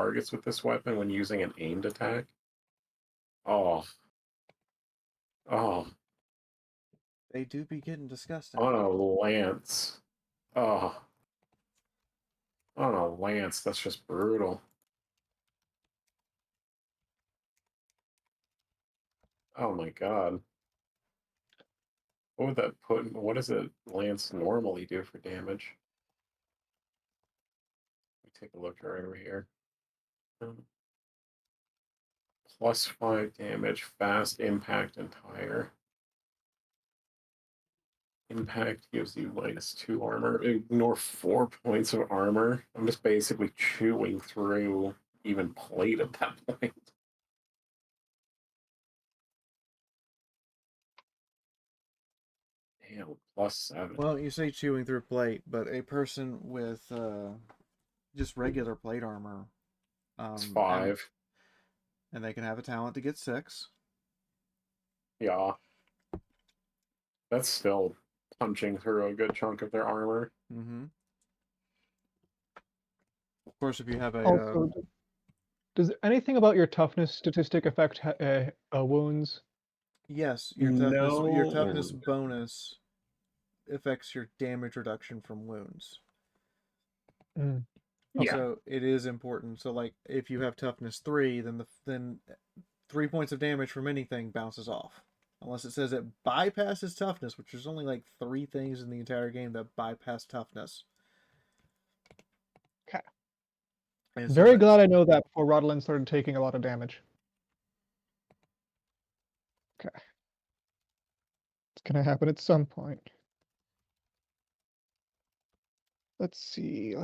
targets with this weapon when using an aimed attack. Oh. Oh. They do be getting disgusting. On a lance. Oh. On a lance, that's just brutal. Oh my god. What would that put? What does a lance normally do for damage? Let me take a look right over here. +5 damage, fast impact, and tire. Impact gives you -2 armor. Ignore 4 points of armor. I'm just basically chewing through even plate at that point. Damn, +7. Well, you say chewing through plate, but a person with just regular plate armor, It's 5. and they can have a talent to get 6. Yeah. That's still punching through a good chunk of their armor. Mm-hmm. Of course, if you have a Also, does anything about your toughness statistic affect wounds? yes, your No. toughness bonus affects your damage reduction from wounds. Mm. Yeah. So it is important. So like if you have toughness 3, then 3 points of damage from anything bounces off. Unless it says it bypasses toughness, which there's only like 3 things in the entire game that bypass toughness. Okay. And so Very glad I know that before Rodolin started taking a lot of damage. Okay. It's gonna happen at some point. Let's see.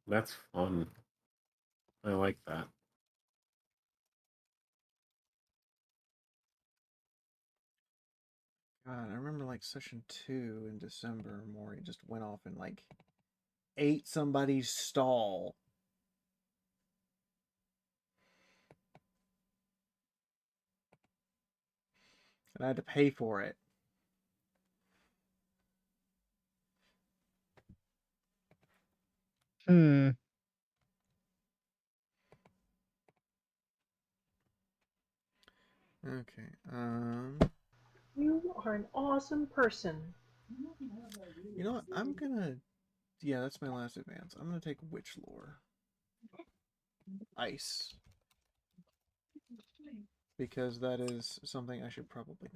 That's fun. I like that. God, I remember like session 2 in December, Maury just went off and like ate somebody's stall. And I had to pay for it. Hmm. Okay. You are an awesome person. You know what? I'm gonna. Yeah, that's my last advance. I'm gonna take Witch Lore. Ice. Because that is something I should probably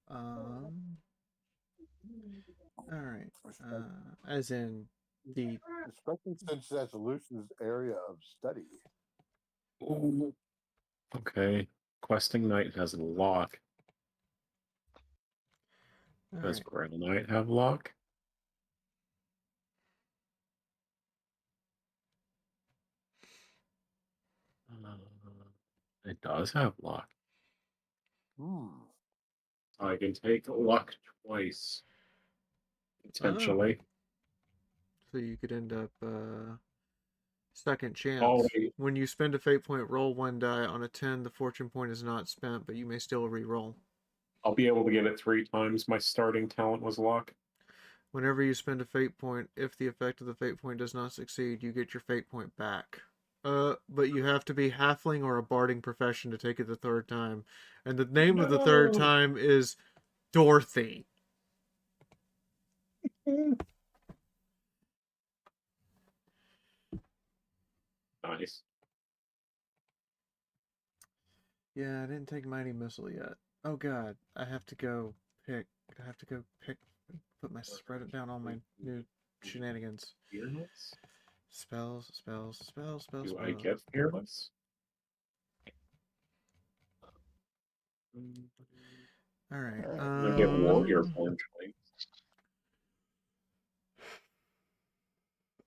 know. Alright. As in the. Especially since that's Lucian's area of study. Ooh. Okay. Questing Knight has lock. Does Alright. Grey Knight have lock? It does have luck. I can take luck twice. Potentially. So you could end up second chance. Oh, wait. When you spend a fate point, roll 1 die. On a 10, the fortune point is not spent, but you may still re-roll. I'll be able to get it 3 times. My starting talent was luck. Whenever you spend a fate point, if the effect of the fate point does not succeed, you get your fate point back. But you have to be halfling or a barding profession to take it the 3rd time. And the name of the 3rd time is Dorothy. Nice. Yeah, I didn't take Mighty Missile yet. Oh god, I have to go pick, put my, spread it down all my new shenanigans. Fearless? Spells. Do I get fearless? Alright. I get warrior eventually.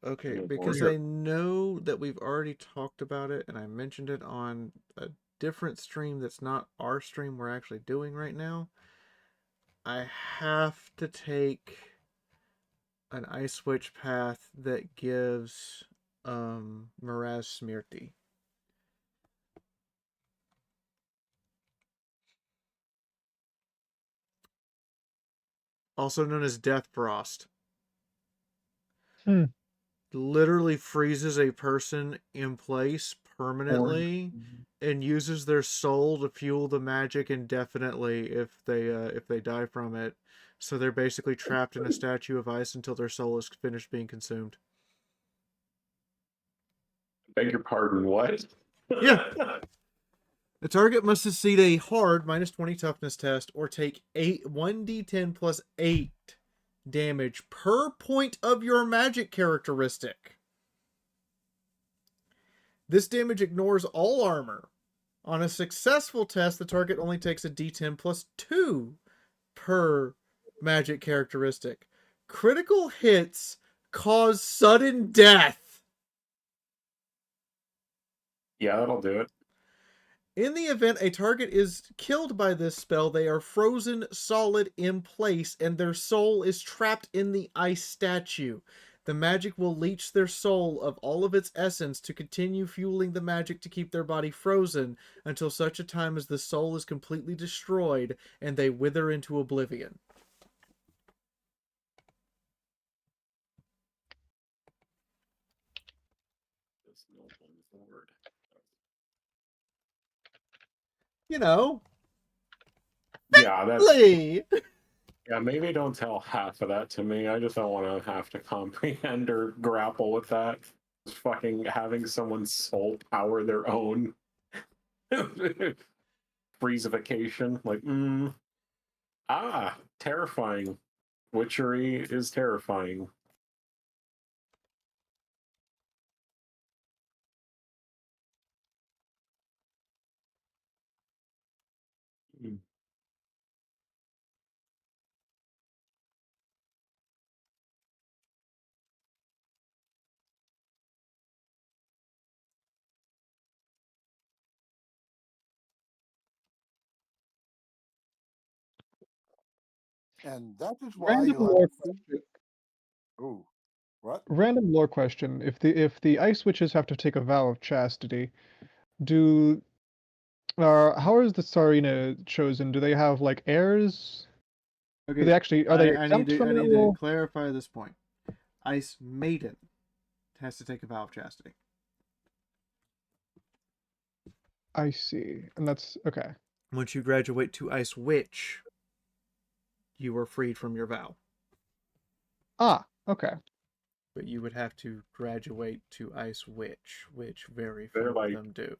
Okay, because I know that we've already talked about it, and I mentioned it on a different stream that's not our stream we're actually doing right now. I have to take an Ice Witch path that gives Miraz Smirti. also known as Death Frost. Hmm. Literally freezes a person in place permanently and uses their soul to fuel the magic indefinitely if they die from it. So they're basically trapped in a statue of ice until their soul is finished being consumed. Beg your pardon, what? Yeah. The target must succeed a hard -20 toughness test or take 1d10 plus 8 damage per point of your magic characteristic. This damage ignores all armor. On a successful test, the target only takes a d10 plus 2 per magic characteristic. Critical hits cause sudden death. Yeah, that'll do it. In the event a target is killed by this spell, they are frozen solid in place and their soul is trapped in the ice statue. The magic will leech their soul of all of its essence to continue fueling the magic to keep their body frozen until such a time as the soul is completely destroyed and they wither into oblivion. You know, Yeah, that's Lee. yeah. Maybe don't tell half of that to me. I just don't want to have to comprehend or grapple with that. Just fucking having someone's soul power their own freezification. Like, terrifying. Witchery is terrifying. Mm. And that is why Random you have lore to think. question. Oh, what? Random lore question. If the ice witches have to take a vow of chastity, do how is the Tsarina chosen? Do they have like heirs? Do they actually are they I need exempt to from that I need to rule? clarify this point. Ice Maiden has to take a vow of chastity. I see, and that's okay. Once you graduate to Ice Witch, you are freed from your vow. Ah, okay. But you would have to graduate to Ice Witch, which very They're few of like, them do.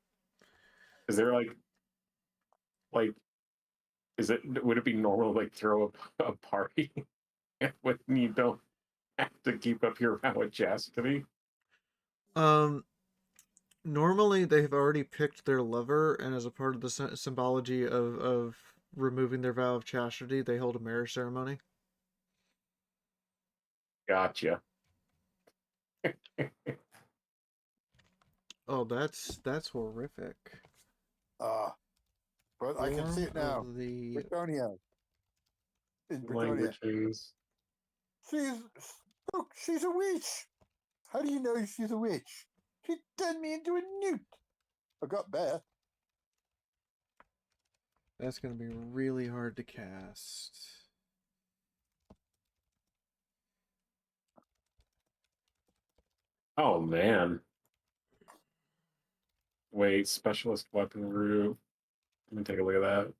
is there like, is it? Would it be normal to like throw a party when you don't have to keep up your vow of chastity? Normally they've already picked their lover, and as a part of the symbology of removing their vow of chastity, they hold a marriage ceremony. Gotcha. Oh, that's horrific. But I can see it now. Of the Britannia. In Britannia. Languages. She's a witch. How do you know she's a witch? She turned me into a newt. I got better. That's going to be really hard to cast. Oh man. Wait, specialist weapon group. Let me take a look at that.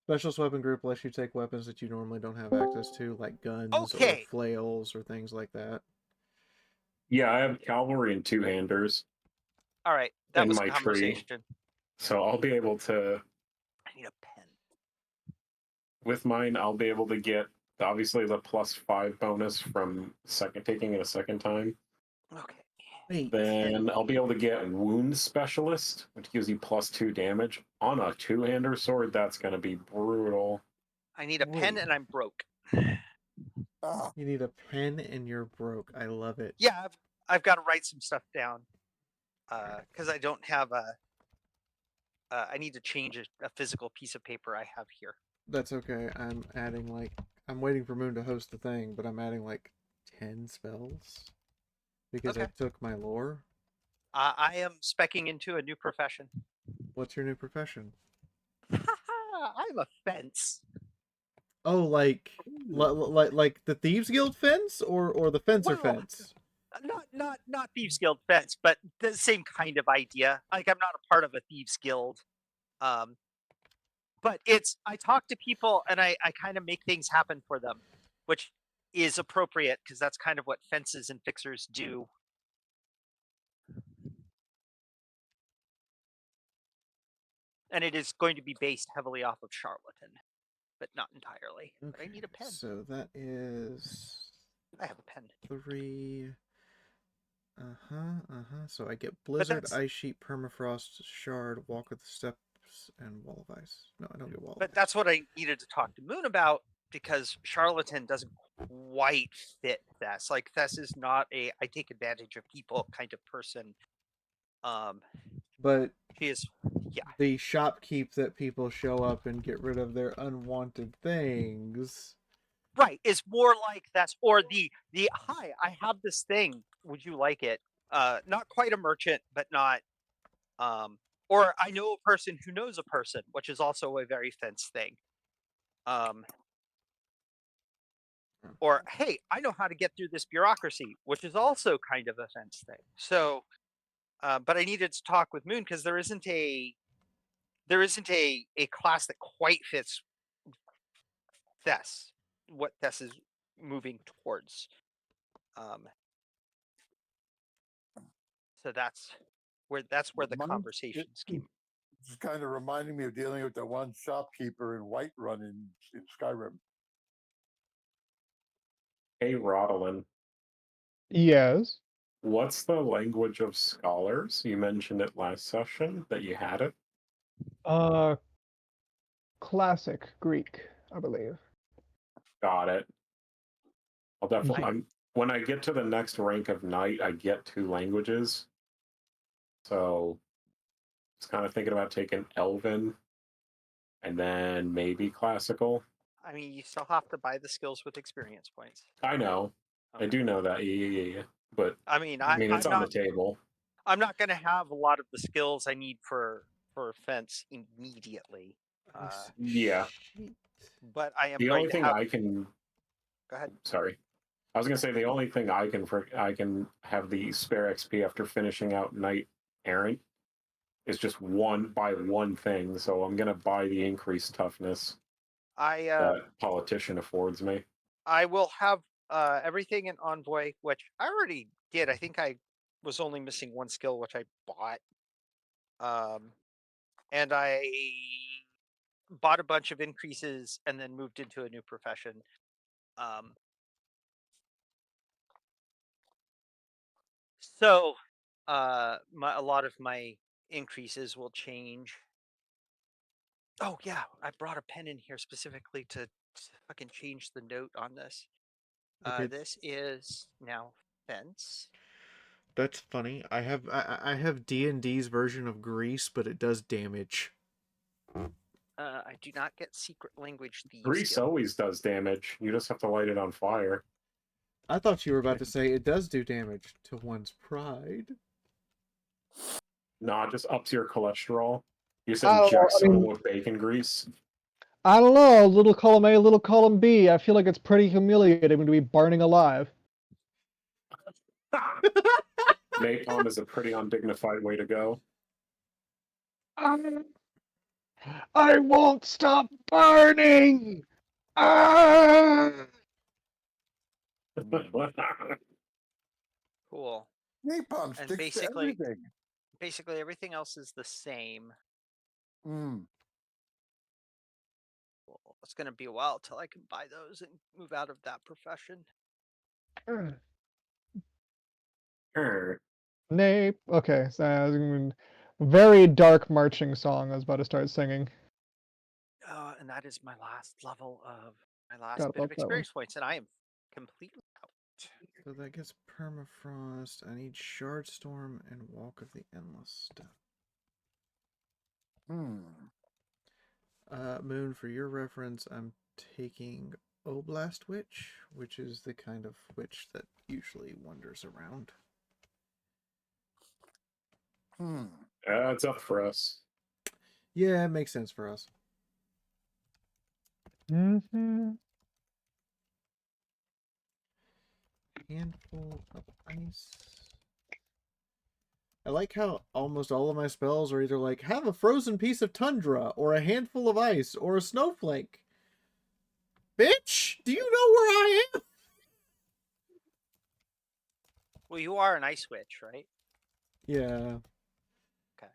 Specialist weapon group lets you take weapons that you normally don't have access to, like guns or Okay. flails or things like that. Yeah, I have cavalry and two-handers All right. That in was my a tree, conversation. so I'll be able to. I need a pen. With mine, I'll be able to get obviously the +5 bonus from taking it a second time. Okay. Wait. Then I'll be able to get wound specialist, which gives you +2 damage on a two-hander sword. That's going to be brutal. I need a pen Wait. and I'm broke. Ah, You need a pen and you're broke. I love it. Yeah, I've got to write some stuff down because I don't have a. I need to change a physical piece of paper I have here. That's okay. I'm waiting for Moon to host the thing, but I'm adding like 10 spells because I Okay. took my lore. I am specking into a new profession. What's your new profession? I'm a fence. Oh, like the Thieves Guild fence or the fencer Well, fence? not Thieves Guild fence, but the same kind of idea. Like I'm not a part of a Thieves Guild. Um, but I talk to people and I kind of make things happen for them, which is appropriate because that's kind of what fences and fixers do. And it is going to be based heavily off of charlatan, but not entirely. But I Okay, need a pen. so that is I have a pen. 3. So I get Blizzard, that's Ice Sheet, Permafrost, Shard, Walk of the Steps, and Wall of Ice. No, I don't get Wall of But Ice. that's what I needed to talk to Moon about because charlatan doesn't quite fit Thess. Like Thess is not a I take advantage of people kind of person. But She is, yeah, the shopkeep that people show up and get rid of their unwanted things. right. Is more like Thess or the hi. I have this thing. Would you like it? Not quite a merchant, but not. Or I know a person who knows a person, which is also a very fence thing. Or hey, I know how to get through this bureaucracy, which is also kind of a fence thing. So, but I needed to talk with Moon because there isn't a class that quite fits Thess, what Thess is moving towards. So that's where the conversations came. It's kind of reminding me of dealing with the one shopkeeper in Whiterun in Skyrim. Hey, Rodolin, Yes. what's the language of scholars? You mentioned it last session that you had it. Uh, Classic Greek, I believe. Got it. I'll definitely. I- When I get to the next rank of knight, I get 2 languages. So, it's kind of thinking about taking Elven and then maybe classical. I mean, you still have to buy the skills with experience points. I know. I Okay. do know that. Yeah. But I mean, I mean, it's I'm on the not table. going to have a lot of the skills I need for fence immediately. Yeah. Sheet. But I am The going only to thing have. I can. Go ahead. Sorry. I was gonna say the only thing I can have the spare XP after finishing out Knight Errant is just one thing. So I'm gonna buy the increased toughness that politician affords me. I will have everything in Envoy, which I already did. I think I was only missing one skill, which I bought. And I bought a bunch of increases and then moved into a new profession. So a lot of my increases will change. Oh yeah, I brought a pen in here specifically to fucking change the note on this. Okay, This is now fence. that's funny. I have D&D's version of Grease, but it does damage. I do not get secret language thieves. Grease always does damage. You just have to light it on fire. I thought you were about to say it does do damage to one's pride. Nah, it just ups your cholesterol. You said I don't know, inject I someone mean, with bacon grease. I don't know, little column A, little column B. I feel like it's pretty humiliating to be burning alive. Napalm is a pretty undignified way to go. I won't stop burning! Ah! Cool. Napalm And sticks to everything. basically everything else is the same. Mm. Well, it's going to be a while till I can buy those and move out of that profession. Nape. Okay, so very dark marching song I was about to start singing. And that is my last level of my last Forgot bit of about that one. experience points, and I am completely out. So that gets Permafrost. I need Shardstorm and Walk of the Endless Step. Moon, for your reference, I'm taking Oblast Witch, which is the kind of witch that usually wanders around. It's up for us. Yeah, it makes sense for us. Mm-hmm. Handful of ice. I like how almost all of my spells are either like, have a frozen piece of tundra, or a handful of ice, or a snowflake. Bitch, do you know where I am? Well, you are an ice witch, right? Yeah. Okay.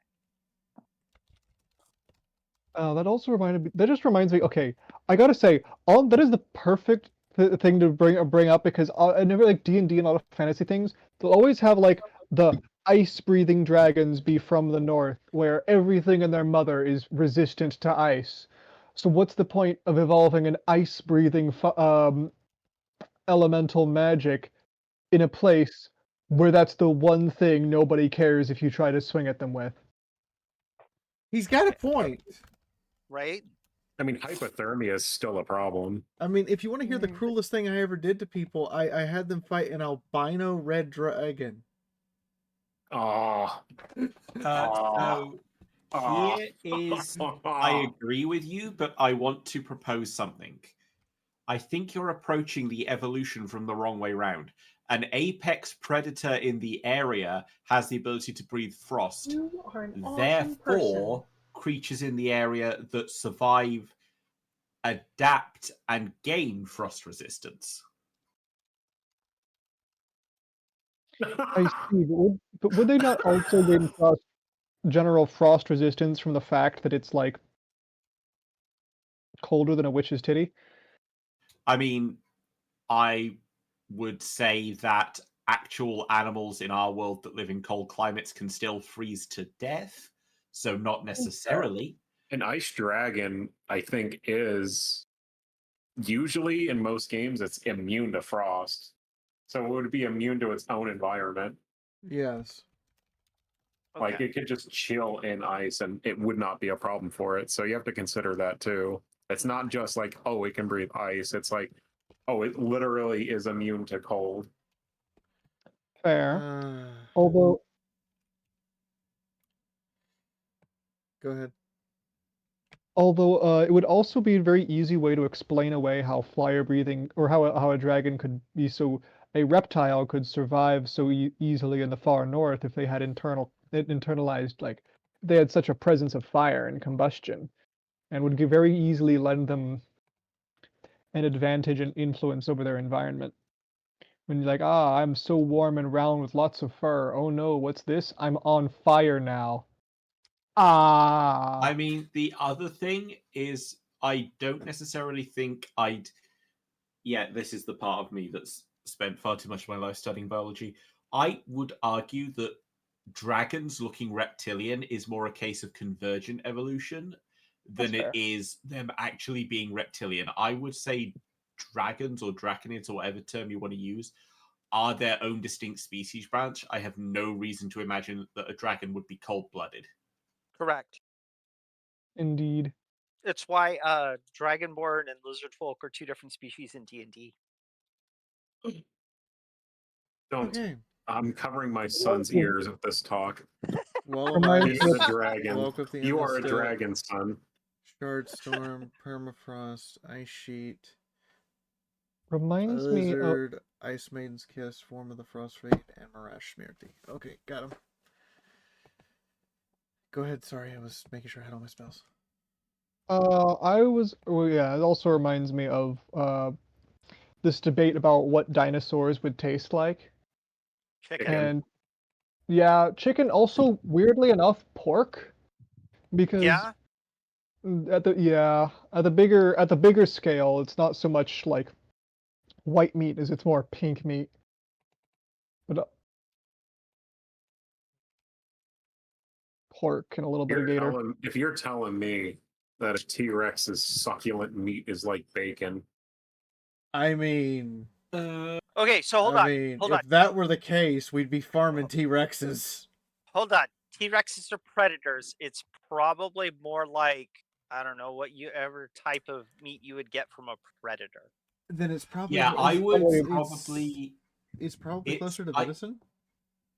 That also reminded me. That just reminds me. Okay, I gotta say, all that is the perfect thing to bring up because I never like D&D and other fantasy things. They'll always have like the ice-breathing dragons be from the north, where everything in their mother is resistant to ice. So what's the point of evolving an ice-breathing elemental magic in a place where that's the one thing nobody cares if you try to swing at them with? He's got a point. Right? I mean, hypothermia is still a problem. I mean, if you want to hear the cruelest thing I ever did to people, I had them fight an albino red dragon. Oh, So here is, I agree with you, but I want to propose something. I think you're approaching the evolution from the wrong way round. An apex predator in the area has the ability to breathe frost. You are an awesome Therefore, person. creatures in the area that survive adapt and gain frost resistance. I see, but would they not also gain general frost resistance from the fact that it's like colder than a witch's titty? I mean, I would say that actual animals in our world that live in cold climates can still freeze to death, so not necessarily. An ice dragon, I think, is usually in most games it's immune to frost, so it would be immune to its own environment. Yes. Like Okay. it could just chill in ice, and it would not be a problem for it. So you have to consider that too. It's not just like, oh, it can breathe ice. It's like, oh, it literally is immune to cold. Fair. Uh, Although, Go ahead. it would also be a very easy way to explain away how fire breathing or how a dragon could be so a reptile could survive so easily in the far north if they had internalized like they had such a presence of fire and combustion, and would very easily lend them an advantage and influence over their environment. When you're like, I'm so warm and round with lots of fur. Oh no, what's this? I'm on fire now. I mean, the other thing is, I don't necessarily think I'd. Yeah, this is the part of me that's spent far too much of my life studying biology. I would argue that dragons looking reptilian is more a case of convergent evolution than That's it fair. is them actually being reptilian. I would say dragons or draconids or whatever term you want to use are their own distinct species branch. I have no reason to imagine that a dragon would be cold-blooded. Correct. Indeed. It's why Dragonborn and Lizard Folk are two different species in D&D. Don't. Okay. I'm covering my son's ears with this talk. Wall of Reminds ice. He's me a dragon. Walk with the You endless are a step, dragon, son. Shard storm, permafrost, ice sheet, Reminds me of lizard, ice maiden's kiss, form of the frost fade, and mirage smearty. Okay, got him. Go ahead. Sorry, I was making sure I had all my spells. it also reminds me of this debate about what dinosaurs would taste like. Chicken. And yeah, chicken, also weirdly enough pork, because Yeah. at the bigger scale it's not so much like white meat as it's more pink meat. But pork and a little bit of gator. If you're telling me that a T-Rex's succulent meat is like bacon, I mean, Okay, so hold on. if that were the case, we'd be farming T-Rexes. Hold on. T-Rexes are predators. It's probably more like, I don't know, what you ever type of meat you would get from a predator. Then it's probably I would it's- probably. It's probably closer to I- venison.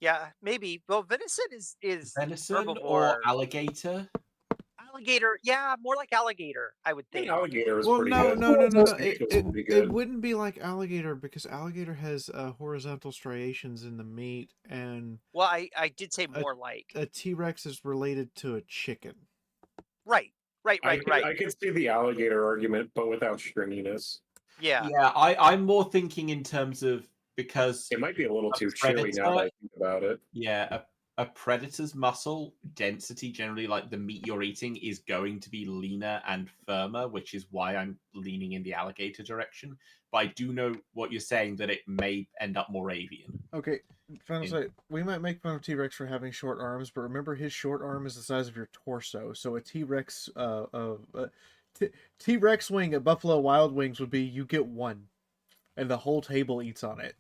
Yeah, maybe. Well, venison is Venison herbivore. or alligator. alligator. Yeah, more like alligator, I would I think think. alligator is Well, pretty no, good. no, no, no, no. Snake It, is it, pretty it good. wouldn't be like alligator because alligator has horizontal striations in the meat, and Well, I did say A- more like. a T-Rex is related to a chicken. Right, right, right, right. I could see the alligator argument, but without stringiness. Yeah. Yeah, I'm more thinking in terms of because It might be a little a too chewy now that I think about it. yeah, a predator's muscle density, generally like the meat you're eating, is going to be leaner and firmer, which is why I'm leaning in the alligator direction. But I do know what you're saying, that it may end up more avian. Okay, final sight. We might make fun of T-Rex for having short arms, but remember his short arm is the size of your torso. So a T-Rex, T-Rex wing at Buffalo Wild Wings would be you get one, and the whole table eats on it.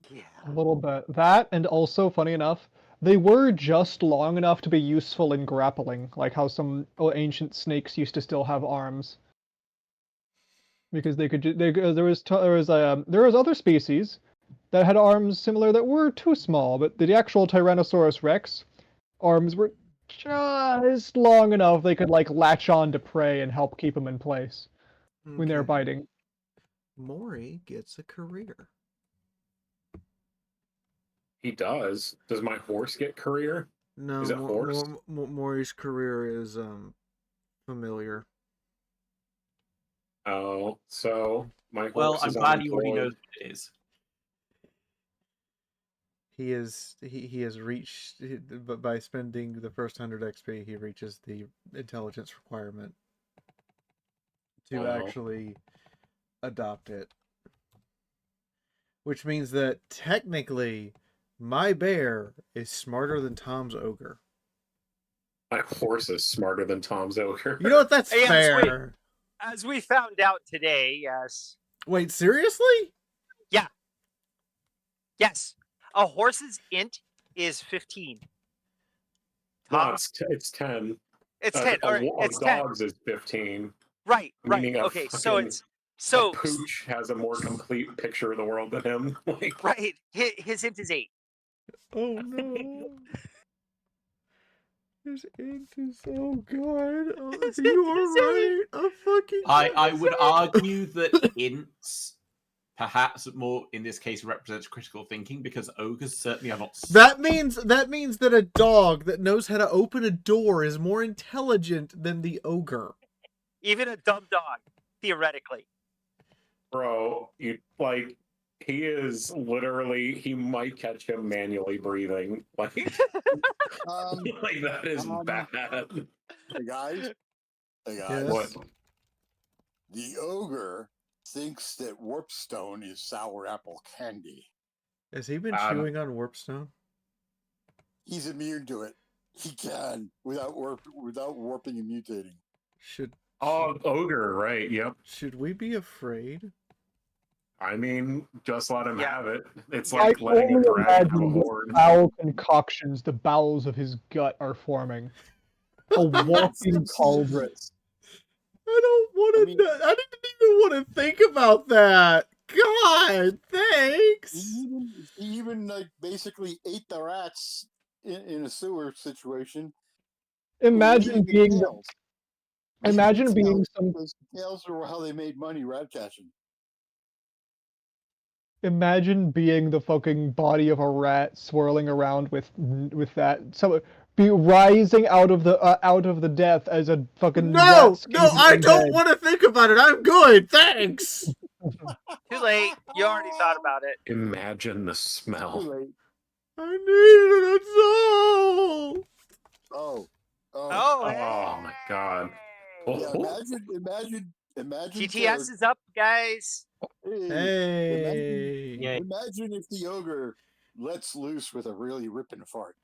Yeah. A little bit. That, and also, funny enough, they were just long enough to be useful in grappling, like how some ancient snakes used to still have arms. Because they could, there was other species that had arms similar that were too small, but the actual Tyrannosaurus Rex arms were just long enough they could like latch on to prey and help keep them in place when they're Okay. biting. Maury gets a career. He does. Does my horse get career? No, Is it horse? Maury's career is familiar. Oh, so my Well, horse I'm is glad he already unemployed. knows what it is. He has reached, but by spending the first 100 XP, he reaches the intelligence requirement to Wow. actually adopt it. Which means that technically, my bear is smarter than Tom's ogre. My horse is smarter than Tom's ogre. You know what? That's Hey, fair. As we found out today, yes. Wait, seriously? Yes. A horse's int is 15. No, Tom? it's 10. It's 10. Or it's 10. Dog's is 15. Right, right. Meaning a Okay, so fucking- it's so a pooch has a more complete picture of the world than him. Like, right. His int is 8. Oh no. His int is so good. Oh, you are right. A fucking. I would argue that ints perhaps more in this case represents critical thinking, because ogres certainly are not. That means that a dog that knows how to open a door is more intelligent than the ogre. Even a dumb dog, theoretically. bro, you like he is literally he might catch him manually breathing. Like, like that is bad. Hey guys, Yes. What? the ogre thinks that warpstone is sour apple candy. Has he been Um, chewing on warpstone? He's immune to it. He can without warping and mutating. Oh, ogre, right? Yep. Should we be afraid? I mean, just let him Yeah. have it. It's I like can letting a only dragon have a imagine what horde. foul concoctions the bowels of his gut are forming. A walking cauldron. I don't want I to. mean- I didn't even want to think about that. God, thanks. He even like basically ate the rats in a sewer situation. Imagine leaving being tails. imagine Leaving being tails, some because tails are how they made money rat catching. imagine being the fucking body of a rat swirling around with that. So be rising out of the death as a fucking No, rat no, I skeleton don't head. want to think about it. I'm good, thanks. Too late. You already thought about it. Imagine the Too smell. late. I needed a soul. Oh. Oh, Oh my god. Yeah, Oh, imagine. TTS is up, guys. Hey. Yeah. Imagine if the ogre lets loose with a really ripping fart.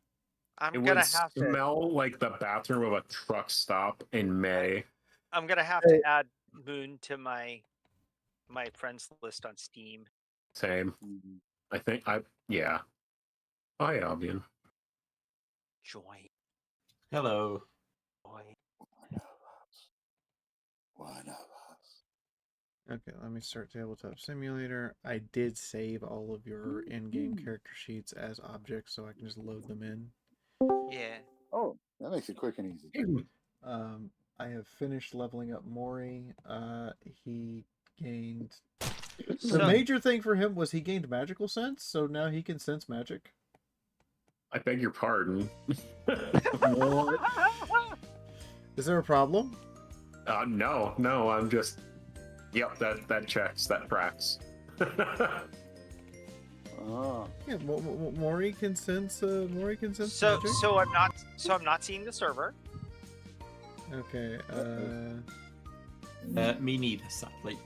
I'm it gonna would have to. smell like the bathroom of a truck stop in May. I'm gonna have to add Moon to my friends list on Steam. Same. I think yeah. Hi, Albion. Join. Hello. One of us. Okay, let me start Tabletop Simulator. I did save all of your in-game character sheets as objects, so I can just load them in. Yeah. Oh, that makes it quick and easy. Hey, I have finished leveling up Mori. He gained. The So- major thing for him was he gained magical sense, so now he can sense magic. I beg your pardon. Is there a problem? No, I'm just. Yep, that checks. That tracks. Ah. Yeah, Mori can sense. Mori can sense So magic. I'm not seeing the server. Okay. Me neither, sadly.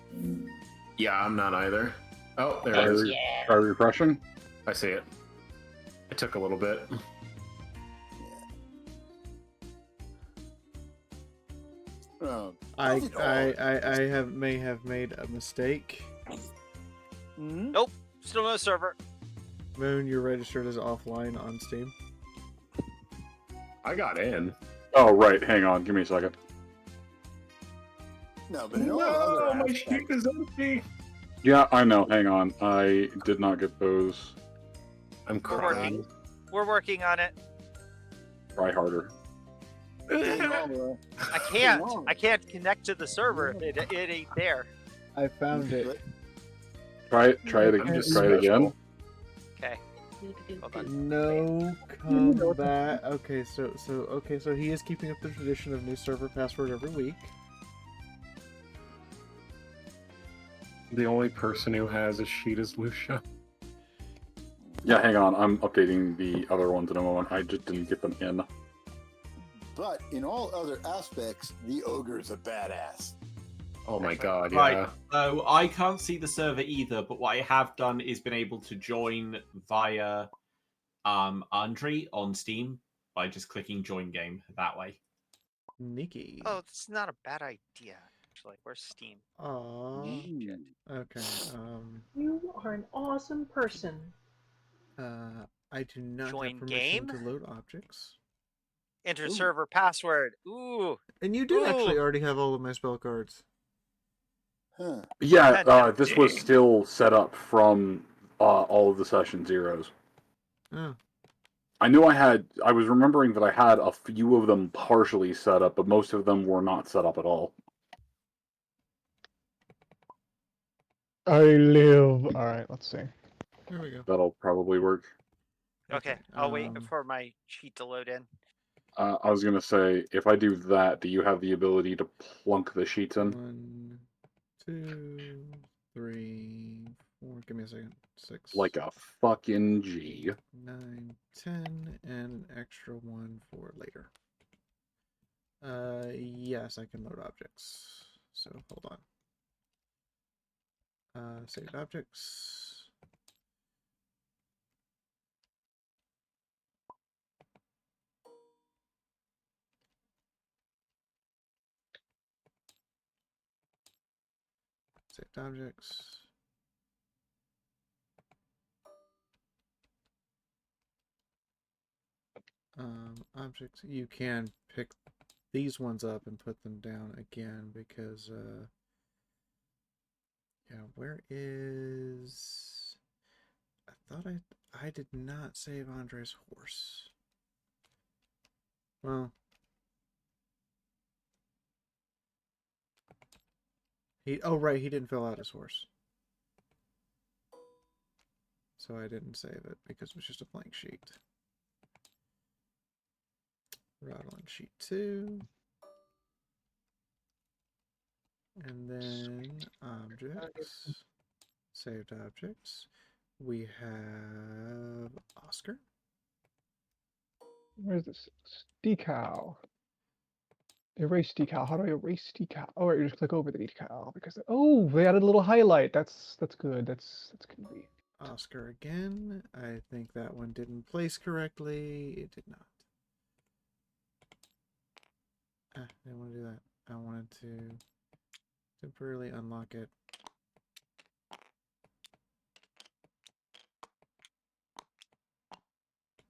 Yeah, I'm not either. Oh, there Try, it is. try refreshing. I see it. It took a little bit. I may have made a mistake. Nope, still no server. Moon, you're registered as offline on Steam. I got in. Oh, right. Hang on. Give me a second. No, but in all other my aspects, sheet is empty. Yeah, I know. Hang on. I did not get those. I'm We're working. crying. We're working on it. Try harder. I can't connect to the server. It ain't there. I found it. Try it. Try it. I'm just Try it again. Okay. Hold on. No combat. Okay, so he is keeping up the tradition of new server password every week. The only person who has a sheet is Lucia. Yeah, hang on. I'm updating the other ones in a moment. I just didn't get them in. but in all other aspects, the ogre's a badass. Oh my god, yeah. Right. So I can't see the server either, but what I have done is been able to join via Andre on Steam by just clicking join game that way. Nikki. Oh, it's not a bad idea. Actually, where's Steam? Aww. Okay. You are an awesome person. I do not Join have permission game? to load objects. Enter Ooh. server password. Ooh. And you do actually Ooh. already have all of my spell cards. Huh. Yeah, this was still set up from all of the session zeros. Oh. I knew I was remembering that I had a few of them partially set up, but most of them were not set up at all. I live. All right, let's see. There we go. That'll probably work. Okay, I'll wait for my sheet to load in. I was gonna say, if I do that, do you have the ability to plunk the sheets in? 1, 2, 3, 4. Give me a second. 6. Like a fucking G. 9, 10, and an extra 1 for later. Yes, I can load objects. So hold on. Saved objects. Saved objects. Objects. You can pick these ones up and put them down again because yeah, where is... I thought I did not save Andre's horse. Well, oh right, he didn't fill out his horse. So I didn't save it because it was just a blank sheet. Rattle on sheet 2. And then objects. Saved objects. We have Oscar. Where's this? Decal. Erase decal. How do I erase decal? Oh, right, you just click over the decal because oh, they added a little highlight. That's good. That's convenient. Oscar again. I think that one didn't place correctly. It did not. I didn't want to do that. I wanted to temporarily unlock it.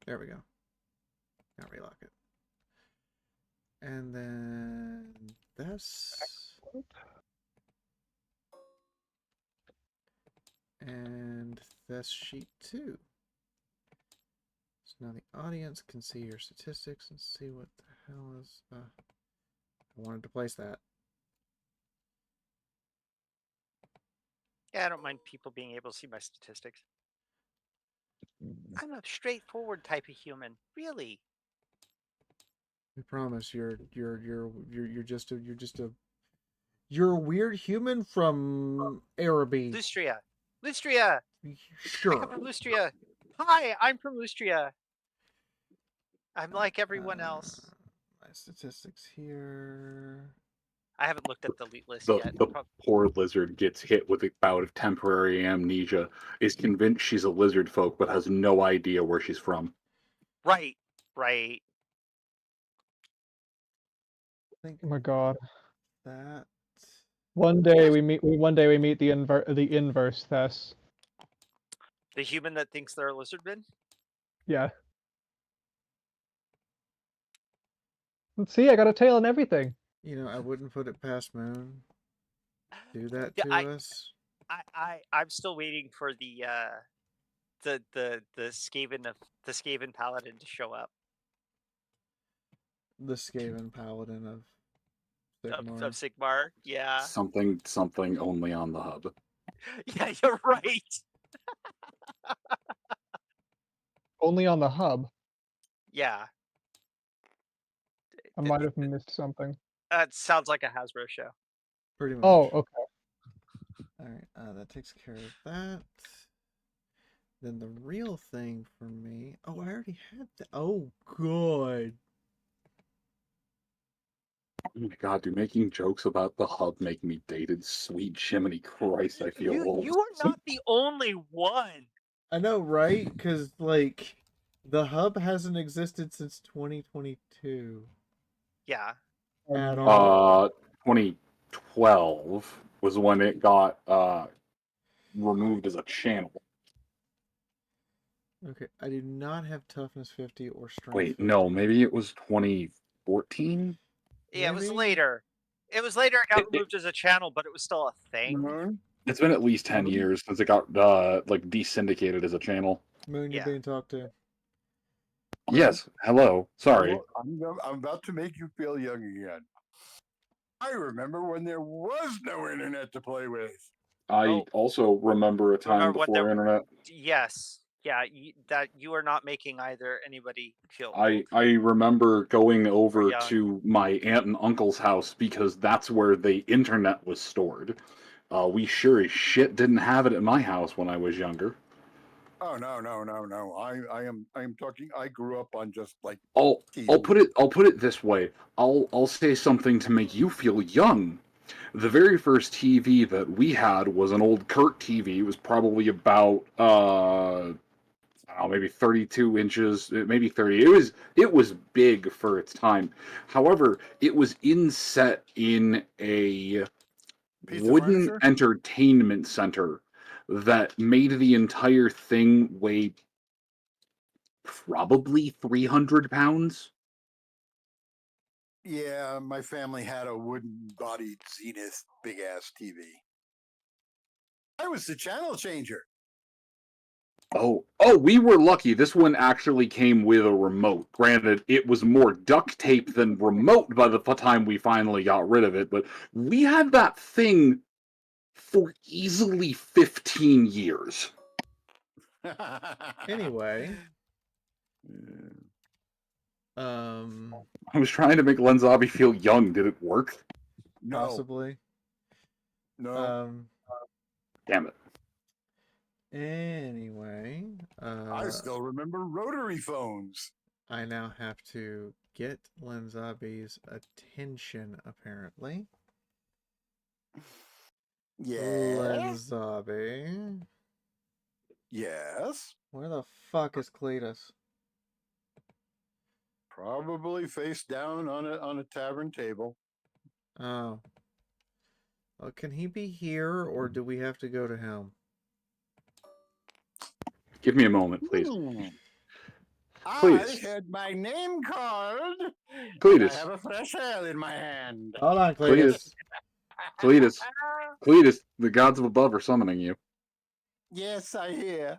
There we go. Now relock it. And then this. And this sheet too. So now the audience can see your statistics and see what the hell is I wanted to place that. Yeah, I don't mind people being able to see my statistics. I'm a straightforward type of human, really. I promise you're you're a weird human from Araby. Lustria. Lustria! I Sure. come from Lustria. Hi, I'm from Lustria. I'm like everyone else. My statistics here. I haven't looked at the elite list The, yet. the poor lizard gets hit with a bout of temporary amnesia, is convinced she's a lizard folk, but has no idea where she's from. Right, right. I think Oh my god. that. One day we meet the inverse Thess. The human that thinks they're a lizardman? Yeah. Let's see, I got a tail and everything. You know, I wouldn't put it past Moon. Do that Yeah, to us. I'm still waiting for the Skaven paladin to show up. The Skaven Paladin of Sigmar. Of Sigmar. Yeah. Something only on the hub. Yeah, you're right. Only on the hub. Yeah. I might have missed something. That sounds like a Hasbro show. Pretty much. Oh, okay. Alright, that takes care of that. Then the real thing for me. Oh, I already had that. Oh, good. Oh my god, dude, making jokes about the hub make me dated. Sweet Jiminy Christ, I feel old. You are not the only one. I know, right? Because, like, the hub hasn't existed since 2022. Yeah. At all. 2012 was when it got removed as a channel. Okay, I do not have toughness 50 or strength Wait, 50. no, maybe it was 2014? Yeah, it was Maybe? later. It was later it got It- removed as a channel, but it was still a thing. Moon? It's been at least 10 years since it got like desyndicated as a channel. Moon, you're Yeah. being talked to. Yes, hello. Sorry. I'm about to make you feel young again. I remember when there was no internet to play with. I Oh. also remember a time Or what before there- internet. Yes. Yeah, that you are not making either anybody feel I old. remember going over young. to my aunt and uncle's house because that's where the internet was stored. We sure as shit didn't have it at my house when I was younger. Oh no. I am talking. I grew up on just like I'll TV. put it this way. I'll say something to make you feel young. The very first TV that we had was an old Kurt TV. It was probably about I don't know, maybe 32 inches, maybe 30. It was big for its time. However, it was inset in a Piece of wooden furniture? entertainment center that made the entire thing weigh probably 300 pounds. Yeah, my family had a wooden-bodied Zenith big-ass TV. I was the channel changer. Oh, we were lucky. This one actually came with a remote. Granted, it was more duct tape than remote by the time we finally got rid of it, but we had that thing for easily 15 years. Anyway, I was trying to make Lenzabi feel young. Did it work? No, possibly. no. Damn it. Anyway, I still remember rotary phones. I now have to get Lenzabi's attention, apparently. Yes. Lenzabi. Yes. Where the fuck is Cletus? Probably face down on a tavern table. Oh. Well, can he be here, or do we have to go to him? Give me a moment, please. I had my name card. Cletus. I have a fresh ale in my hand. Hold on, Cletus. Cletus, the gods of above are summoning you. Yes, I hear.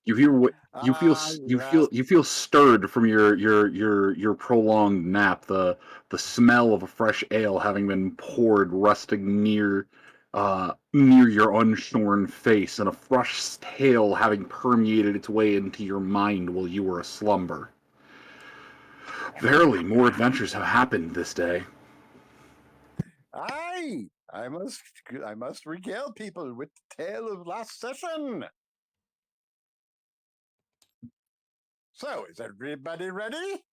You hear what you feel. Ah, You yes. feel stirred from your prolonged nap. The smell of a fresh ale having been poured, resting near your unshorn face, and a fresh tale having permeated its way into your mind while you were aslumber. Verily, more adventures have happened this day. Aye, I must regale people with the tale of last session. So, is everybody ready?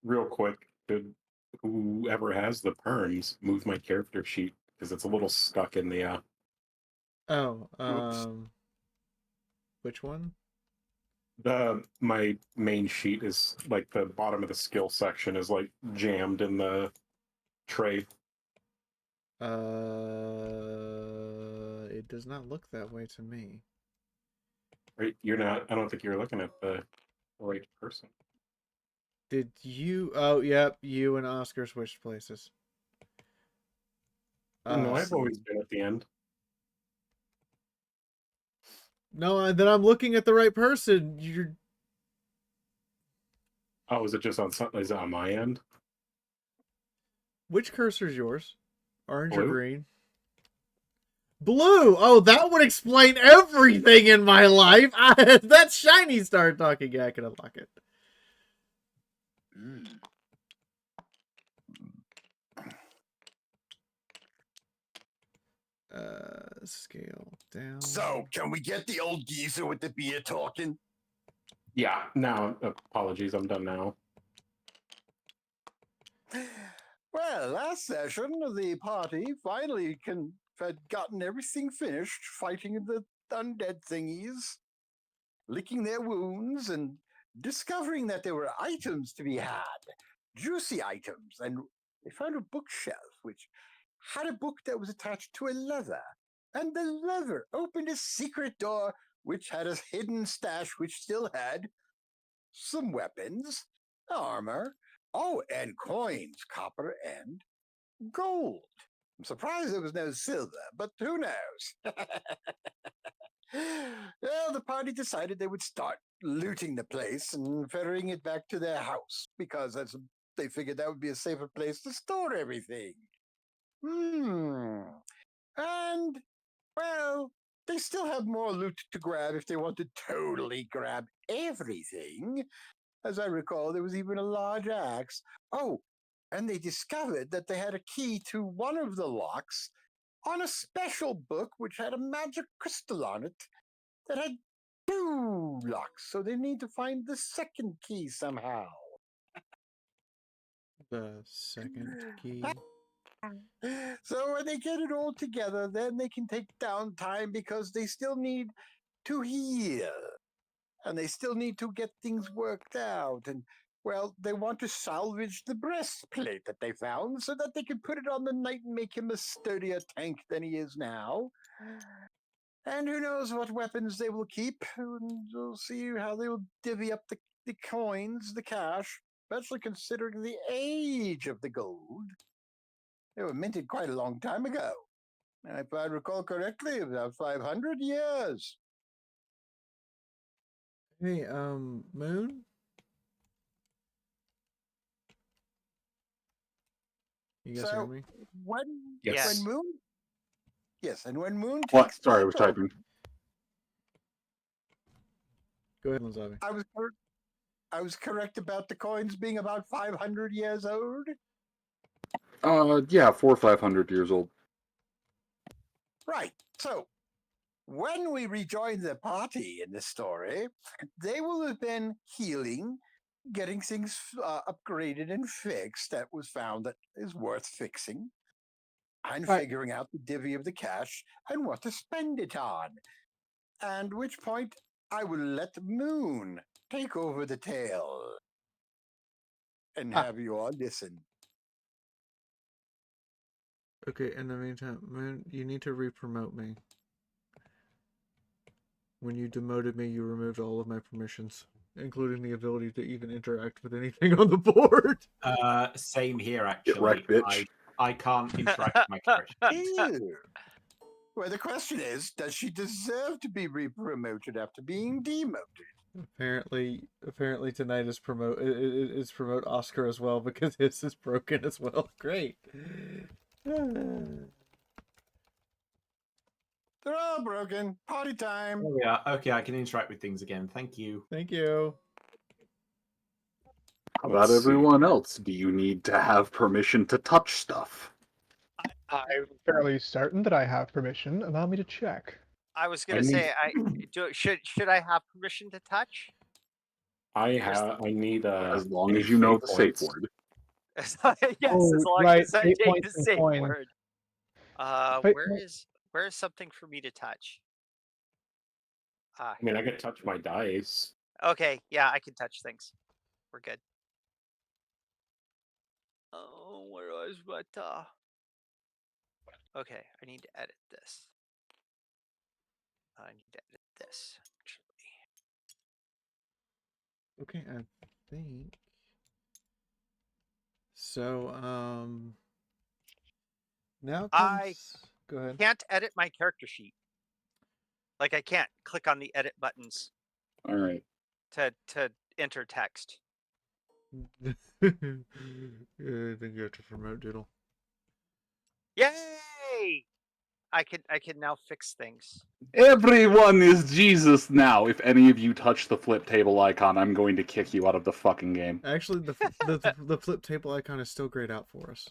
Real quick, did whoever has the perms move my character sheet because it's a little stuck in the Oh, Oops. which one? my main sheet is like the bottom of the skill section is like jammed in the tray. It does not look that way to me. Right? You're not. I don't think you're looking at the right person. Did you? Oh, yep. You and Oscar switched places. No, I've always been at the end. No, then I'm looking at the right person. You're. Oh, is it just on something? Is it on my end? Which cursor's yours? Orange or Blue? green? Blue. Oh, that would explain everything in my life. That's shiny star talking. Yeah, I can unlock it. Mm. Scale down. So, can we get the old geezer with the beer talking? Yeah. Now, apologies. I'm done now. Well, last session, the party finally had gotten everything finished fighting the undead thingies, licking their wounds, and discovering that there were items to be had, juicy items, and they found a bookshelf which had a book that was attached to a lever, and the lever opened a secret door which had a hidden stash which still had some weapons, armor, oh, and coins, copper and gold. I'm surprised there was no silver, but who knows? Well, the party decided they would start looting the place and ferrying it back to their house because they figured that would be a safer place to store everything. And, well, they still have more loot to grab if they want to totally grab everything. As I recall, there was even a large axe. Oh, and they discovered that they had a key to one of the locks on a special book which had a magic crystal on it that had two locks. So they need to find the second key somehow. The second key. So when they get it all together, then they can take downtime because they still need to heal. And they still need to get things worked out. And, well, they want to salvage the breastplate that they found so that they can put it on the knight and make him a sturdier tank than he is now. And who knows what weapons they will keep. And we'll see how they will divvy up the coins, the cash, especially considering the age of the gold. They were minted quite a long time ago. And if I recall correctly, about 500 years. Hey, Moon? You guys hear me? Yes. When Moon? Yes, and when Moon What? takes Sorry, I was back over- typing. Go ahead, Lanzavi. I was correct about the coins being about 500 years old. Yeah, 400 or 500 years old. Right. So, when we rejoin the party in this story, they will have been healing, getting things upgraded and fixed that was found that is worth fixing, and Right. figuring out the divvy of the cash and what to spend it on. And which point I will let Moon take over the tale and have you all listen. Okay, in the meantime, Moon, you need to re-promote me. When you demoted me, you removed all of my permissions, including the ability to even interact with anything on the board. Same here, Get actually. wrecked, bitch. I can't interact with my character. Ew. Well, the question is, does she deserve to be re-promoted after being demoted? Apparently tonight is promote Oscar as well because his is broken as well. Great. They're all broken. Party time. There we are. Okay, I can interact with things again. Thank you. Thank you. How about Let's see. everyone else? Do you need to have permission to touch stuff? I'm fairly certain that I have permission. Allow me to check. I was I gonna say, need- should I have permission to touch? I need As long any as you know fate the safe points. word. Yes, Oh, as long right, as I fate take points the and safe coins. word. Fate Where point- is something for me to touch? I mean, I could touch my dice. Okay, yeah, I can touch things. We're good. Oh, where was what? Okay, I need to edit this. I need to edit this. Actually. Okay, I think so. Now I comes. Go ahead. Can't edit my character sheet. Like I can't click on the edit buttons All right. to enter text. Yeah, I think you have to promote Doodle. Yay! I can now fix things. Everyone is Jesus now. If any of you touch the flip table icon, I'm going to kick you out of the fucking game. Actually, the flip table icon is still grayed out for us.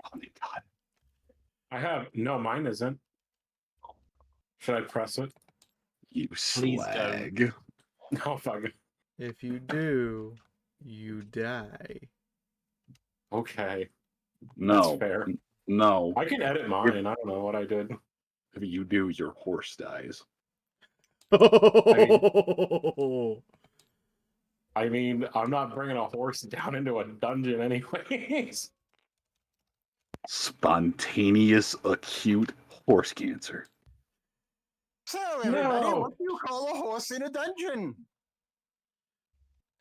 Oh my god. I have no, mine isn't. Should I press it? You Please slag. No, fuck it. If you do, you die. Okay, No. that's fair. No. I can edit mine. I don't know what I did. If you do, your horse dies. I mean, I'm not bringing a horse down into a dungeon anyways. Spontaneous acute horse cancer. So, everybody, No. what do you call a horse in a dungeon?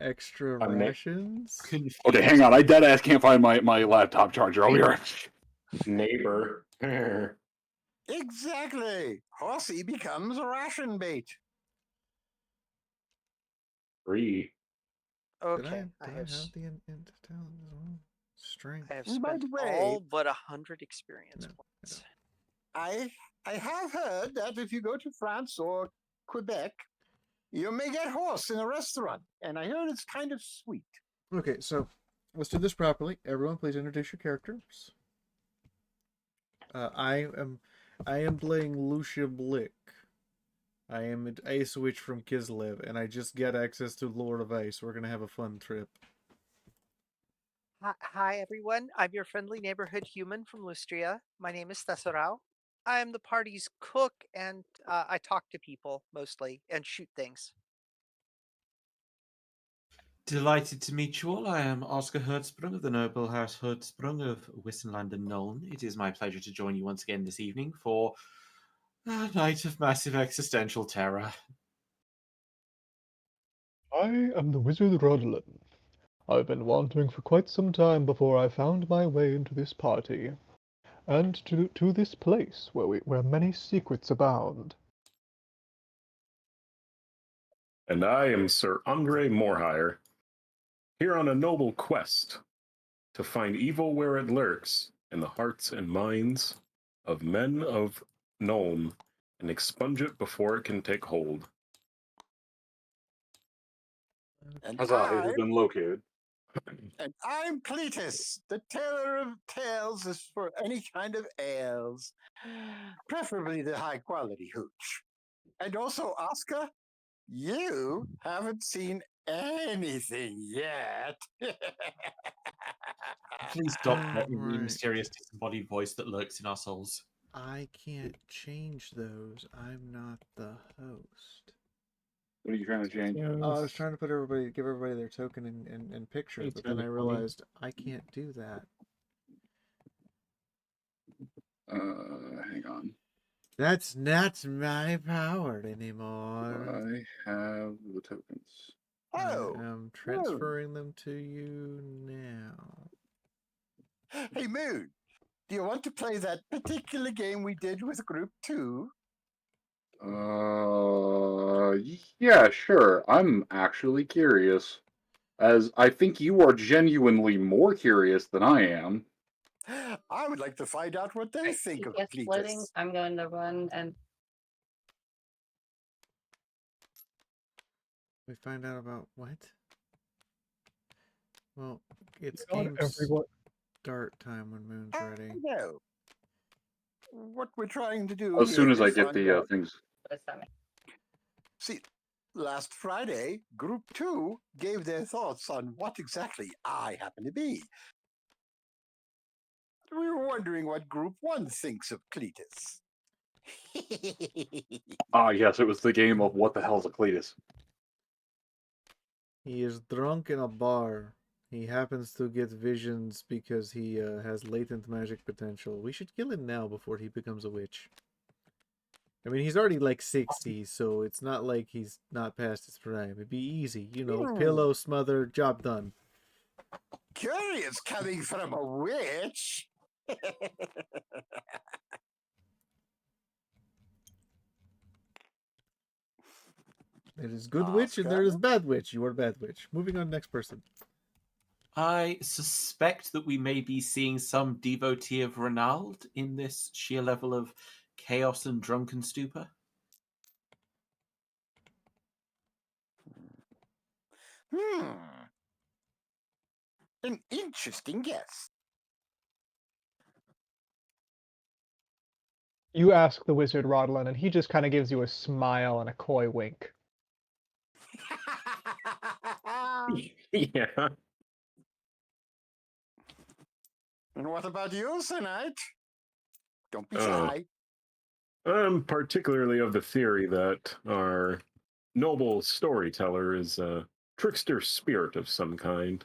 Extra A na- rations? Confused. Okay, hang on. I deadass can't find my laptop charger. I'll be right back. Neighbor. Exactly. Horsey becomes ration bait. 3. Okay, I have the intelligence as well? Strength. I have And by spent the way- all but 100 experience No, I points. I have heard that if you go to France or Quebec, you may get horse in a restaurant, and I heard it's kind of sweet. Okay, so let's do this properly. Everyone, please introduce your characters. I am playing Lucia Blick. I am an Ice Witch from Kislev, and I just get access to Lord of Ice. We're gonna have a fun trip. Hi everyone, I'm your friendly neighborhood human from Lustria. My name is Thesserau. I am the party's cook, and I talk to people mostly and shoot things. Delighted to meet you all. I am Oscar Hertzsprung of the noble house Hertzsprung of Wissenland and Nuln. It is my pleasure to join you once again this evening for a night of massive existential terror. I am the wizard Rodlin. I've been wandering for quite some time before I found my way into this party, and to this place where many secrets abound. And I am Sir Andre Morhire, here on a noble quest to find evil where it lurks in the hearts and minds of men of Nuln and expunge it before it can take hold. And Huzzah, it has been located. I'm Cletus, the teller of tales is for any kind of ales, preferably the high quality hooch. And also, Oscar, you haven't seen anything yet. Please stop threatening the Right. mysterious disembodied voice that lurks in our souls. I can't change those. I'm not the host. What are you trying to change? Oh, I was trying to give everybody their token and picture, but then I realized I can't do that. Hang on. That's not my power anymore. I have the tokens. Oh, I am transferring them to you now. hey, Moon, Do you want to play that particular game we did with Group 2? Yeah, sure. I'm actually curious, as I think you are genuinely more curious than I am. I would like to find out what they think of It's splitting. Cletus. I'm going to run and We find out about what? Well, it's God, game everyone. start time when Moon's ready. No. What we're trying to do As soon here as I is get find the out. things. what's that mean? See, last Friday, Group 2 gave their thoughts on what exactly I happen to be. We were wondering what Group 1 thinks of Cletus. Ah, yes, it was the game of what the hell's a Cletus. He is drunk in a bar. He happens to get visions because he has latent magic potential. We should kill him now before he becomes a witch. I mean, he's already like 60, so it's not like he's not past his prime. It'd be easy, you know, pillow, smother, job done. Curious coming from a witch. There is good witch and there is Oscar? bad witch. You are bad witch. Moving on, next person. I suspect that we may be seeing some devotee of Renald in this sheer level of chaos and drunken stupor. An interesting guess. You ask the wizard Rodlin, and he just kind of gives you a smile and a coy wink. Yeah. And what about you, Senite? Don't be Oh. shy. I'm particularly of the theory that our noble storyteller is a trickster spirit of some kind.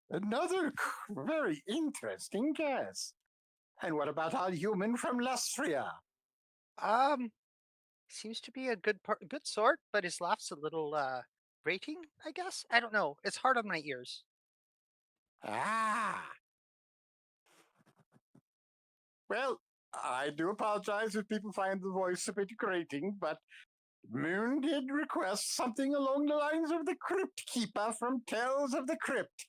Another very interesting guess. And what about our human from Lustria? Seems to be a good sort, but his laugh's a little grating, I guess. I don't know. It's hard on my ears. Ah. Well, I do apologize if people find the voice a bit grating, but Moon did request something along the lines of the Crypt Keeper from Tales of the Crypt.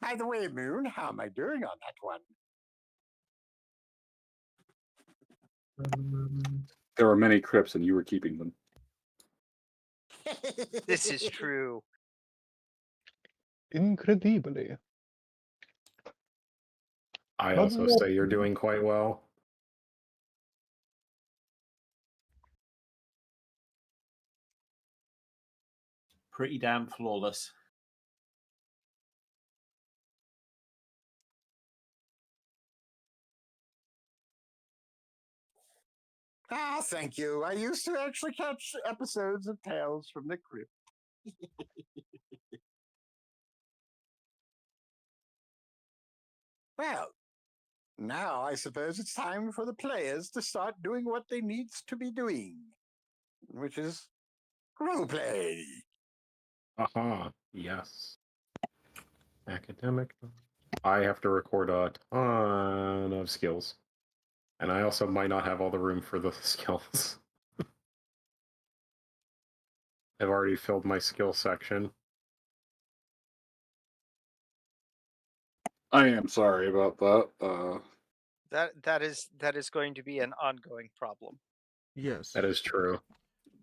By the way, Moon, how am I doing on that one? There are many crypts, and you were keeping them. This is true. Incredibly. I also say you're doing quite well. Pretty damn flawless. Ah, thank you. I used to actually catch episodes of Tales from the Crypt. Well, now I suppose it's time for the players to start doing what they need to be doing, which is roleplay. Aha, yes. Academic. I have to record a ton of skills. And I also might not have all the room for the skills. I've already filled my skill section. I am sorry about that. That is going to be an ongoing problem. Yes. That is true.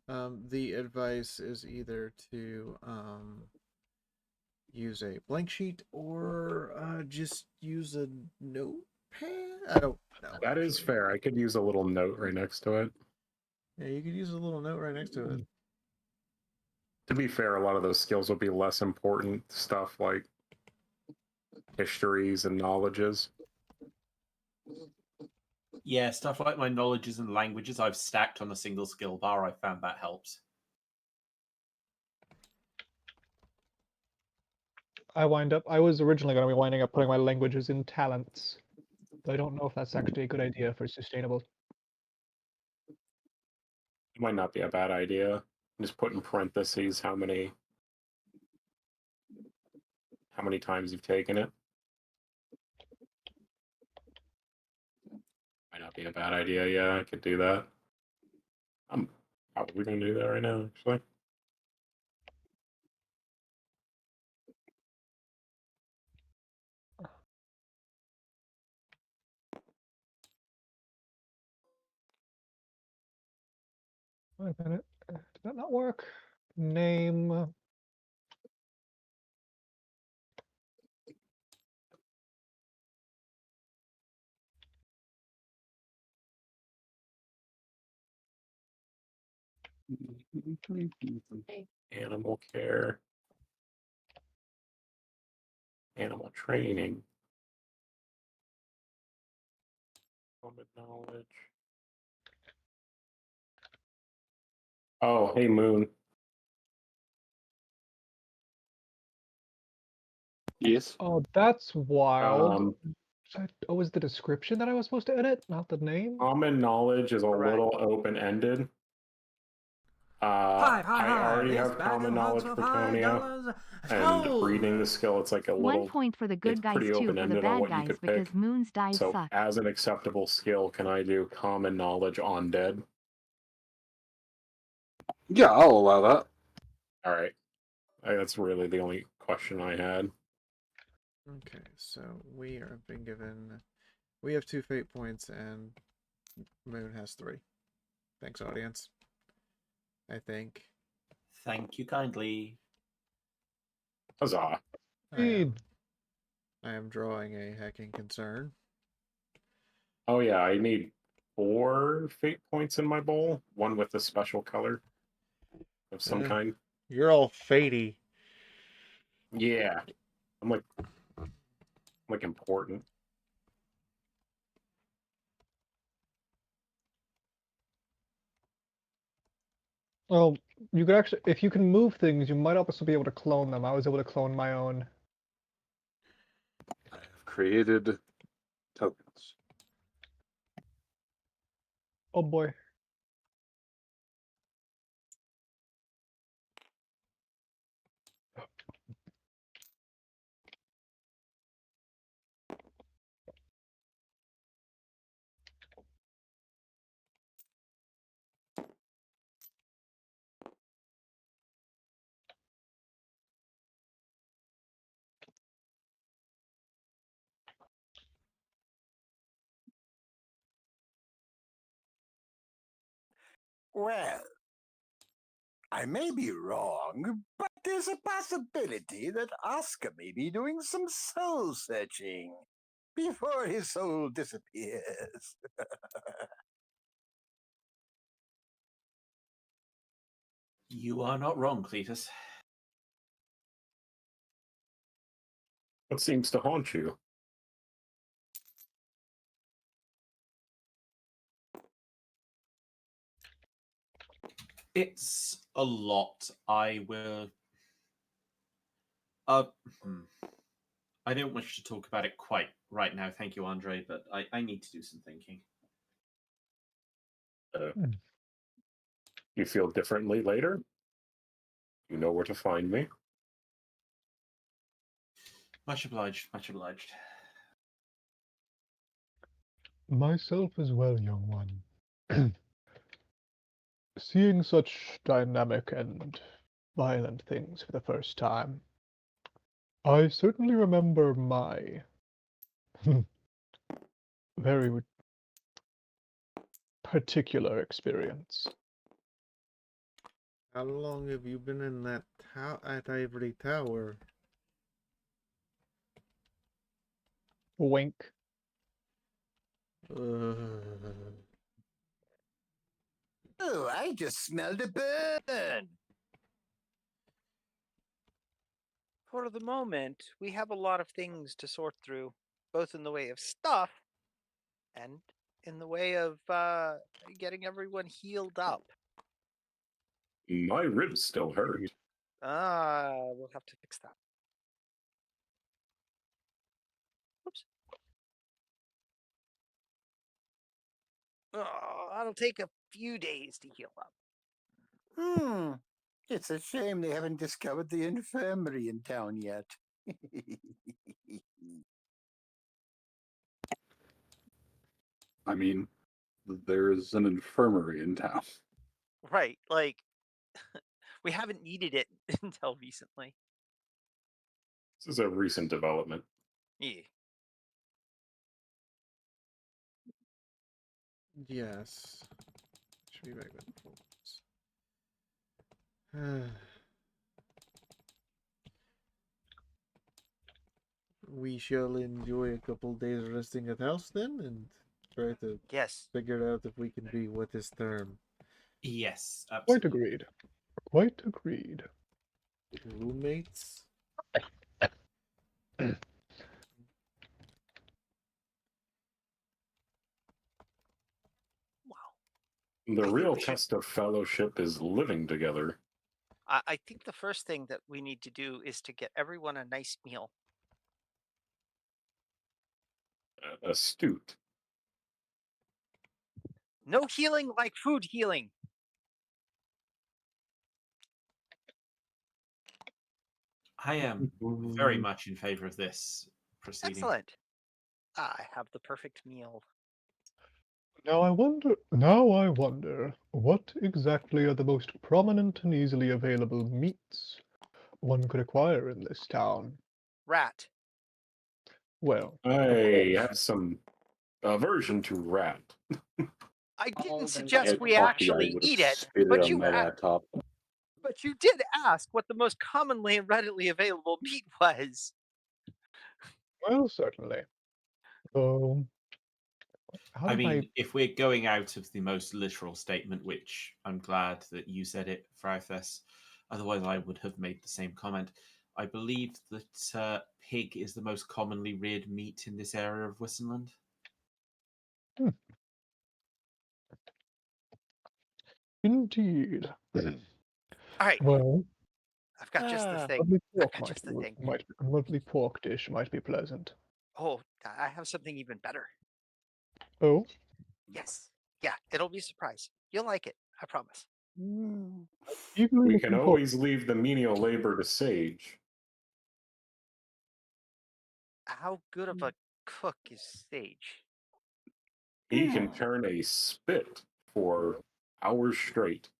The advice is either to use a blank sheet or just use a notepad. I don't know. That is fair. I could use a little note right next to it. Yeah, you could use a little note right next to it. To be fair, a lot of those skills will be less important stuff like histories and knowledges. Yeah, stuff like my knowledges and languages I've stacked on a single skill bar. I found that helps. I was originally going to be winding up putting my languages in talents. But I don't know if that's actually a good idea for sustainable. It might not be a bad idea. Just put in parentheses how many times you've taken it. Might not be a bad idea. Yeah, I could do that. I'm probably gonna do that right now, actually. Wait a minute. Did that not work? Name. Animal care. Animal training. Common knowledge. Oh, hey, Moon. Yes. Oh, that's wild. Um, Oh, was the description that I was supposed to edit, not the name? common knowledge is a Correct. little open-ended. Hi, hi, I hi. already This have bag common of knowledge hugs for of Tonia, $5. and Oh. reading the skill, it's like a 1 little. point for the good It's guys, pretty 2 for the open-ended on bad what you guys could because pick. Moon's dive So, suck. as an acceptable skill, can I do common knowledge on dead? Yeah, I'll allow that. All right. That's really the only question I had. Okay, so we are being given. We have 2 fate points, and Moon has 3. Thanks, audience. I think. Thank you kindly. Huzzah. I am drawing a hacking concern. Oh, yeah, I need 4 fate points in my bowl, one with a special color of some kind. You're all fatey. Yeah. I'm like important. Well, you could actually, if you can move things, you might also be able to clone them. I was able to clone my own. I have created tokens. Oh boy. Well, I may be wrong, but there's a possibility that Oscar may be doing some soul searching before his soul disappears. You are not wrong, Cletus. What seems to haunt you? It's a lot. I will. Hmm. I don't wish to talk about it quite right now, thank you, Andre, but I need to do some thinking. You feel differently later? You know where to find me. Much obliged, much obliged. Myself as well, young one. Seeing such dynamic and violent things for the first time, I certainly remember my very particular experience. How long have you been in that at Ivory Tower? Wink. Oh, I just smelled a burn. For the moment, we have a lot of things to sort through, both in the way of stuff and in the way of getting everyone healed up. My ribs still hurt. We'll have to fix that. Oops. Oh, that'll take a few days to heal up. It's a shame they haven't discovered the infirmary in town yet. I mean, there's an infirmary in town. Right, like we haven't needed it until recently. This is a recent development. Yeah. Yes. Should be back with the We shall enjoy a couple days resting at house then, and try to Yes. figure out if we can be what is term Yes, Quite absolutely. agreed. Quite agreed. roommates. Wow. The think real we should- test of fellowship is living together. I think the first thing that we need to do is to get everyone a nice meal. Astute. No healing like food healing. I am very much in favor of this proceeding. Excellent. I have the perfect meal. Now I wonder, what exactly are the most prominent and easily available meats one could acquire in this town? Rat. Well, I have some aversion to rat. I didn't I suggest had we coffee, I actually would've eat it, spit but on you my laptop. but you did ask what the most commonly and readily available meat was. well, certainly. So, how I did mean, if we're going out of the most literal statement, which I'm glad that you said it, Frauthess, otherwise I would have made the same comment. I believe that pig is the most commonly reared meat in this area of Wissenland. Indeed. All right, Well, I've got just the Ah. thing. lovely I've pork got just the thing. a lovely pork dish might be pleasant. Oh, I have something even better. Oh, Yes. Yeah, it'll be a surprise. You'll like it. I promise. Mm. eagerly We looking can forward. always leave the menial labor to Sage. How good of a cook is Sage? He can turn a spit for hours straight.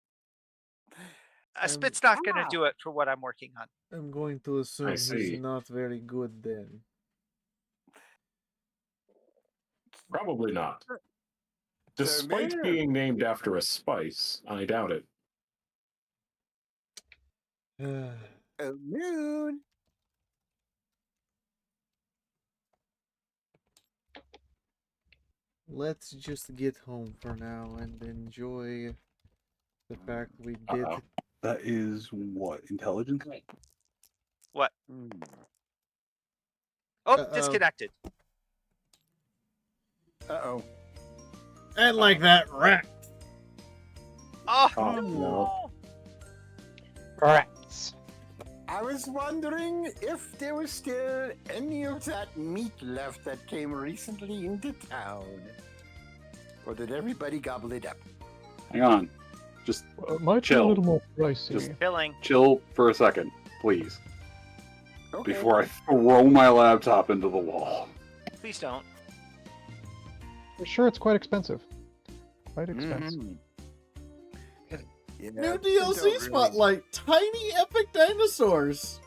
A spit's not going to do it for what I'm working on. I'm going to assume he's see. not very good then. Probably not. Despite Mayor. being named after a spice, I doubt it. Oh, Moon. Let's just get home for now and enjoy the fact we did. Uh-oh. That is what? Intelligence? What? Mm. Oh, Uh-oh. disconnected. Uh-oh. And like that, rat. Oh, Oh, no. no. Rats. I was wondering if there was still any of that meat left that came recently into town. Or did everybody gobble it up? Hang on. Just It might Chill. be a little more pricey. Just- Filling. chill for a second, please. Okay. Before I throw my laptop into the wall. Please don't. Sure, it's quite expensive. Quite expensive. Mhm. Yeah, New don't DLC really- spotlight. Tiny epic dinosaurs.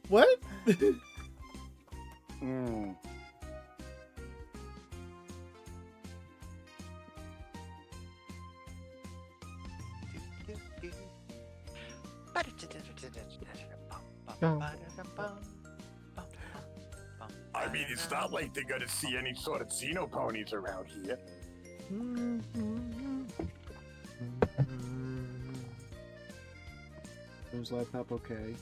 What? Mm. I mean, it's not like they're gonna see any sort of xenoponies around here. Was laptop okay?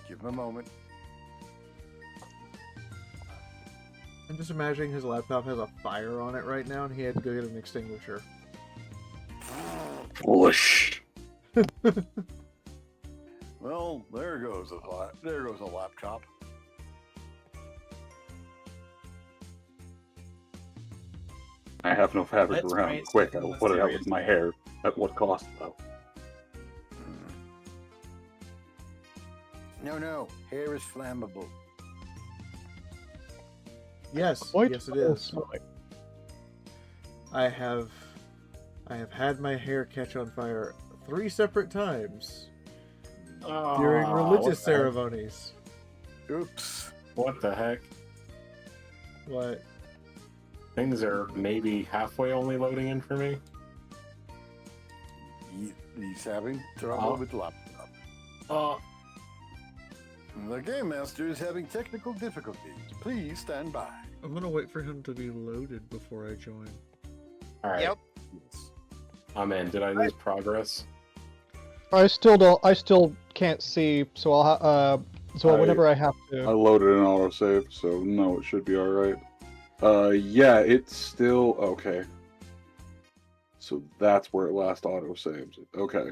Give him a moment. I'm just imagining his laptop has a fire on it right now, and he had to go get an extinguisher. Whoosh. Well, there goes a laptop. I have no fabric Let's around. create Quick, I something will more put it out serious. with my hair. At what cost, though? No. Hair is flammable. Yes, Quite yes, it is. possibly. I have had my hair catch on fire 3 separate times during Ah, religious what the heck? ceremonies. Oops. What the heck? What? Things are maybe halfway only loading in for me. He's having trouble with laptop. Oh, The Game Master is having technical difficulties. Please stand by. I'm gonna wait for him to be loaded before I join. all right. Yep. Yes. I'm in. Did I lose progress? I still can't see, so whenever I have I to. loaded an autosave, so no, it should be alright. Yeah, it's still okay. So that's where it last autosaves. Okay.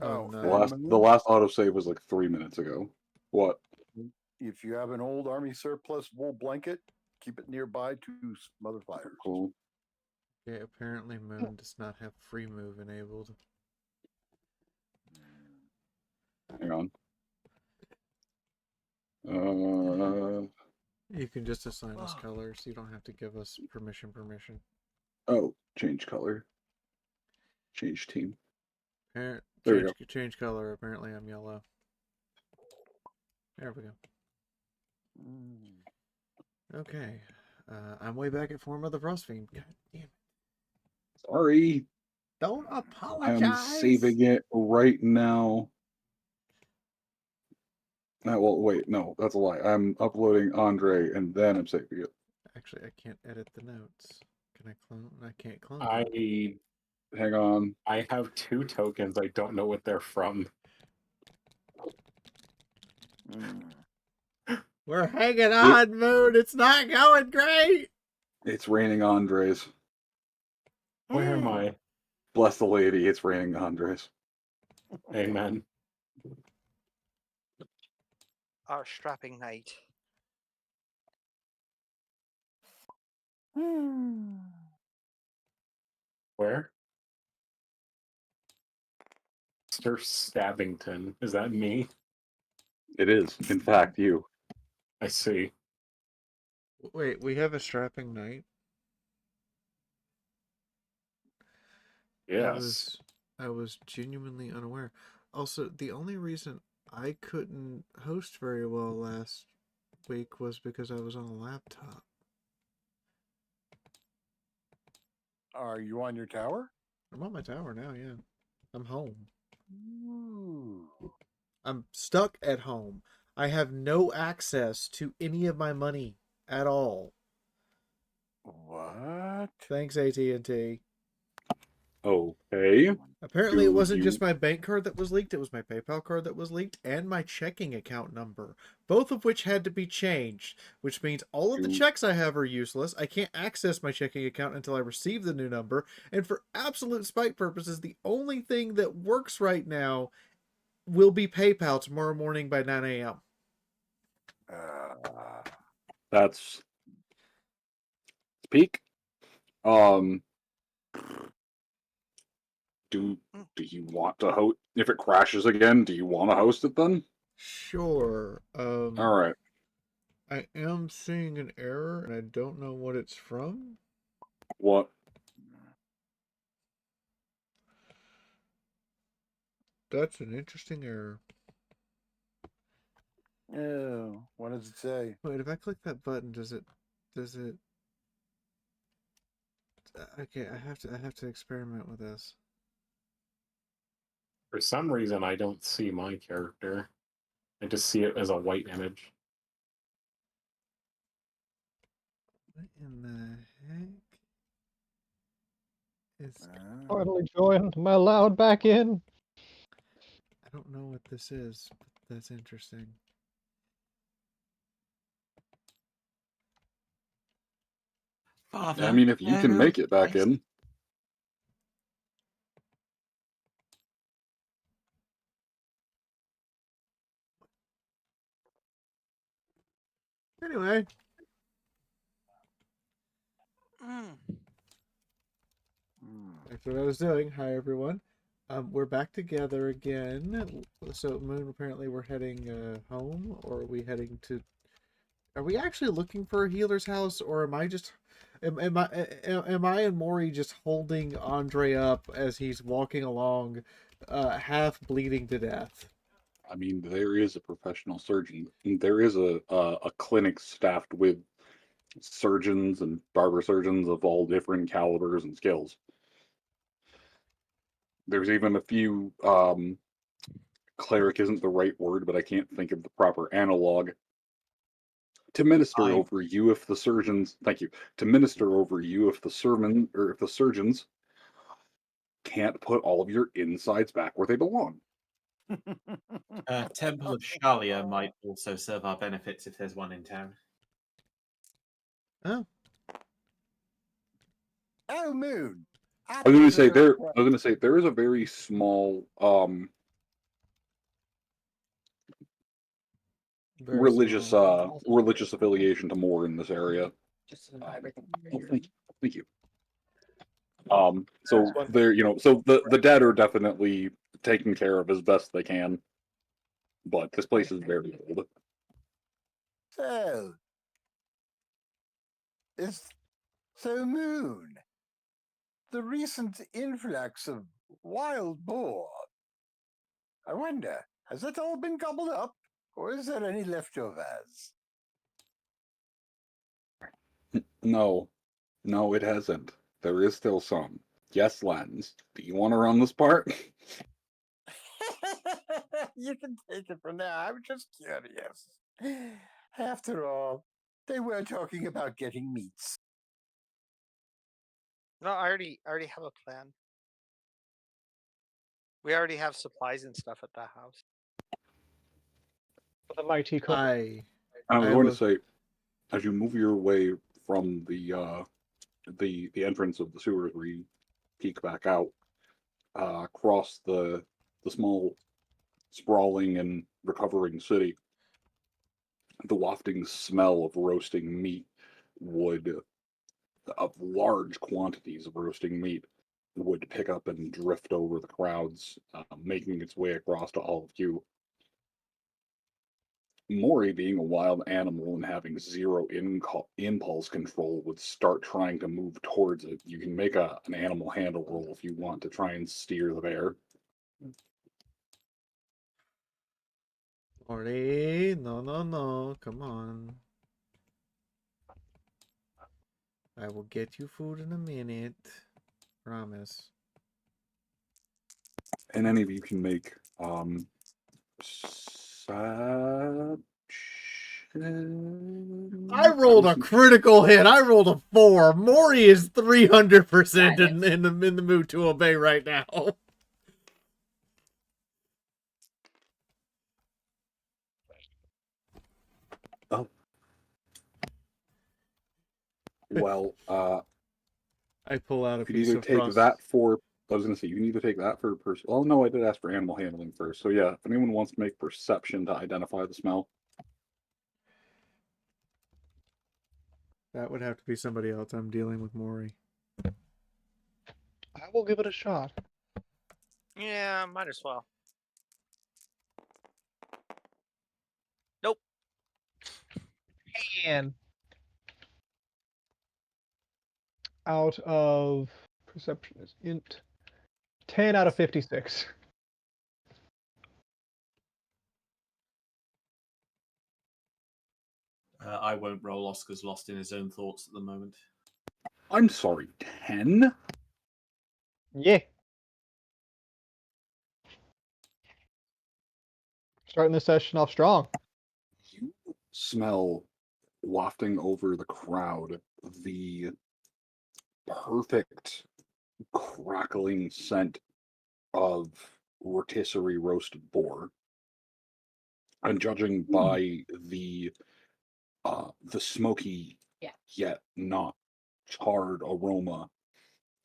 Oh, Oh, no. The last autosave was like 3 minutes ago. What? If you have an old army surplus wool blanket, keep it nearby to smother fires. Cool. Okay, apparently Moon does not have free move enabled. Hang on. You can just assign us colors. You don't have to give us permission. Oh, change color. Change team. There There we change color. Apparently I'm yellow. There we go. Okay. I'm way back at Form of the Frost Fiend. God damn it. Sorry. Don't I'm apologize. saving it right now. Well, wait, no, that's a lie. I'm uploading Andre and then I'm saving it. Actually, I can't edit the notes. Can I clone? I can't clone. I Hang on. I have 2 tokens. I don't know what they're from. We're hanging on, Moon. It's not going great. It's raining Andres. Where am I? Bless the lady, it's raining Andres. Amen. Our strapping knight. Where? Mr. Stabbington. Is that me? It is, in fact, you. I see. Wait, we have a strapping knight. Yes. I was genuinely unaware. Also, the only reason I couldn't host very well last week was because I was on a laptop. Are you on your tower? I'm on my tower now, yeah. I'm home. Ooh. I'm stuck at home. I have no access to any of my money at all. What? Thanks, AT&T. Okay. Apparently, it Do wasn't you- just my bank card that was leaked. It was my PayPal card that was leaked and my checking account number, both of which had to be changed, which means all of the Do- checks I have are useless. I can't access my checking account until I receive the new number. And for absolute spite purposes, the only thing that works right now will be PayPal tomorrow morning by 9 a.m. That's peak. Do you want to host? If it crashes again, do you want to host it then? Sure. All right. I am seeing an error, and I don't know what it's from. What? That's an interesting error. Oh, what does it say? Wait, if I click that button, does it okay, I have to experiment with this. For some reason, I don't see my character. I just see it as a white image. What in the heck is Finally joined. Am I allowed back in? I don't know what this is, but that's interesting. Father, I mean, if you can make it back in. Anyway, That's what I was doing. Hi, everyone. We're back together again. So, Moon, apparently we're heading home, or are we heading to... Are we actually looking for a healer's house, or am I just... Am I and Maury just holding Andre up as he's walking along, half bleeding to death? I mean, there is a professional surgeon. There is a clinic staffed with surgeons and barber surgeons of all different calibers and skills. There's even a few cleric isn't the right word, but I can't think of the proper analog to minister over you if the surgeons. Thank you. To minister over you if the sermon or if the surgeons can't put all of your insides back where they belong. Temple of Shalia might also serve our benefits if there's one in town. Oh. Oh, Moon. I was going to say there. I was going to say there is a very small religious religious affiliation to more in this area. Oh, thank you. Thank you. So there, so the dead are definitely taken care of as best they can, but this place is very old. So Moon, the recent influx of wild boar. I wonder, has it all been gobbled up, or is there any leftovers? No, it hasn't. There is still some. Yes, Lens. Do you want to run this part? You can take it for now. I'm just curious. After all, they were talking about getting meats. No, I already have a plan. We already have supplies and stuff at the house. The mighty cook. I was going to say, as you move your way from the entrance of the sewers where you peek back out, across the small, sprawling and recovering city, the wafting smell of roasting meat of large quantities of roasting meat would pick up and drift over the crowds, making its way across to all of you. Maury, being a wild animal and having zero impulse control, would start trying to move towards it. You can make an animal handle roll if you want to try and steer the bear. Maury, no, come on. I will get you food in a minute. Promise. And any of you can make I rolled a critical hit. I rolled a 4. Maury is 300% in the mood to obey right now. Oh. Well, I pull out a you can piece either of take rust. that for. I was going to say you can either take that for person. Oh no, I did ask for animal handling first. So yeah, if anyone wants to make perception to identify the smell. That would have to be somebody else. I'm dealing with Maury. I will give it a shot. Yeah, might as well. Nope. And out of perception is int 10 out of 56. I won't roll. Oscar's lost in his own thoughts at the moment. I'm sorry, 10? Yeah. Starting this session off strong. You smell wafting over the crowd the perfect crackling scent of rotisserie roasted boar. And judging by the smoky yet not charred aroma,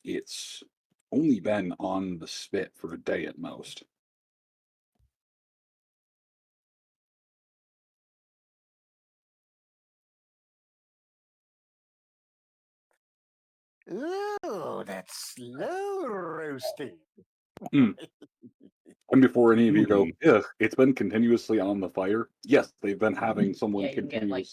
it's only been on the spit for a day at most. Ooh, that's slow roasting. And before any of you go, Mm. ugh, it's been continuously on the fire. Yes, they've been having someone Yeah, you can get, like-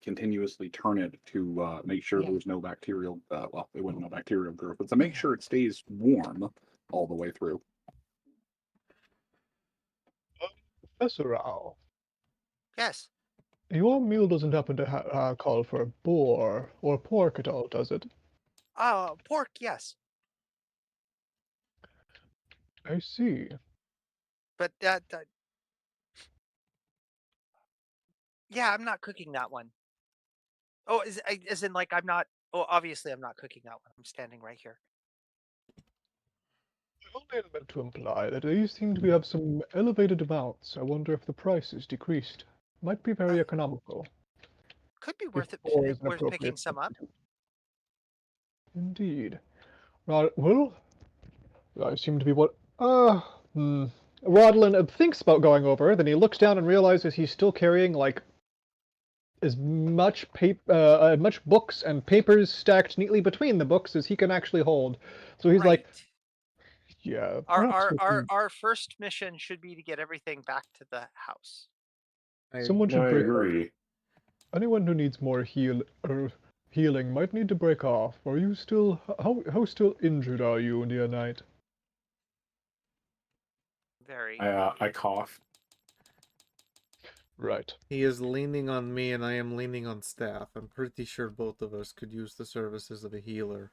continuously turn it to make sure there's no bacterial. Well, there wasn't no bacterial growth, but to make sure it stays warm all the way through. Professor Rao, Yes. your meal doesn't happen to call for boar or pork at all, does it? Pork, yes. I see. But yeah, I'm not cooking that one. Oh, as in like I'm not. Oh, obviously I'm not cooking that one. I'm standing right here. I only meant to imply that these seem to have some elevated amounts. I wonder if the price is decreased. Might be very economical. Could be If worth it. boar is an Worth picking appropriate some up. substitute. Indeed. Right, well, I seem to be what. Rodlin thinks about going over, then he looks down and realizes he's still carrying, like, as much much books and papers stacked neatly between the books as he can actually hold. So he's like, yeah, perhaps we can- Our first mission should be to get everything back to the house. someone should I break. agree. Anyone who needs more healing might need to break off. Are you still how still injured are you, dear knight? Very. I cough. Right. He is leaning on me and I am leaning on staff. I'm pretty sure both of us could use the services of a healer.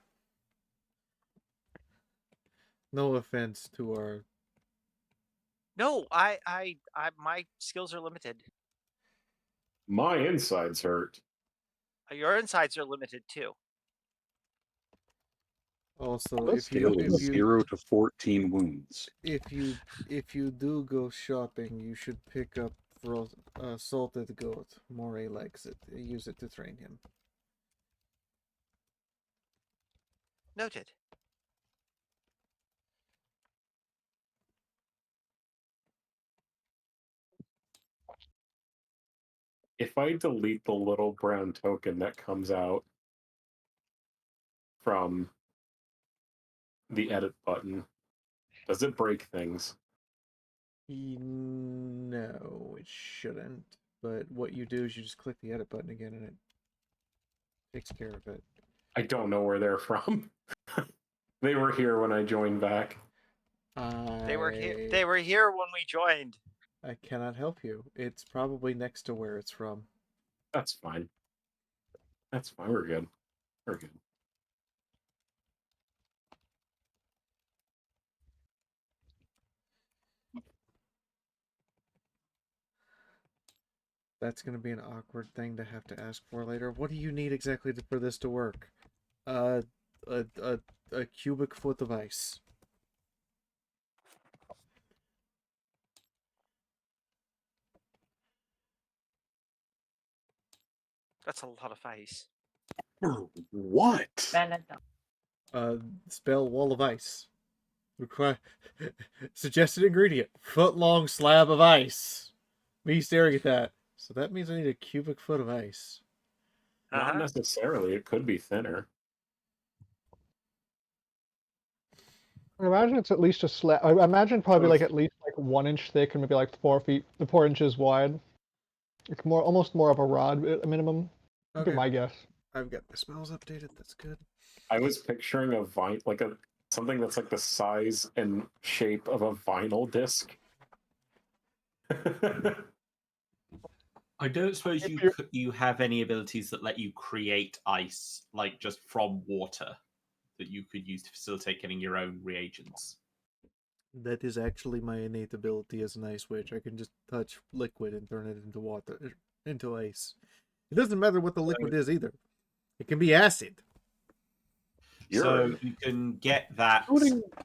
No offense to our... No, my skills are limited. My insides hurt. Your insides are limited too. Also, Let's if do you, it. if you 0 to 14 wounds. if you do go shopping, you should pick up salted goat. Moray likes it. Use it to train him. Noted. If I delete the little brown token that comes out from the edit button, does it break things? No, it shouldn't. But what you do is you just click the edit button again and it takes care of it. I don't know where they're from. They were here when I joined back. They were here. They were here when we joined. I cannot help you. It's probably next to where it's from. That's fine. That's fine. We're good. We're good. That's going to be an awkward thing to have to ask for later. What do you need exactly for this to work? A cubic foot of ice. That's a lot of ice. What? Spell wall of ice. Require suggested ingredient: foot-long slab of ice. Me staring at that. So that means I need a cubic foot of ice. Not necessarily. It could be thinner. I imagine it's at least a slab. I imagine probably Oh, like at least like 1 inch thick and maybe like 4 inches wide. It's almost more of a rod at minimum. Would be my guess. I've got the spells updated. That's good. I was picturing a vine, like something that's like the size and shape of a vinyl disc. I don't suppose you have any abilities that let you create ice, like just from water, that you could use to facilitate getting your own reagents. That is actually my innate ability as an ice witch. I can just touch liquid and turn it into water, into ice. It doesn't matter what the liquid is either. It can be acid. So you can get that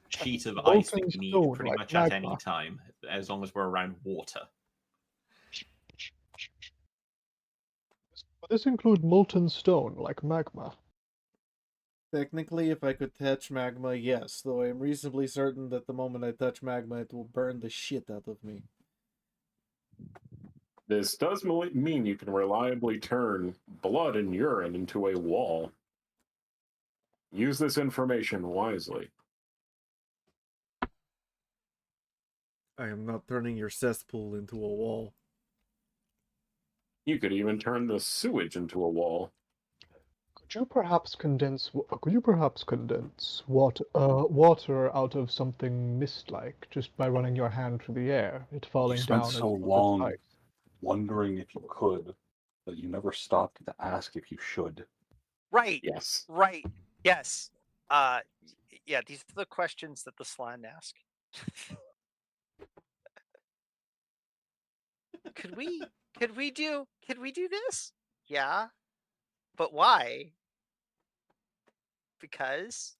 sheet of ice that you need pretty much at any time, as long as we're around water. Would this include molten stone, like magma? Technically, if I could touch magma, yes. Though I am reasonably certain that the moment I touch magma, it will burn the shit out of me. This does mean you can reliably turn blood and urine into a wall. Use this information wisely. I am not turning your cesspool into a wall. You could even turn the sewage into a wall. Could you perhaps condense water out of something mist-like just by running your hand through the air, it You falling spent down as so if it was long ice? wondering if you could that you never stopped to ask if you should. Right. Yes. Right. Yes. Yeah, these are the questions that the Slan ask. Could we do this? Yeah. But why? Because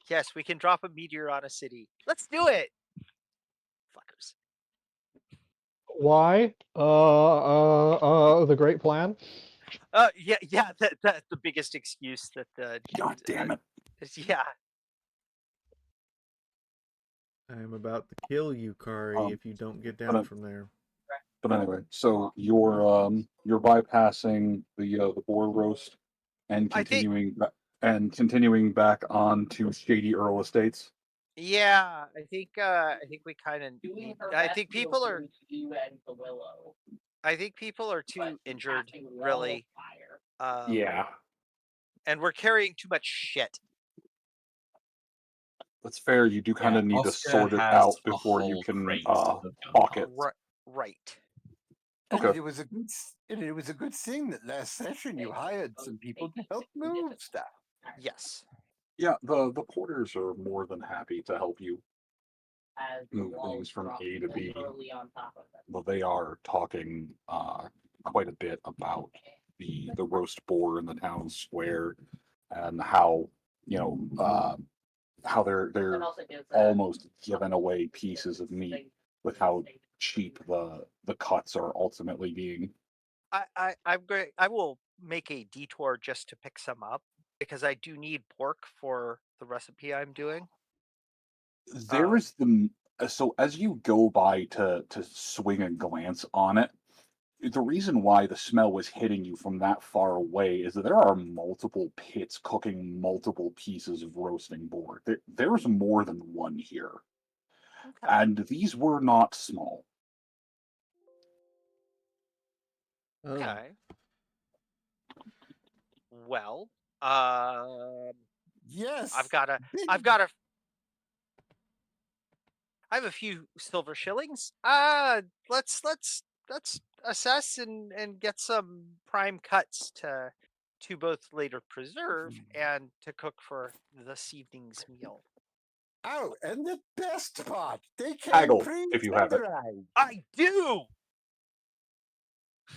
yes, we can drop a meteor on a city. Let's do it. Fuckers. Why? The Great Plan? Yeah, that's the biggest excuse that the God damn it. yeah. I am about to kill you, Kari, if you don't get down from there. But anyway, so you're bypassing the boar roast and I think continuing back on to Shady Earl Estates. yeah, I think we kind of I think people are too injured really. Yeah. And we're carrying too much shit. That's fair. You do kind of need to Oscar sort it has out a before you whole can crate of hawk it. Right. And Okay. it was a good thing that last session you hired some people to help move stuff. Yes. Yeah, the porters are more than happy to help you move things from A to B. But they are talking quite a bit about the roast boar in the town square and how how they're almost giving away pieces of meat with how cheap the cuts are ultimately being. I'm great. I will make a detour just to pick some up because I do need pork for the recipe I'm doing. There is so as you go by to swing a glance on it, the reason why the smell was hitting you from that far away is that there are multiple pits cooking multiple pieces of roasting boar. There's more than one here. Okay. And these were not small. Okay. Well, Yes. I have a few silver shillings. Let's assess and get some prime cuts to both later preserve and to cook for this evening's meal. Oh, and the best part, they came Haggle, if you have it. pre-tenderized. I do.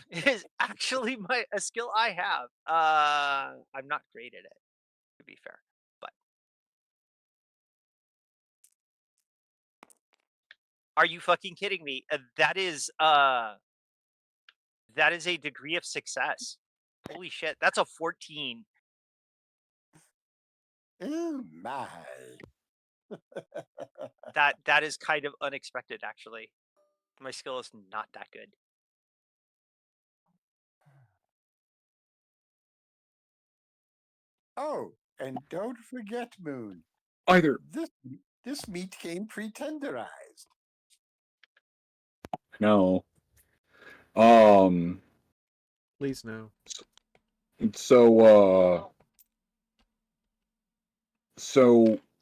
It is actually a skill I have. I'm not great at it, to be fair, but are you fucking kidding me? That is a degree of success. Holy shit, that's a 14. Oh my. That is kind of unexpected, actually. My skill is not that good. Oh, and don't forget, Moon. Either This meat came pre-tenderized. no. Please no. So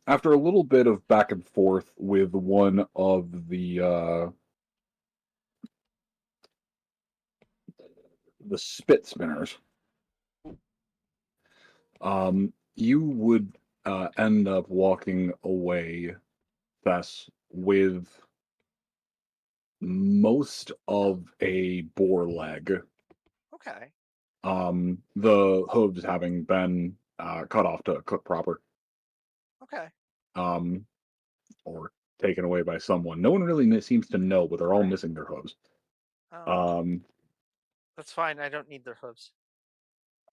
after a little bit of back and forth with one of the spit spinners, you would end up walking away, Thess, with most of a boar leg. Okay. The hooves having been cut off to cook proper. Okay. Or taken away by someone. No one really seems to know, but they're all missing their hooves. That's fine. I don't need their hooves.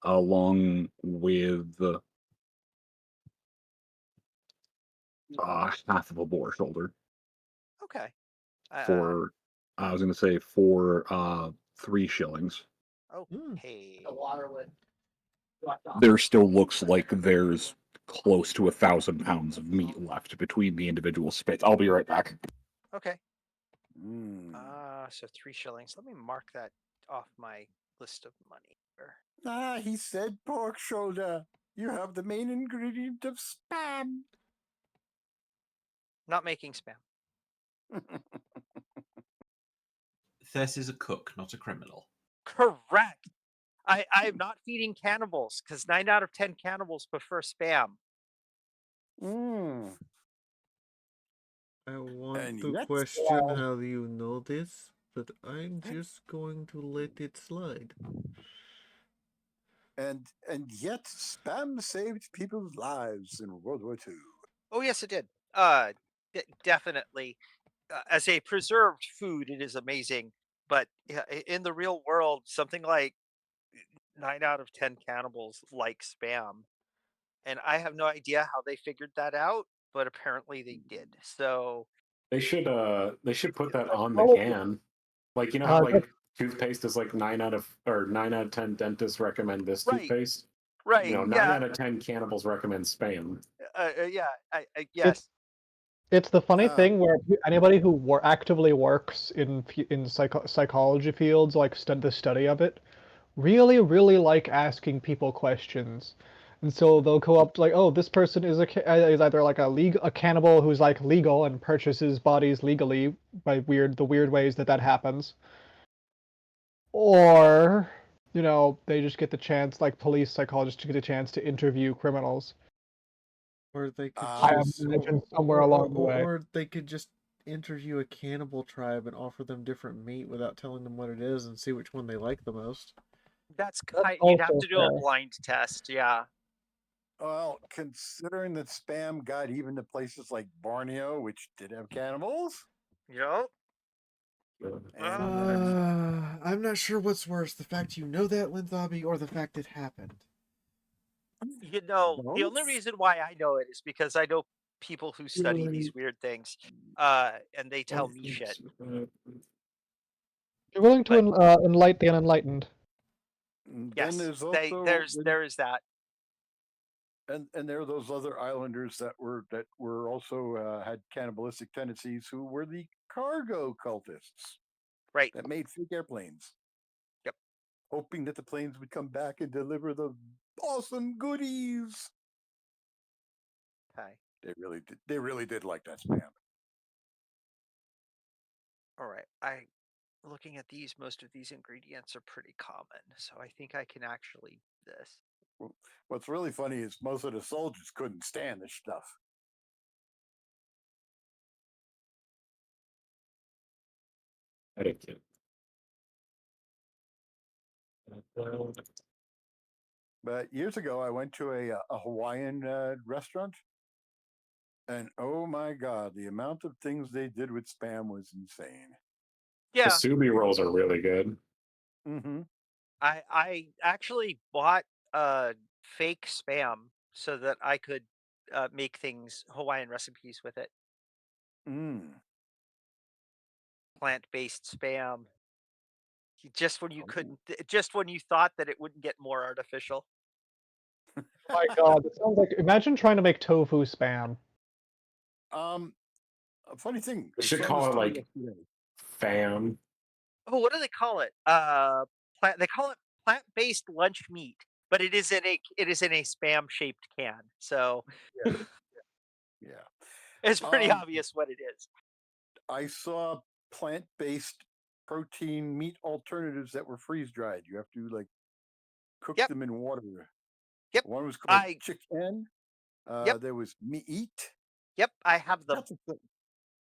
Along with half of a boar shoulder Okay. for, I was going to say, for 3 shillings. Oh, Mm. hey. there still looks like there's close to 1,000 pounds of meat left between the individual spits. I'll be right back. Okay. Mm. So 3 shillings. Let me mark that off my list of money here. Ah, he said pork shoulder. You have the main ingredient of spam. Not making spam. Thess is a cook, not a criminal. Correct. I'm not feeding cannibals because 9 out of 10 cannibals prefer spam. Mm. I want And to yet, question how you know this, but I'm just going to let it slide. and yet, spam saved people's lives in World War II. Oh yes, it did. Definitely. As a preserved food, it is amazing. But in the real world, something like 9 out of 10 cannibals like spam, and I have no idea how they figured that out, but apparently they did. So They should put that on the Oh, can. Like, you know how uh, like toothpaste is like 9 out of 10 dentists recommend this right, toothpaste. right, 9 yeah, out of 10 cannibals recommend spam. yeah. it's Yes, it's the funny Um, thing where anybody who actively works in psychology fields, like the study of it, really like asking people questions. And so they'll go up to like, oh, this person is is either like a cannibal who's like legal and purchases bodies legally by the weird ways that happens, or they just get the chance, like police psychologists, to get a chance to interview criminals. Or they could I um, just, imagine somewhere along the way. or they could just interview a cannibal tribe and offer them different meat without telling them what it is and see which one they like the most. that's That's you'd have also to do a fair. blind test. Yeah, well, considering that spam got even to places like Borneo, which did have cannibals, you know. and I'm not sure what's worse, the fact you know that, Linthabi, or the fact it happened. You know, the only both. reason why I know it is because I know people who study these weird things, and they tell me shit. You're willing to But enlighten the unenlightened. Then yes, there's also there is that. and there are those other islanders that were also had cannibalistic tendencies, who were the cargo cultists Right. that made fake airplanes, Yep. hoping that the planes would come back and deliver the awesome goodies. Okay. They really did like that spam. All right. Looking at these, most of these ingredients are pretty common, so I think I can actually do this. What's really funny is most of the soldiers couldn't stand this stuff. Etiquette. But years ago, I went to a Hawaiian restaurant, and oh my god, the amount of things they did with spam was insane. The Yeah, Subi rolls are really good. Mm-hmm. I actually bought fake spam so that I could make things Hawaiian recipes with it. Mm. Plant-based spam. Just when you Oh. couldn't, just when you thought that it wouldn't get more artificial. My God, it sounds like, imagine trying to make tofu spam. A funny thing. We I should saw call this it story like yesterday. fam. Oh, what do they call it? They call it plant-based lunch meat, but it is in a spam-shaped can. So Yeah, yeah. it's pretty Um, obvious what it is. I saw plant-based protein meat alternatives that were freeze-dried. You have to like cook Yep. them in water. Yep. One was called I chicken. Yep. There was meat. Yep. I have them.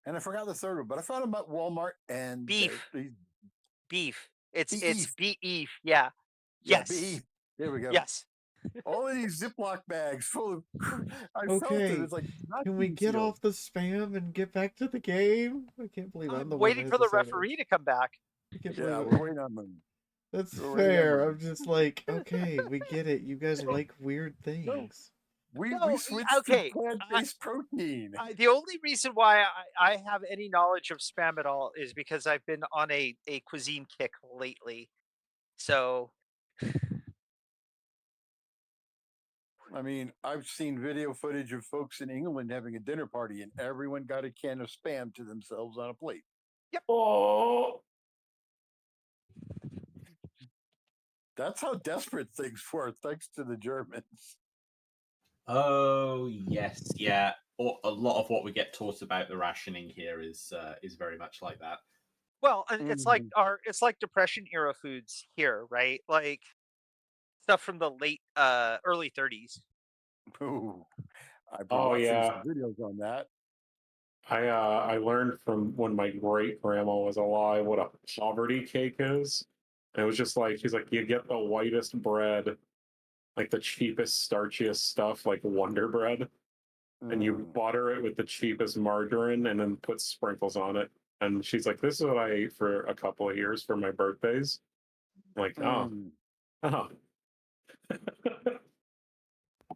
And I forgot the third one, but I found them at Walmart, and Beef. Beef. It's beef. beef. Yeah. Yeah, Yes. beef. There we go. Yes. All of these Ziploc bags full of. I felt it. Okay, It's like not can we being get sealed. off the spam and get back to the game? I can't believe I'm I'm the one waiting that for has the to say that. referee to come back. I can't Yeah, believe we're it. waiting on them. That's We're waiting on fair. them. I'm just like, okay, we get it. You guys like weird things. We No, switched okay. to plant-based protein. The only reason why I have any knowledge of spam at all is because I've been on a cuisine kick lately. So I mean, I've seen video footage of folks in England having a dinner party, and everyone got a can of spam to themselves on a plate. Oh, That's how desperate things were, thanks to the Germans. Oh yes, yeah. Or a lot of what we get taught about the rationing here is very much like that. Well, it's like Mhm. it's like Depression era foods here, right? Like stuff from the late early 30s. Ooh, I've been oh watching yeah. some videos on that. I learned from when my great grandma was alive what a poverty cake is. And it was just like he's like you get the whitest bread, like the cheapest, starchiest stuff, like Wonder Bread, and you Mm. butter it with the cheapest margarine, and then put sprinkles on it. And she's like, "This is what I ate for a couple of years for my birthdays." I'm like, oh, Mm. oh.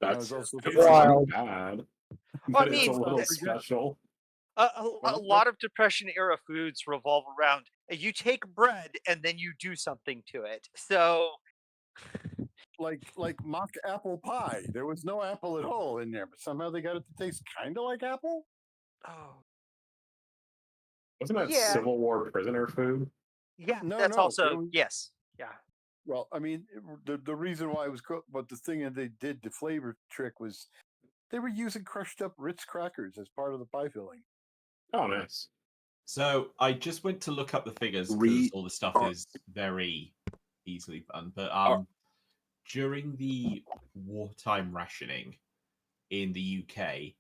I was That's also it's thinking, not Wild. bad, Well, I but it's a mean, let's not little forget. special. a Well, lot of Depression era foods revolve around you take bread and then you do something to it. So, like mock apple pie. There was no apple at all in there, but somehow they got it to taste kind of like apple. oh, Wasn't that yeah, Civil War prisoner food? yeah, No, that's no, it also was. yes, yeah. Well, I mean, the reason why it was cooked, but the thing that they did, the flavor trick was they were using crushed up Ritz crackers as part of the pie filling. Oh, nice. So I just went to look up the figures because Re all the stuff are, is very easily done. But are during the wartime rationing in the UK,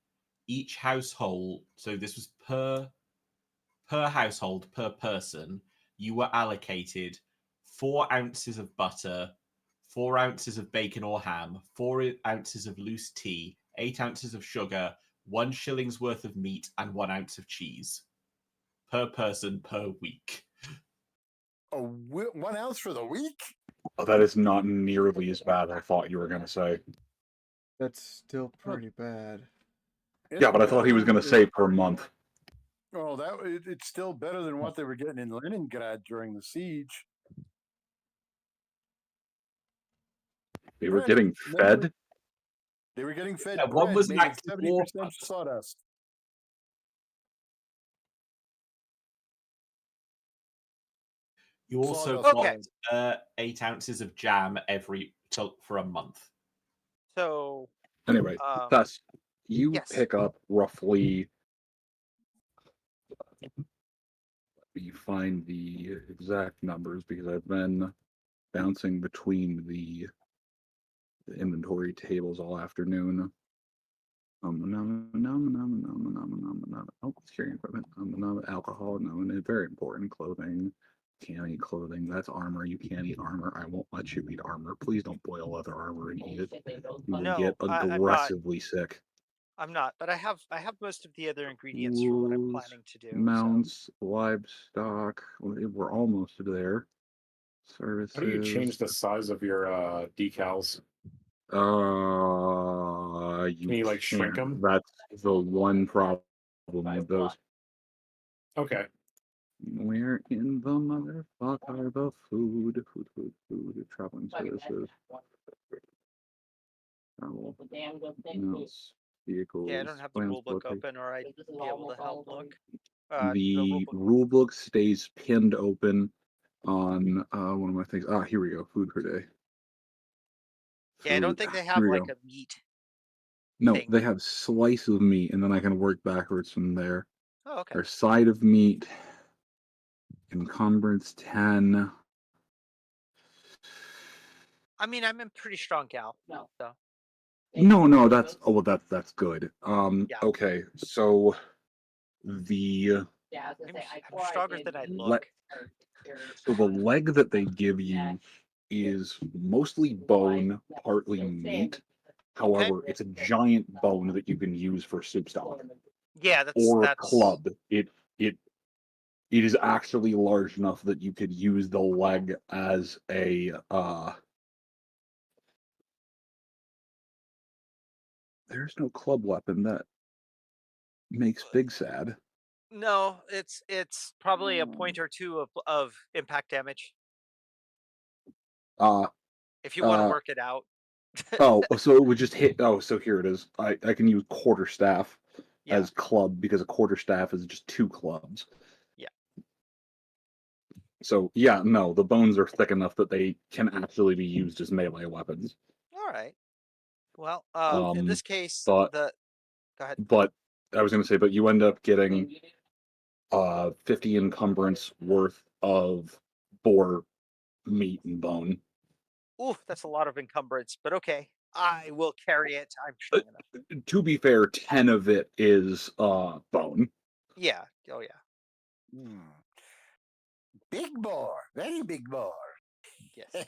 each household, so this was per household per person, you were allocated 4 ounces of butter, 4 ounces of bacon or ham, 4 ounces of loose tea, 8 ounces of sugar, 1 shilling's worth of meat, and 1 ounce of cheese per person per week. 1 ounce for the week? oh, that is not nearly as bad as I thought you were going to say. That's still Huh. pretty bad. Yeah, It's but I thought he was better going to than say per month. oh it's still better than what they were getting in Leningrad during the siege. They were Granted, getting remember fed. they were getting fed Yeah, one bread was an made of active 70% war. sawdust. You also Sawdust got Okay, bread. 8 ounces of jam for a month. so Anyway, thus you yes, pick up roughly. You find the exact numbers because I've been bouncing between the inventory tables all afternoon. Oh, it's carrying equipment. Alcohol. No, and very important. Clothing. Can't eat clothing. That's armor. You can't eat armor. I won't let you eat armor. Please don't boil leather armor and eat it. You will get no, I'm not. aggressively sick. I'm not, but I have most of the other ingredients for what I'm Tools, planning to do. So mounts, livestock. We're almost there. How do you change Services. the size of your decals? You Can you like shrink can't. them? That's the one problem with those. Okay. Where in the motherfuck are the food, traveling services, travel, mounts, yeah, I vehicles, don't have the plans, rule book location. open, or I'd be able to help look. The rule The book. rule book stays pinned open on one of my things. Ah, here we go. Food per day. Yeah, I don't Food. think they Here have we like go. a meat No, thing. they have slice of meat, and then I can work backwards from there. Oh, okay. Or side of meat. Encumbrance 10. I mean, I'm a pretty strong gal. So No, that's oh well that's good. yeah, Okay, so the I'm stronger than I le- look. so the leg that they give you is mostly bone, partly meat. Okay. However, it's a giant bone that you can use for soup stock Yeah, or that's club. It is actually large enough that you could use the leg as a there's no club weapon that makes Big sad. no. It's probably a point or two of impact damage Uh if you want to uh work it out. Oh, so it would just hit. Oh, so here it is. I can use quarterstaff Yeah. as club because a quarterstaff is just 2 clubs. Yeah. So yeah, no, the bones are thick enough that they can actually be used as melee weapons. All right. Well, in this Um, case, but go ahead. but I was going to say, but you end up getting 50 encumbrance worth of boar meat and bone. Ooh, that's a lot of encumbrance, but okay. I will carry it. I'm Uh, strong enough. to be fair, 10 of it is bone. Yeah. Oh yeah. Hmm. Big boar, very big boar. Yes.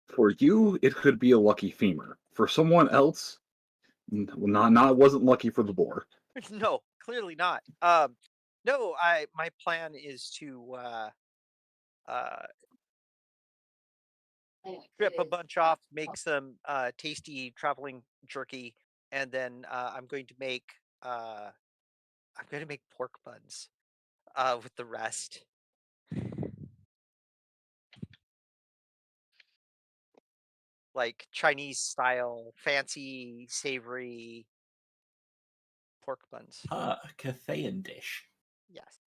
For you, it could be a lucky femur. For someone else, not wasn't lucky for the boar. No, clearly not. No, my plan is to uh strip a bunch off, make some tasty traveling jerky, and then uh I'm going to make pork buns with the rest. Like Chinese style, fancy, savory pork buns. A Cathayan dish. Yes.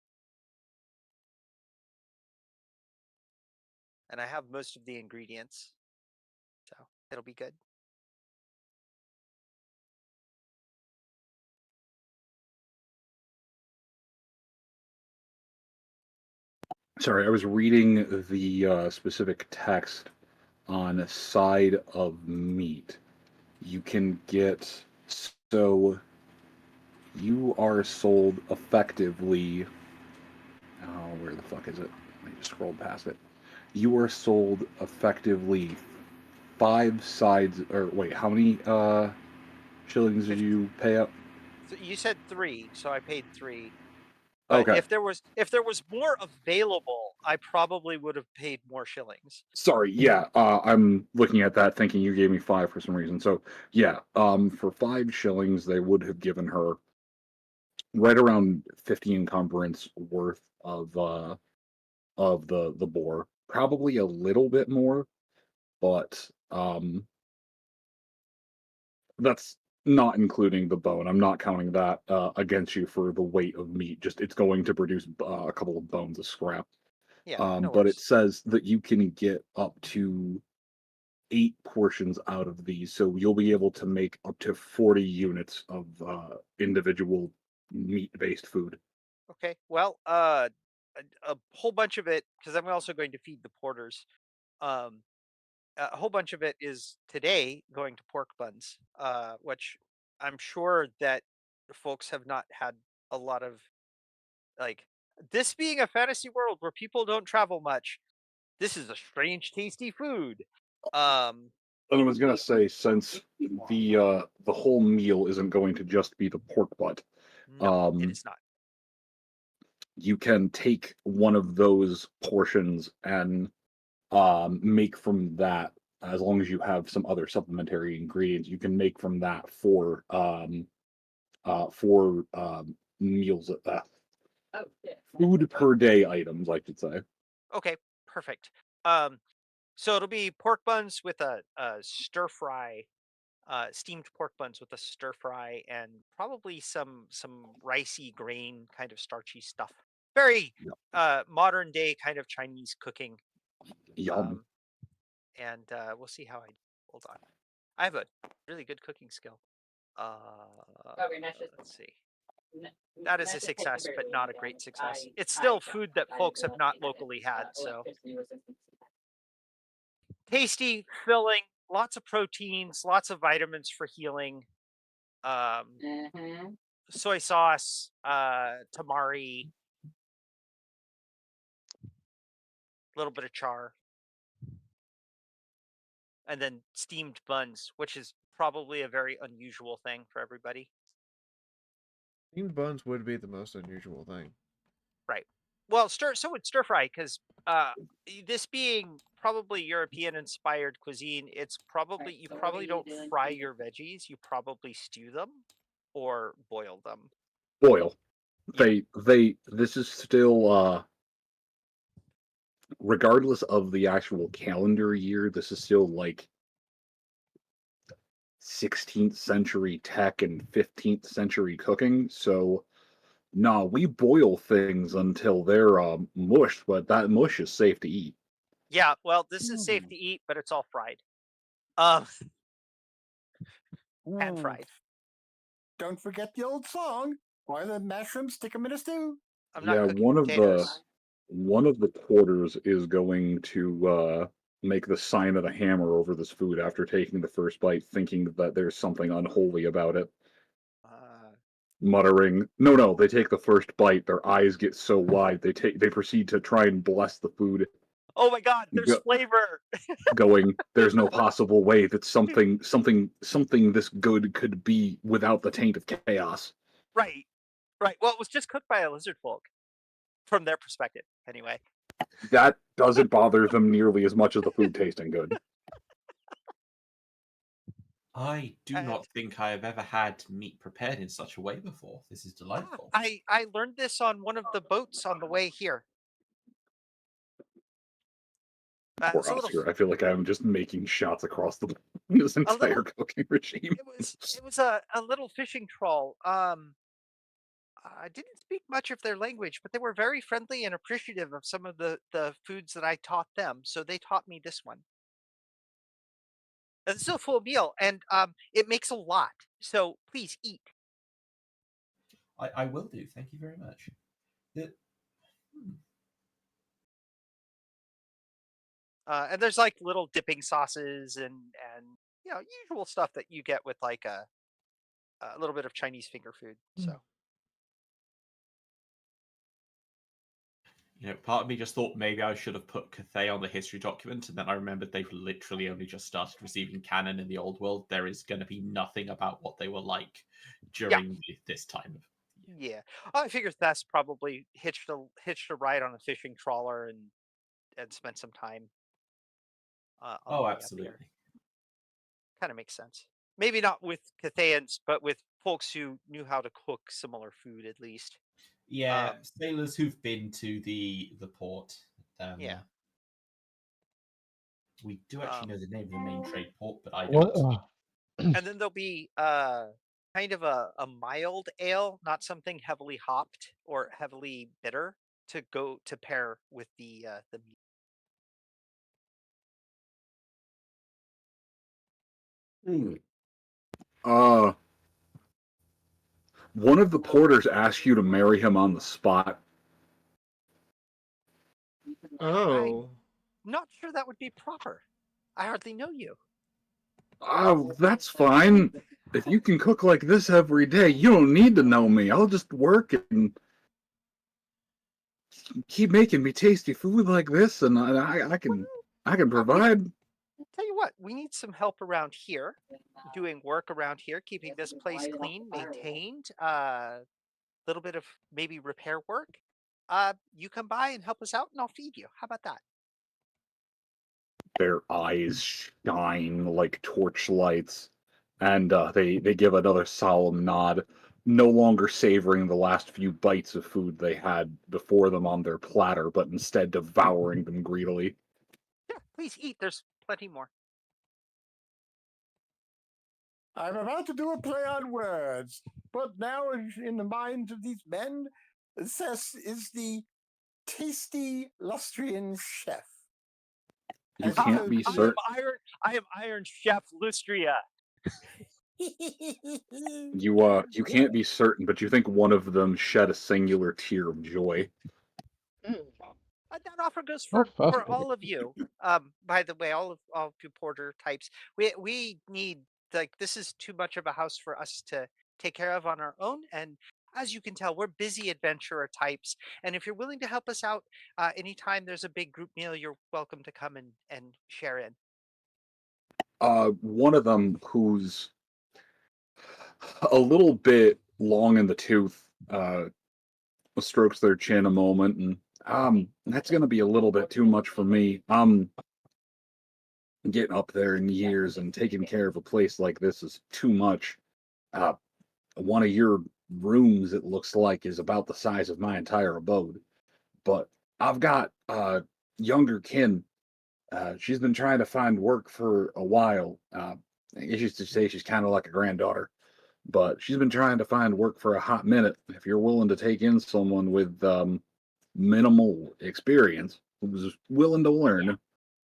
And I have most of the ingredients, so it'll be good. Sorry, I was reading the specific text on a side of meat. You can get, so you are sold effectively. Oh, where the fuck is it? I just scrolled past it. You are sold effectively 5 sides, or wait, how many shillings did you pay up? So you said 3, so I paid 3. But Okay. if there was more available, I probably would have paid more shillings. Sorry, yeah, I'm looking at that thinking you gave me 5 for some reason. So yeah, for 5 shillings, they would have given her right around 50 encumbrance worth of the boar. Probably a little bit more, but that's not including the bone. I'm not counting that against you for the weight of meat. Just it's going to produce a couple of bones of scrap. Yeah, no But it worries. says that you can get up to 8 portions out of these, so you'll be able to make up to 40 units of individual meat-based food. Okay. Well, a whole bunch of it because I'm also going to feed the porters. Um, a whole bunch of it is today going to pork buns, which I'm sure that folks have not had a lot of like this being a fantasy world where people don't travel much. This is a strange, tasty food. Um, And I was gonna say, since the whole meal isn't going to just be the pork butt, no, it um, is not. you can take one of those portions and make from that, as long as you have some other supplementary ingredients, you can make from that for meals food per day items, I should say. Okay, perfect. Um, so it'll be pork buns with a stir fry, steamed pork buns with a stir fry, and probably some ricey grain kind of starchy stuff. Very Yep. modern day kind of Chinese cooking. Yum. Um, and we'll see how I do. Hold on. I have a really good cooking skill. Let's see. That is a success, but not a great success. It's still food that folks have not locally had, so tasty, filling, lots of proteins, lots of vitamins for healing. Soy sauce, tamari, a little bit of char, and then steamed buns, which is probably a very unusual thing for everybody. Steamed buns would be the most unusual thing. Right. Well, so would stir fry because this being probably European inspired cuisine, it's probably you probably don't fry your veggies, you probably stew them or boil them. Boil. Yeah. This is still regardless of the actual calendar year, this is still like 16th century tech and 15th century cooking. So, no, we boil things until they're mush, but that mush is safe to eat. Yeah, well, this is safe Mm. to eat, but it's all fried. Um, pan Ooh, fried. don't forget the old song. Boil the mushrooms, stick 'em in a stew. I'm not Yeah, cooking potatoes. one of the quarters is going to make the sign of the hammer over this food after taking the first bite, thinking that there's something unholy about it. Uh, Muttering, "No, no!" They take the first bite. Their eyes get so wide they proceed to try and bless the food, oh my God, there's go, flavor. going, "There's no possible way that something this good could be without the taint of chaos." Right, right. Well, it was just cooked by a lizard folk, from their perspective, anyway. That doesn't bother them nearly as much as the food tasting good. I do And not think I have ever had meat prepared in such a way before. This is delightful. I learned this on one of the boats on the way here. Poor It's a little, Oscar. I feel like I'm just making shots across this a entire little. cooking regime. It was a little fishing trawl. I didn't speak much of their language, but they were very friendly and appreciative of some of the foods that I taught them. So they taught me this one. It's still a full meal, and it makes a lot. So please eat. I will do. Thank you very much. The, hmm. And there's like little dipping sauces and usual stuff that you get with like a little bit of Chinese finger food. Hmm. So Part of me just thought maybe I should have put Cathay on the history document, and then I remembered they've literally only just started receiving canon in the old world. There is going to be nothing about what they were like yeah, during this time. yeah. I figured that's probably hitched a ride on a fishing trawler and spent some time on the Oh, way up here. absolutely. Kind of makes sense. Maybe not with Cathayans, but with folks who knew how to cook similar food at least. Yeah, sailors who've been to the port. Yeah. We do actually know the name of the main trade port, but I What? don't. And then there'll be kind of a mild ale, not something heavily hopped or heavily bitter to go to pair with the meat. Hmm. Uh, one of the porters asks you to marry him on the spot. I'm Oh. not sure that would be proper. I hardly know you. Oh, that's fine. If you can cook like this every day, you don't need to know me. I'll just work and keep making me tasty food like this, and I can We provide. tell you what, we need some help around here, doing work around here, keeping this place clean, maintained. Little bit of maybe repair work. You come by and help us out, and I'll feed you. How about that? Their eyes shine like torchlights, and they give another solemn nod, no longer savoring the last few bites of food they had before them on their platter, but instead devouring them greedily. Yeah, please eat. There's plenty more. I'm about to do a play on words, but now in the minds of these men, Cess is the tasty Lustrian chef. You As he can't told be me- certain. I am Iron Chef Lustria. You can't be certain, but you think one of them shed a singular tear of joy. That offer goes Oh, for fascinating. all of you. By the way, all of you porter types, we need, like, this is too much of a house for us to take care of on our own. And as you can tell, we're busy adventurer types. And if you're willing to help us out, anytime there's a big group meal, you're welcome to come and share in. One of them who's a little bit long in the tooth, strokes their chin a moment, and that's gonna be a little bit too much for me. Getting up there in years and taking care of a place like this is too much. Uh, one of your rooms, it looks like, is about the size of my entire abode. But I've got younger kin. She's been trying to find work for a while. I guess you should say she's kind of like a granddaughter. But she's been trying to find work for a hot minute. If you're willing to take in someone with minimal experience who's willing to learn,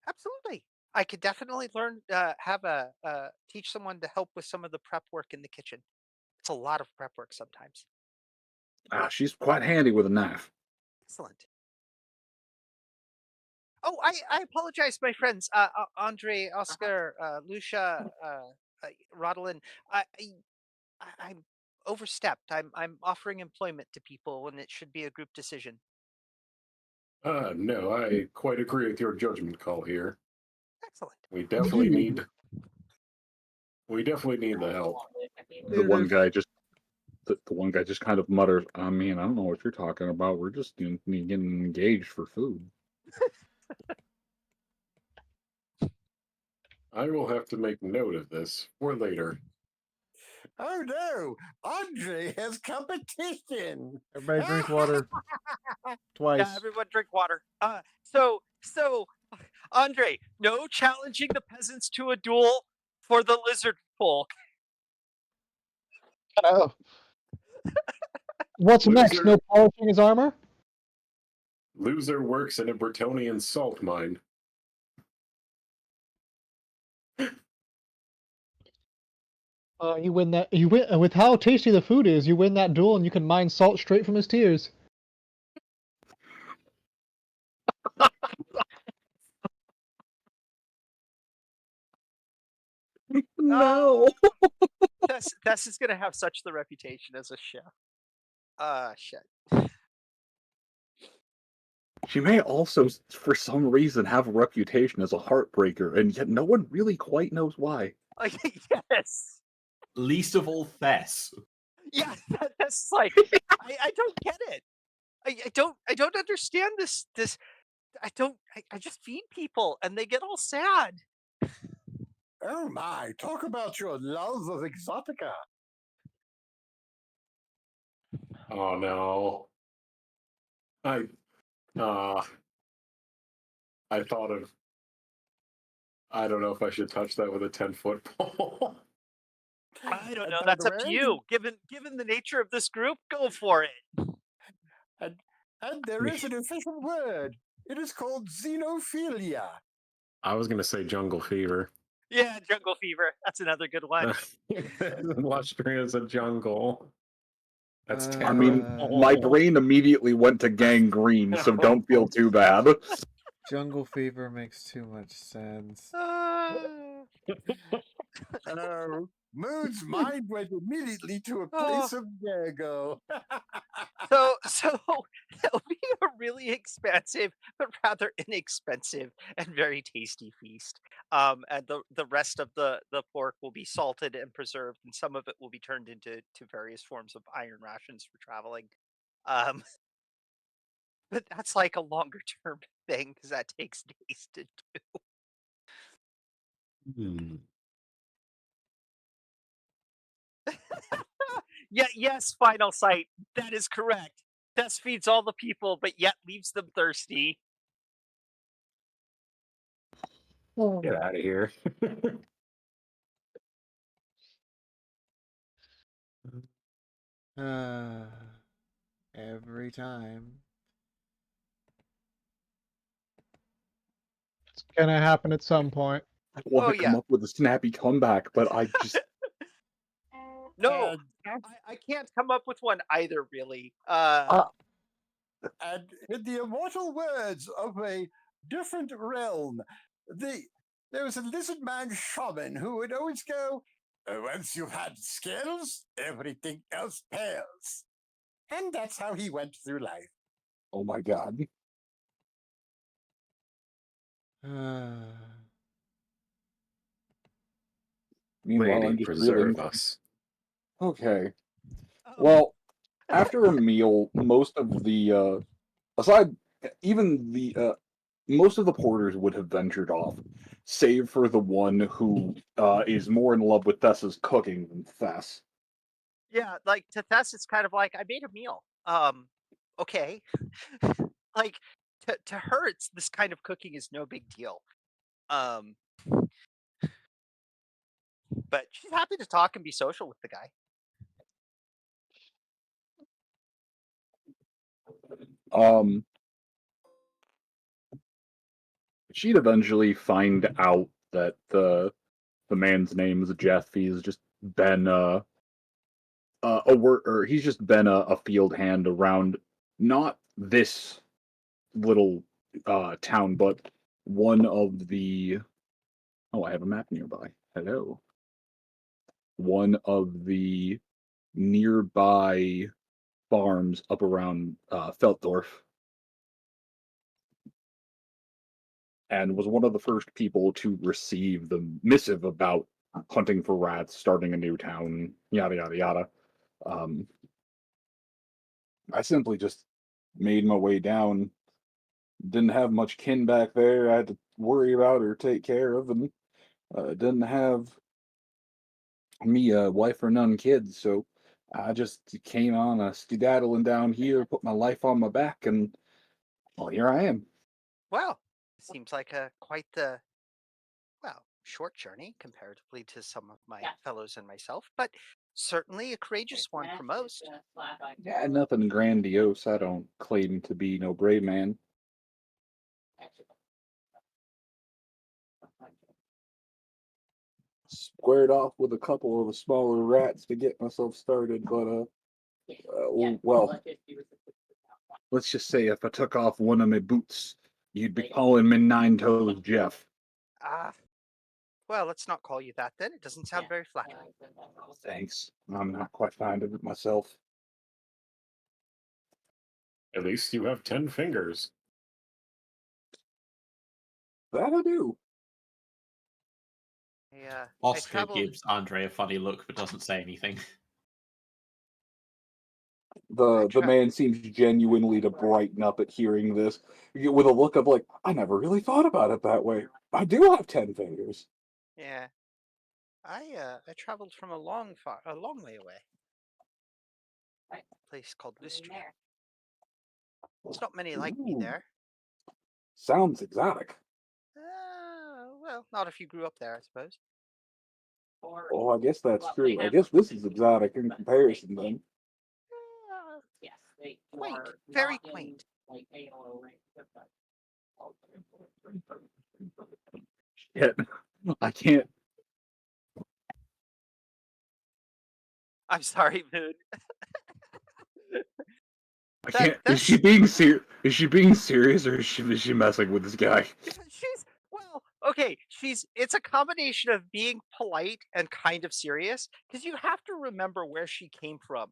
Absolutely. I could definitely learn, teach someone to help with some of the prep work in the kitchen. It's a lot of prep work sometimes. she's quite handy with a knife. Excellent. Oh, I apologize, my friends. Andre, Oscar, Lucia, Rodolin. I'm overstepped. I'm offering employment to people when it should be a group decision. No, I quite agree with your judgment call here. Excellent. We definitely need the help. The one guy just the one guy just kind of mutters, I mean, I don't know what you're talking about. We're just getting engaged for food. I will have to make note of this for later. Oh no, Andre has competition. Everybody drink water twice. Yeah, everyone drink water. So, Andre, no challenging the peasants to a duel for the lizard folk. Oh. What's next? Loser. No polishing his armor? Loser works in a Bretonian salt mine. You win that. You win with how tasty the food is. You win that duel, and you can mine salt straight from his tears. No. Tess is gonna have such the reputation as a chef. Shit. She may also, for some reason, have a reputation as a heartbreaker, and yet no one really quite knows why. Yes. Least of all Thess. Yeah, that's like I don't get it. I don't understand this. I just feed people and they get all sad. Oh my, talk about your love of exotica. Oh no. I thought of. I don't know if I should touch that with a 10-foot pole. I don't And know. by That's the up to way, you. Given the nature of this group, go for it. And there is an official word. It is called xenophilia. I was gonna say jungle fever. Yeah, jungle fever. That's another good one. Lustrine is a jungle. That's I mean, terrible. my brain immediately went to gangrene, so don't feel too bad. Jungle fever makes too much sense. Moon's mind went immediately to a Oh. place of gaggle. So it'll be a really expansive but rather inexpensive and very tasty feast. And the rest of the pork will be salted and preserved, and some of it will be turned into various forms of iron rations for traveling. Um, but that's like a longer term thing because that takes days to do. Hmm. Yeah, yes, final sight. That is correct. Tess feeds all the people, but yet leaves them thirsty. Get out of here. Every time. It's gonna happen at some point. I want Oh, to come yeah. up with a snappy comeback, but I just No, I can't come up with one either, really. Uh, And in the immortal words of a different realm, there was a lizard man shaman who would always go, once you've had skills, everything else pales. And that's how he went through life. oh my god. Meanwhile, Lady, I'm just reeling. preserve us. Okay. oh, Well, after a meal, most of the aside even the most of the porters would have ventured off, save for the one who is more in love with Thessa's cooking than Thess. yeah, like to Tess, it's kind of like I made a meal. Okay, like to her, it's this kind of cooking is no big deal. Um, but she's happy to talk and be social with the guy. She'd eventually find out that the man's name is Jeff. He's just been he's just been a field hand around not this little town, but one of the. Oh, I have a map nearby. Hello. One of the nearby farms up around Feltdorf, and was one of the first people to receive the missive about hunting for rats, starting a new town, yada yada yada. I simply just made my way down. Didn't have much kin back there I had to worry about or take care of, and didn't have me a wife or none kids, so I just came on a skedaddling down here, put my life on my back, and well, here I am. Well, seems like quite the short journey comparatively to some of my fellows and myself, but certainly a courageous one for most. Yeah, nothing grandiose. I don't claim to be no brave man. Squared off with a couple of the smaller rats to get myself started, but well, let's just say if I took off one of my boots, you'd be calling me Nine Toes Jeff. Ah, well, let's not call you that then. It doesn't sound very flattering. Thanks. I'm not quite fond of it myself. At least you have 10 fingers. That I do. I Oscar traveled. gives Andre a funny look but doesn't say anything. The man seems genuinely to brighten up at hearing this, with a look of like, I never really thought about it that way. I do have 10 fingers. Yeah, I traveled from a long way away. A place called Lystra. There's not many like me Ooh, there. sounds exotic. Well, not if you grew up there, I suppose. Oh, I guess that's true. I guess this is exotic in comparison then. Quaint, very quaint. Shit. I can't. I'm sorry, Moon. I can't. Is she being Is she being serious, or is she messing with this guy? Okay. It's a combination of being polite and kind of serious because you have to remember where she came from.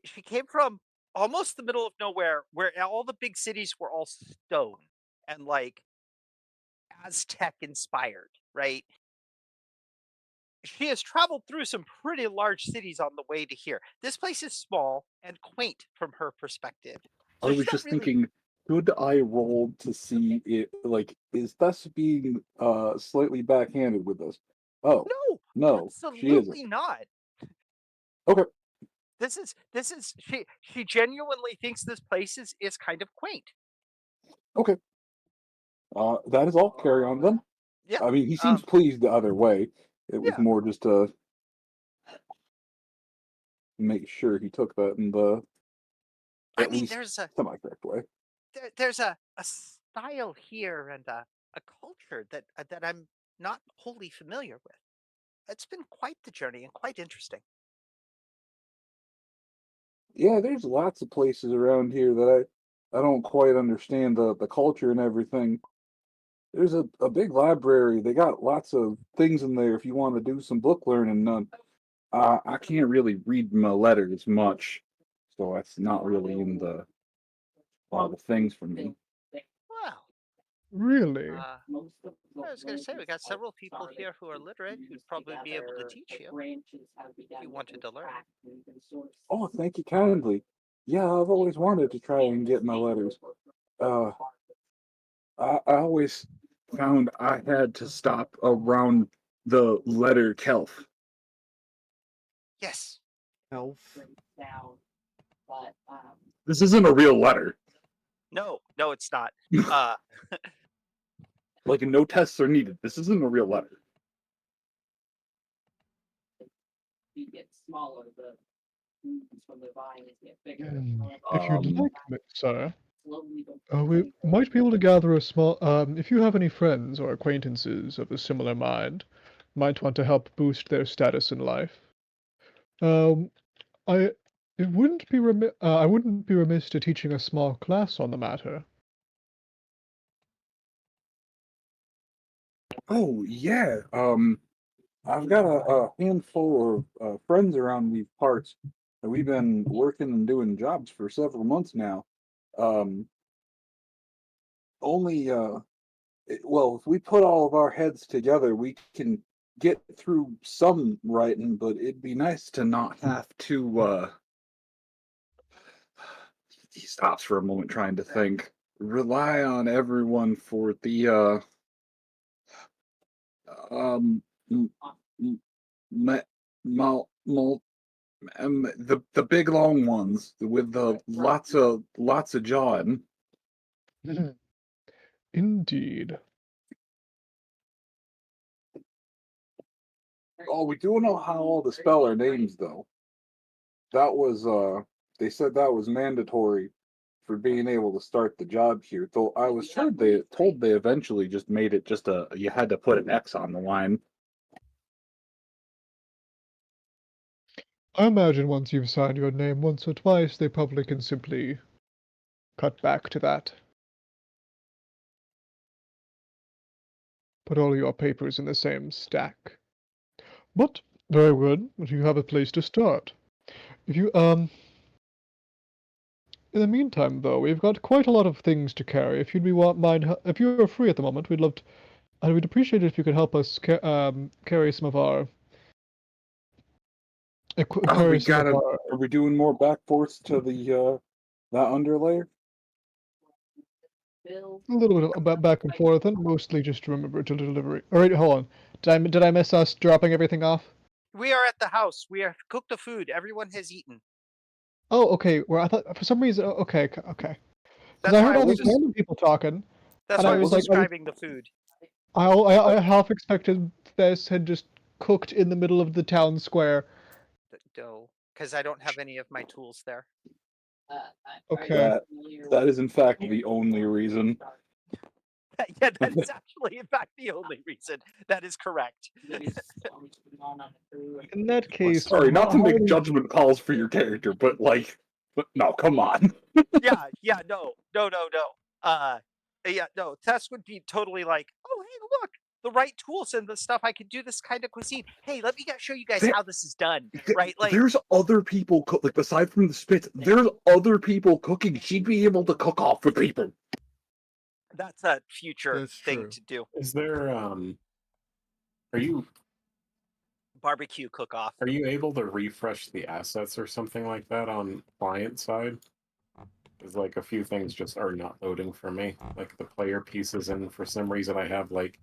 She came from almost the middle of nowhere, where all the big cities were all stone and like Aztec inspired, right? She has traveled through some pretty large cities on the way to here. This place is small and quaint from her perspective. I So was she's not just really. thinking, could I roll to see it? Like, is Thess being slightly backhanded with us? Oh, No, no, she isn't. absolutely not. Okay. This is she genuinely thinks this place is kind of quaint. Okay. That is all. Carry on then. Yeah. I mean, he seems pleased the other way. It was Yeah. more just to make sure he took that in the I at mean, least there's a semi-correct way. there's a style here and a culture that I'm not wholly familiar with. It's been quite the journey and quite interesting. Yeah, there's lots of places around here that I don't quite understand the culture and everything. There's a big library. They got lots of things in there if you want to do some book learning. I can't really read my letters much, so that's not really in the things for me. Well, Really? I was going to say we got several people here who are literate who'd probably be able to teach you if you wanted to learn. Oh, thank you kindly. Yeah, I've always wanted to try and get my letters. Uh, I always found I had to stop around the letter Kelf. Yes. Elf. This isn't a real letter. No, it's not. Like, no tests are needed. This isn't a real letter. If you'd Um, like, sir, we might be able to gather a small. If you have any friends or acquaintances of a similar mind, might want to help boost their status in life. Um, I it wouldn't be I wouldn't be remiss to teaching a small class on the matter. Oh yeah. I've got a handful of friends around these parts, and we've been working and doing jobs for several months now. Um, only well, if we put all of our heads together, we can get through some writing, but it'd be nice to not have to. He stops for a moment, trying to think. Rely on everyone for the um m- m- me- mul- the big long ones with the lots of jawing. Indeed. Oh, we do know how all to spell our names though. That was they said that was mandatory for being able to start the job here. Though I was told they eventually just made it just a you had to put an X on the line. I imagine once you've signed your name once or twice, they probably can simply cut back to that. Put all your papers in the same stack. But very good. You have a place to start. If you In the meantime, though, we've got quite a lot of things to carry. If you'd be if you're free at the moment, we'd appreciate it if you could help us carry some of our Oh, we carry some of gotta. our Are we doing more back force to the that underlayer? a little bit of back and forth, and mostly just remember to delivery. All right, hold on. Did I miss us dropping everything off? We are at the house. We have cooked the food. Everyone has eaten. Oh, okay. Well, I thought for some reason. Okay, okay. Because That's I why heard I all was these just. random people talking, That's and why I I was was like, describing the food. I half expected this had just cooked in the middle of the town square. The dough, because I don't have any of my tools there. Okay. That is in fact the only reason. Yeah, that is actually, in fact, the only reason. That is correct. In that case, Sorry, not to how make do- judgment calls for your character, but no, come on. Yeah, no. Yeah, no. Tess would be totally like, oh, hey, look, the right tools and the stuff. I can do this kind of cuisine. Hey, let me show you guys There- how this is done. Right? Like, There's other people like aside from the spits. There's other people cooking. She'd be able to cook off for people. that's a future That's thing true. to do. Is there are you Barbecue cook off. are you able to refresh the assets or something like that on client side? There's like a few things just are not loading for me, like the player pieces, and for some reason I have like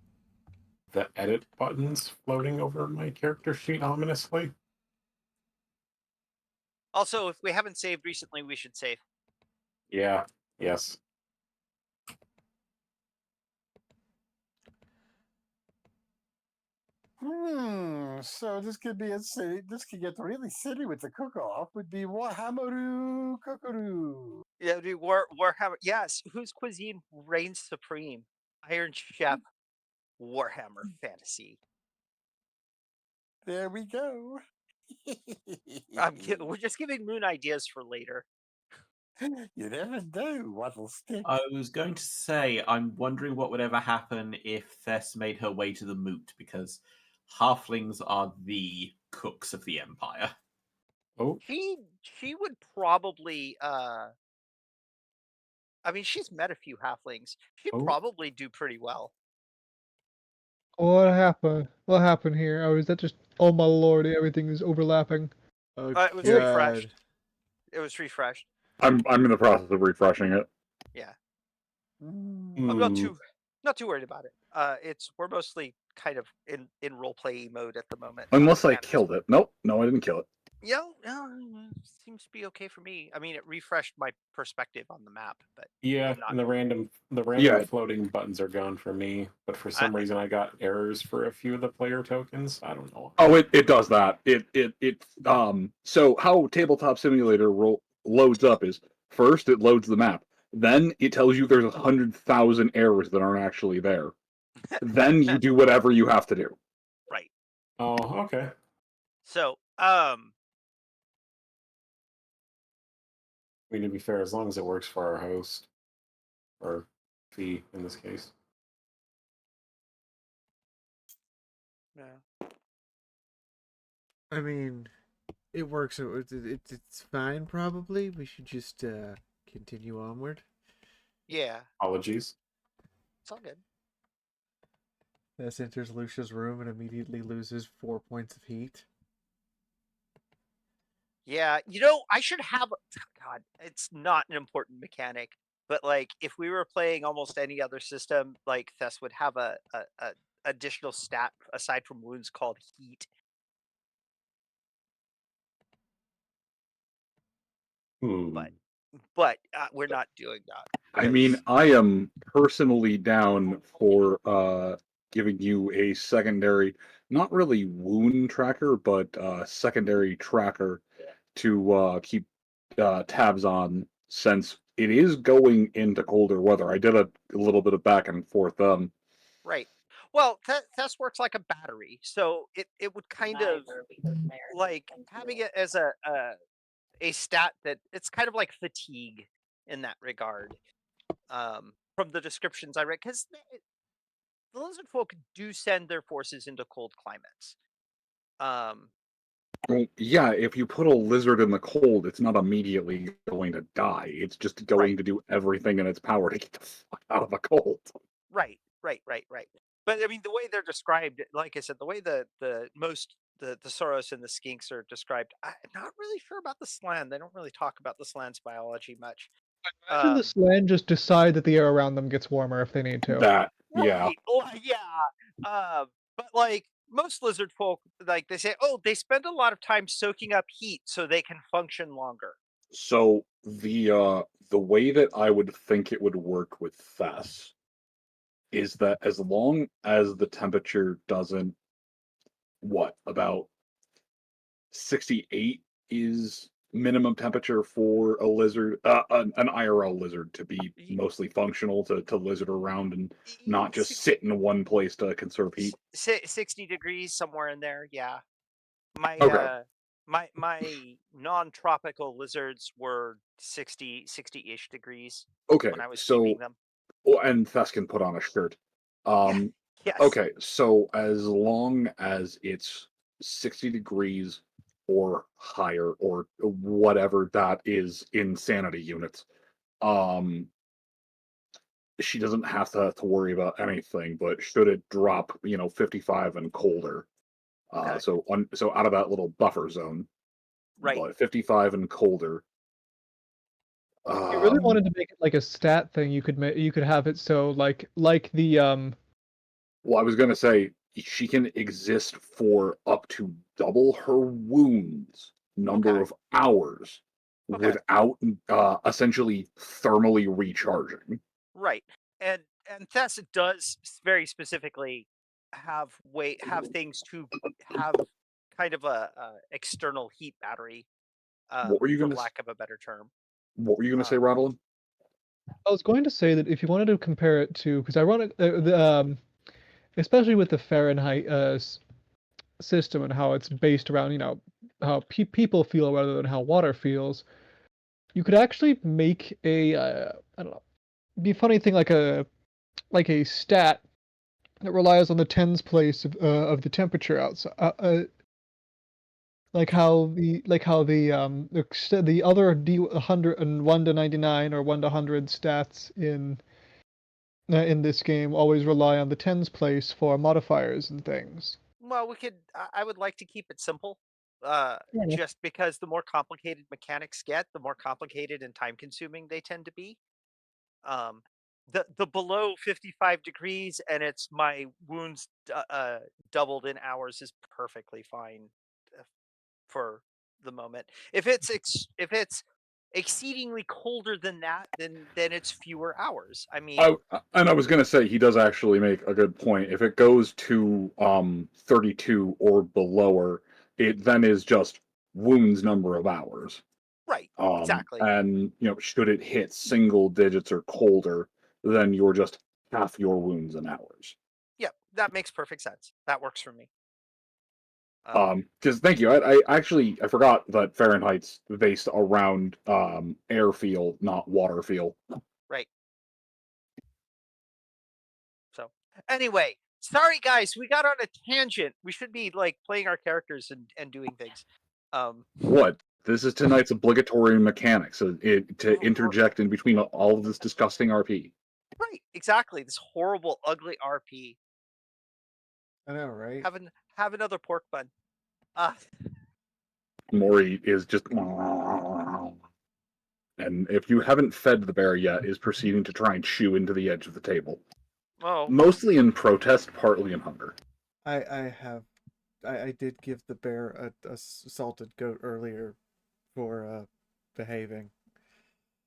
the edit buttons floating over my character sheet ominously. Also, if we haven't saved recently, we should save. Yeah, yes. So this could be a city. This could get really silly with the cook-off. Would be Wahamaru Kokoru. Yeah, do Warhammer. Yes, whose cuisine reigns supreme? Iron Chef, Warhammer Fantasy. There we go. We're just giving Moon ideas for later. You never know what'll stick. I was going to say, I'm wondering what would ever happen if Thess made her way to the moot, because halflings are the cooks of the Empire. Oh, She would probably. I mean, she's met a few halflings. She'd oh. probably do pretty well. What happened? What happened here? Or is that just, oh my lordy, everything is overlapping? Oh It was God. refreshed. It was refreshed. I'm in the process of refreshing it. Yeah, Mm. I'm not too worried about it. We're mostly kind of in role play mode at the moment. Unless I Fantasy. killed it. Nope, no, I didn't kill it. Seems to be okay for me. I mean, it refreshed my perspective on the map, but Yeah, I'm not. and the random Yeah. floating buttons are gone for me. But for some reason, I got errors for a few of the player tokens. I don't know. Oh, it does that. So how Tabletop Simulator loads up is first it loads the map, then it tells you there's 100,000 errors that aren't actually there. Then you do whatever you have to do. Right. Oh, okay. So, I mean, to be fair, as long as it works for our host or fee in this case. yeah. I mean, it works. It's fine. Probably we should just continue onward. Yeah, Apologies. it's all good. Ness enters Lucia's room and immediately loses 4 points of heat. Yeah, I should have. God, it's not an important mechanic, but like if we were playing almost any other system, like Thess would have a additional stat aside from wounds called heat. Hmm. But we're not doing that. I mean, 'cause- I am personally down for giving you a secondary, not really wound tracker, but secondary tracker to keep tabs on since it is going into colder weather. I did a little bit of back and forth. right. Well, Thess works like a battery, so it would kind of like having it as a stat that it's kind of like fatigue in that regard. From the descriptions I read, because the lizard folk do send their forces into cold climates. Well, yeah, if you put a lizard in the cold, it's not immediately going to die. It's just going Right. to do everything in its power to get the fuck out of the cold. Right. But I mean, the way they're described, like I said, the way the Soros and the skinks are described, I'm not really sure about the slan. They don't really talk about the slan's biology much. Imagine the Slan just decide that the air around them gets warmer if they need to. Yeah. Right. Well, yeah. But like most lizard folk, like they say, oh, they spend a lot of time soaking up heat so they can function longer. So the way that I would think it would work with Thess is that as long as the temperature doesn't about 68 is minimum temperature for a lizard, an IRL lizard to be Y- mostly functional to lizard around and y- not just six- sit in one place to conserve heat. 60 degrees somewhere in there. Yeah. My Okay. my non-tropical lizards were 60-ish degrees Okay. when I was keeping So, them. and Thess can put on a shirt. Yeah. Yes. Okay, so as long as it's 60 degrees or higher or whatever that is in sanity units, um, she doesn't have to worry about anything, but should it drop, 55 and colder, Okay. so out of that little buffer zone, Right. but 55 and colder, If you really wanted to make it like a stat thing, you could have it so like the well, I was gonna say she can exist for up to double her wounds number Okay. of hours Okay. without essentially thermally recharging. Right. And Thess does very specifically have things to have kind of a external heat battery, What were you for gonna lack of a better term. say, Um, Rodolin? I was going to say that if you wanted to compare it to, because ironic, especially with the Fahrenheit system and how it's based around, how people feel rather than how water feels, you could actually make a, I don't know, be a funny thing like a stat that relies on the tens place of the temperature outside. The other D100 and 1 to 99 or 1 to 100 stats in this game always rely on the tens place for modifiers and things. well, we could. I would like to keep it simple, Fair enough. just because the more complicated mechanics get, the more complicated and time consuming they tend to be. Um, the below 55 degrees and it's my wounds doubled in hours is perfectly fine, for the moment. If it's exceedingly colder than that, then it's fewer hours. I mean, And I was gonna say he does actually make a good point. If it goes to 32 or below, it then is just wounds number of hours. right, exactly. And should it hit single digits or colder, then you're just half your wounds in hours. Yep, that makes perfect sense. That works for me. Because thank you. I actually I forgot that Fahrenheit's based around air feel, not water feel. Right. So anyway, sorry guys, we got on a tangent. We should be like playing our characters and doing things. What? This is tonight's obligatory mechanics to interject in between all of this disgusting RP. Right, exactly. This horrible, ugly RP. I know, right? Have another pork bun. Uh, Maury is just, and if you haven't fed the bear yet, is proceeding to try and chew into the edge of the table, oh, mostly in protest, partly in hunger. I did give the bear a salted goat earlier for behaving.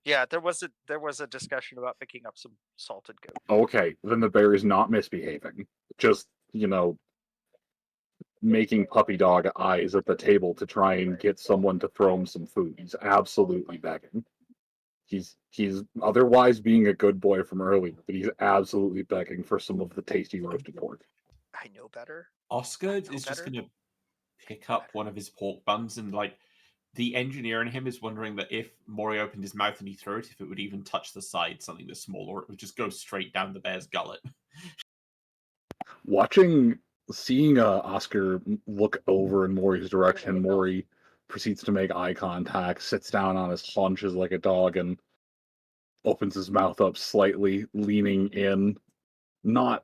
yeah. There was a discussion about picking up some salted goat. Okay, then the bear is not misbehaving. Just making puppy dog eyes at the table to try and get someone to throw him some food. He's absolutely begging. He's otherwise being a good boy from earlier, but he's absolutely begging for some of the tasty roasted pork. I know better. Oscar is just going to pick up one of his pork buns, and like the engineer in him is wondering that if Maury opened his mouth and he threw it, if it would even touch the side, something this small, or it would just go straight down the bear's gullet. Seeing Oscar look over in Maury's direction, Maury proceeds to make eye contact, sits down on his haunches like a dog, and opens his mouth up slightly, leaning in, not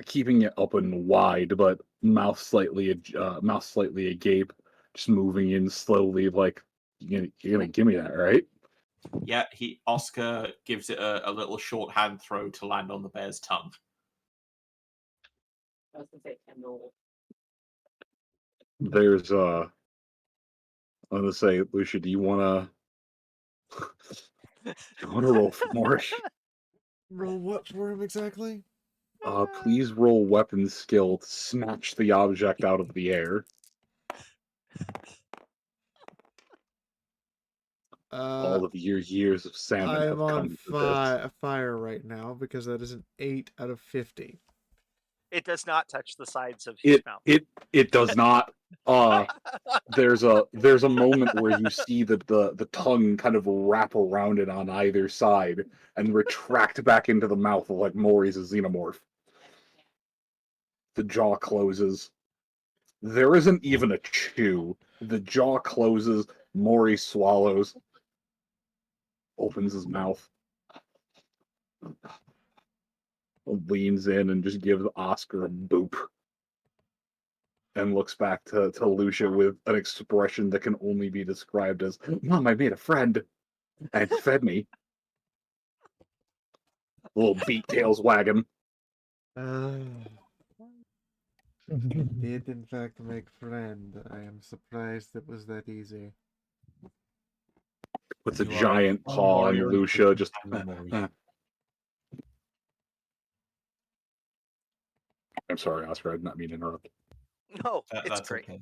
keeping it open wide, but mouth slightly agape, just moving in slowly, like you're gonna give me that, right? Yeah, Oscar gives it a little short hand throw to land on the bear's tongue. There's I'm gonna say, Lucia, do you wanna roll for Maury? Roll what for him exactly? Please roll weapon skill to snatch the object out of the air. All of your years of salmon have I'm on come to this. fire right now because that is an 8 out of 50. It does not touch the sides of his mouth. It does not. There's a moment where you see that the tongue kind of wrap around it on either side and retract back into the mouth of like Maury's xenomorph. The jaw closes. There isn't even a chew. The jaw closes. Maury swallows. Opens his mouth. Leans in and just gives Oscar a boop. And looks back to Lucia with an expression that can only be described as, Mom, I made a friend. And fed me. Little beat tails wagging. He did in fact make friend. I am surprised it was that easy. Puts a You are giant a paw on warrior and Lucia, just Maury. I'm sorry, Oscar, I did not mean to interrupt. No, it's That's great. okay.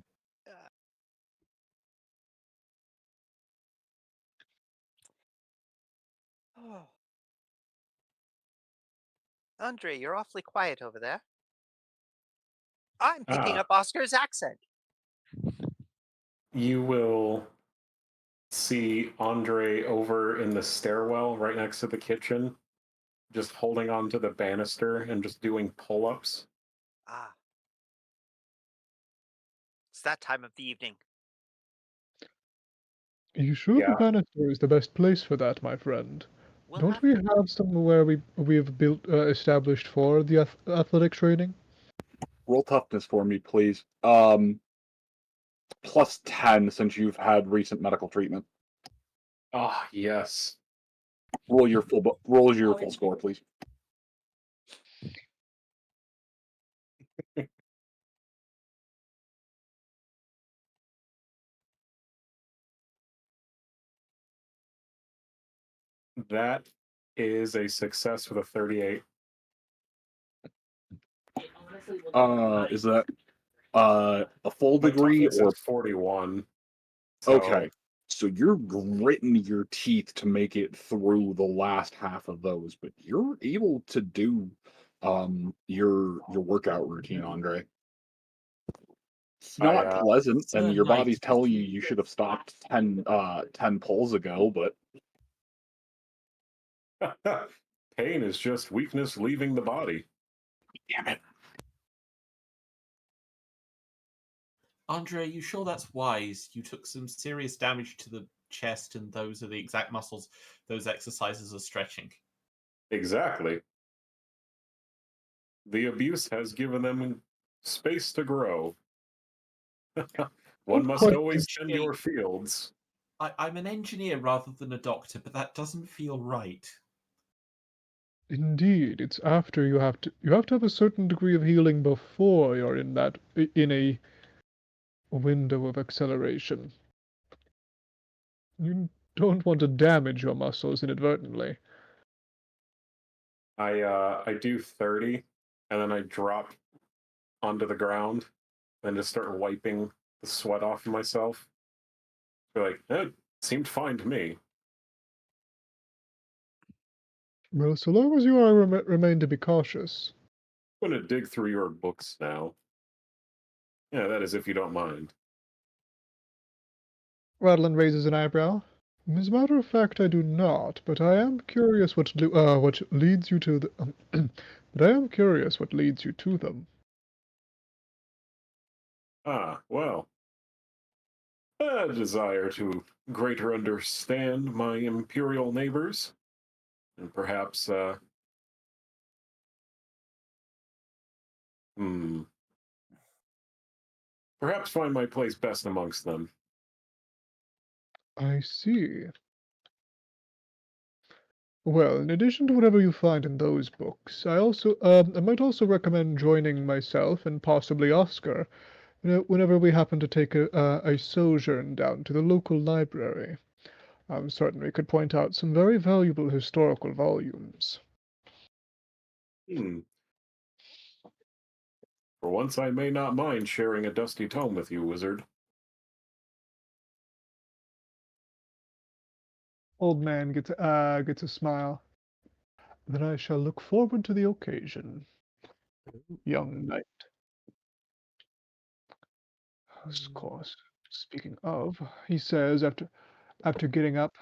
Oh. Andre, you're awfully quiet over there. I'm picking up Oscar's accent. You will see Andre over in the stairwell right next to the kitchen, just holding on to the banister and just doing pull-ups. Ah. It's that time of the evening. Are you sure the Yeah. banister is the best place for that, my friend? We'll Don't have we to- have somewhere we've built established for the athletic training? Roll toughness for me, please. Plus 10 since you've had recent medical treatment. Ah, yes. Roll your full score, please. That is a success with a 38. Is that a full My degree toughness or is 41. So, okay? So you're gritting your teeth to make it through the last half of those, but you're able to do your workout routine, Andre. It's I not pleasant, It's and a your night body's telling you routine. you should have stopped 10 pulls ago, but pain is just weakness leaving the body. damn it. Andre, you sure that's wise? You took some serious damage to the chest, and those are the exact muscles those exercises are stretching. Exactly. The abuse has given them space to grow. One Not must quite. always tend your fields. I'm an engineer rather than a doctor, but that doesn't feel right. Indeed, it's after you have to have a certain degree of healing before you're in a window of acceleration. You don't want to damage your muscles inadvertently. I do 30, and then I drop onto the ground and just start wiping the sweat off of myself. They're like, it seemed fine to me. Well, so long as you are remain to be cautious. I'm going to dig through your books now. Yeah, that is if you don't mind. Radlin raises an eyebrow. As a matter of fact, I do not, but I am curious what leads you to the. But I am curious what leads you to them. Ah, well. A desire to greater understand my imperial neighbors, and perhaps, hmm, perhaps find my place best amongst them. I see. Well, in addition to whatever you find in those books, I might also recommend joining myself and possibly Oscar, whenever we happen to take a sojourn down to the local library. I'm certain we could point out some very valuable historical volumes. Hmm. For once, I may not mind sharing a dusty tome with you, wizard. Old man gets a smile. Then I shall look forward to the occasion, young knight. Of course. Speaking of, he says after getting up,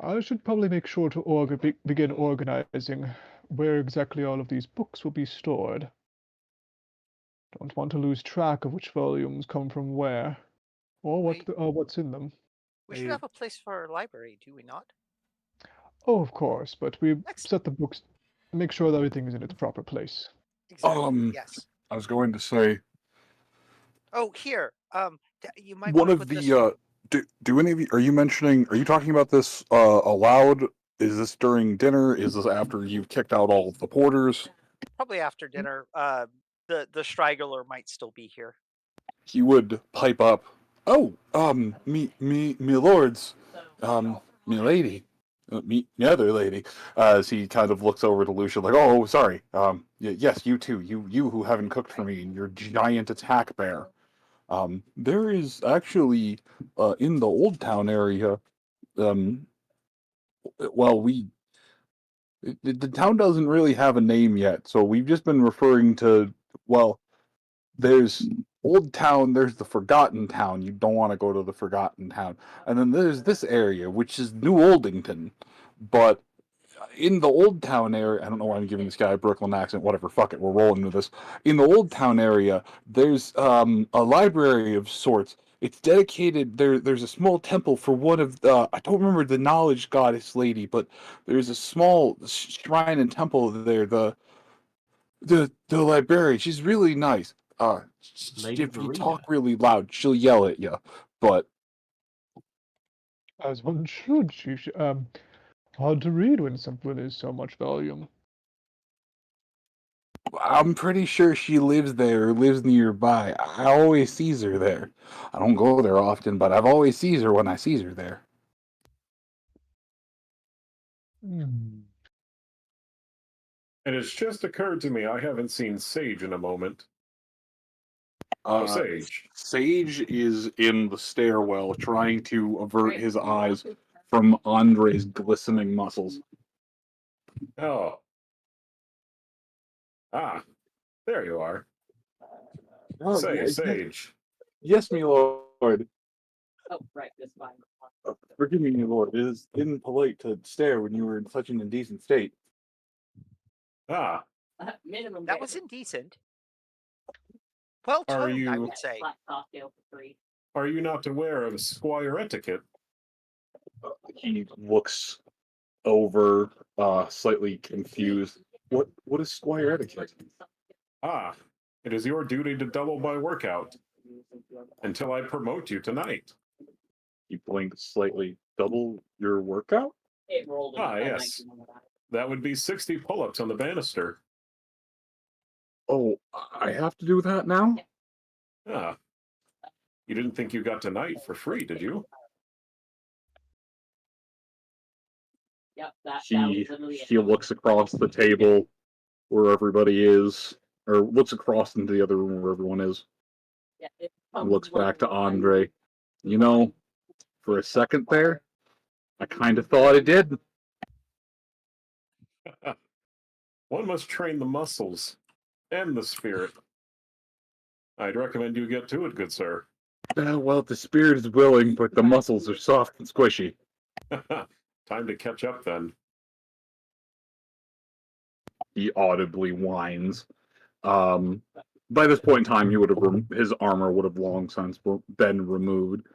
I should probably make sure to begin organizing where exactly all of these books will be stored. Don't want to lose track of which volumes come from where, or what's in them. We should have a place for our library, do we not? Oh, of course, but we Excellent. set the books, make sure that everything is in its proper place. Exactly. Yes. I was going to say Oh, here. You might one want to of put this. the do any of you are you talking about this aloud? Is this during dinner? Is this after you've kicked out all of the porters? Probably after dinner. The straggler might still be here. He would pipe up, "Oh, me lords, me lady, me other lady," as he kind of looks over to Lucia like, "Oh, sorry, yes, you too, you who haven't cooked for me, and your giant attack bear." There is actually, in the Old Town area, um, well, the town doesn't really have a name yet, so we've just been referring to, well, there's Old Town, there's the Forgotten Town. You don't want to go to the Forgotten Town. And then there's this area, which is New Oldington. But in the Old Town area, I don't know why I'm giving this guy a Brooklyn accent, whatever, fuck it, we're rolling with this. In the Old Town area, there's a library of sorts. It's dedicated, there's a small temple for one of the, I don't remember the knowledge goddess lady, but there's a small shrine and temple there. The librarian, she's really nice. Lady If you Verena. talk really loud, she'll yell at you. But As one should. Hard to read when something is so much volume. I'm pretty sure she lives there or lives nearby. I always sees her there. I don't go there often, but I've always sees her when I sees her there. Hmm. And it's just occurred to me I haven't seen Sage in a moment. Oh, Sage. Sage is in the stairwell trying to avert his eyes from Andre's glistening muscles. Oh. Ah, there you are. Oh, Say, yes, Sage. yes, my lord. Forgive me, my lord. It is impolite to stare when you were in such an indecent state. Ah, That was indecent. Well Are toned, I you- would say. are you not aware of squire etiquette? He looks over, slightly confused. What is squire etiquette? Ah, it is your duty to double my workout until I promote you tonight. He blinked slightly. Double your workout? Ah, yes. That would be 60 pull-ups on the banister. Oh, I have to do that now? Ah, you didn't think you got tonight for free, did you? He looks across the table where everybody is, or looks across into the other room where everyone is. And looks back to Andre. You know, for a second there, I kind of thought I did. One must train the muscles and the spirit. I'd recommend you get to it, good sir. Well, the spirit is willing, but the muscles are soft and squishy. Time to catch up then. He audibly whines. By this point in time, he would have his armor would have long since been removed.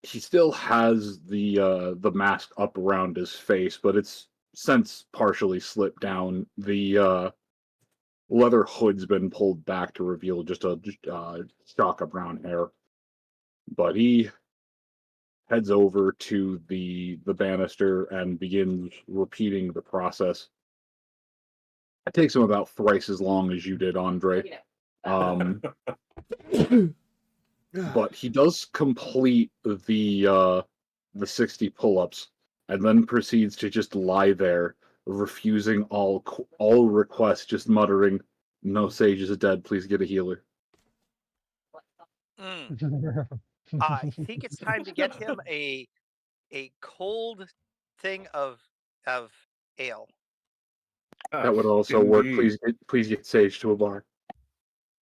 He still has the mask up around his face, but it's since partially slipped down. The leather hood's been pulled back to reveal just a shock of brown hair. But he heads over to the banister and begins repeating the process. It takes him about thrice as long as you did, Andre. But he does complete the 60 pull-ups and then proceeds to just lie there, refusing all requests, just muttering, "No, Sage is dead. Please get a healer." I think it's time to get him a cold thing of ale. That would also work. Please get Sage to a bar.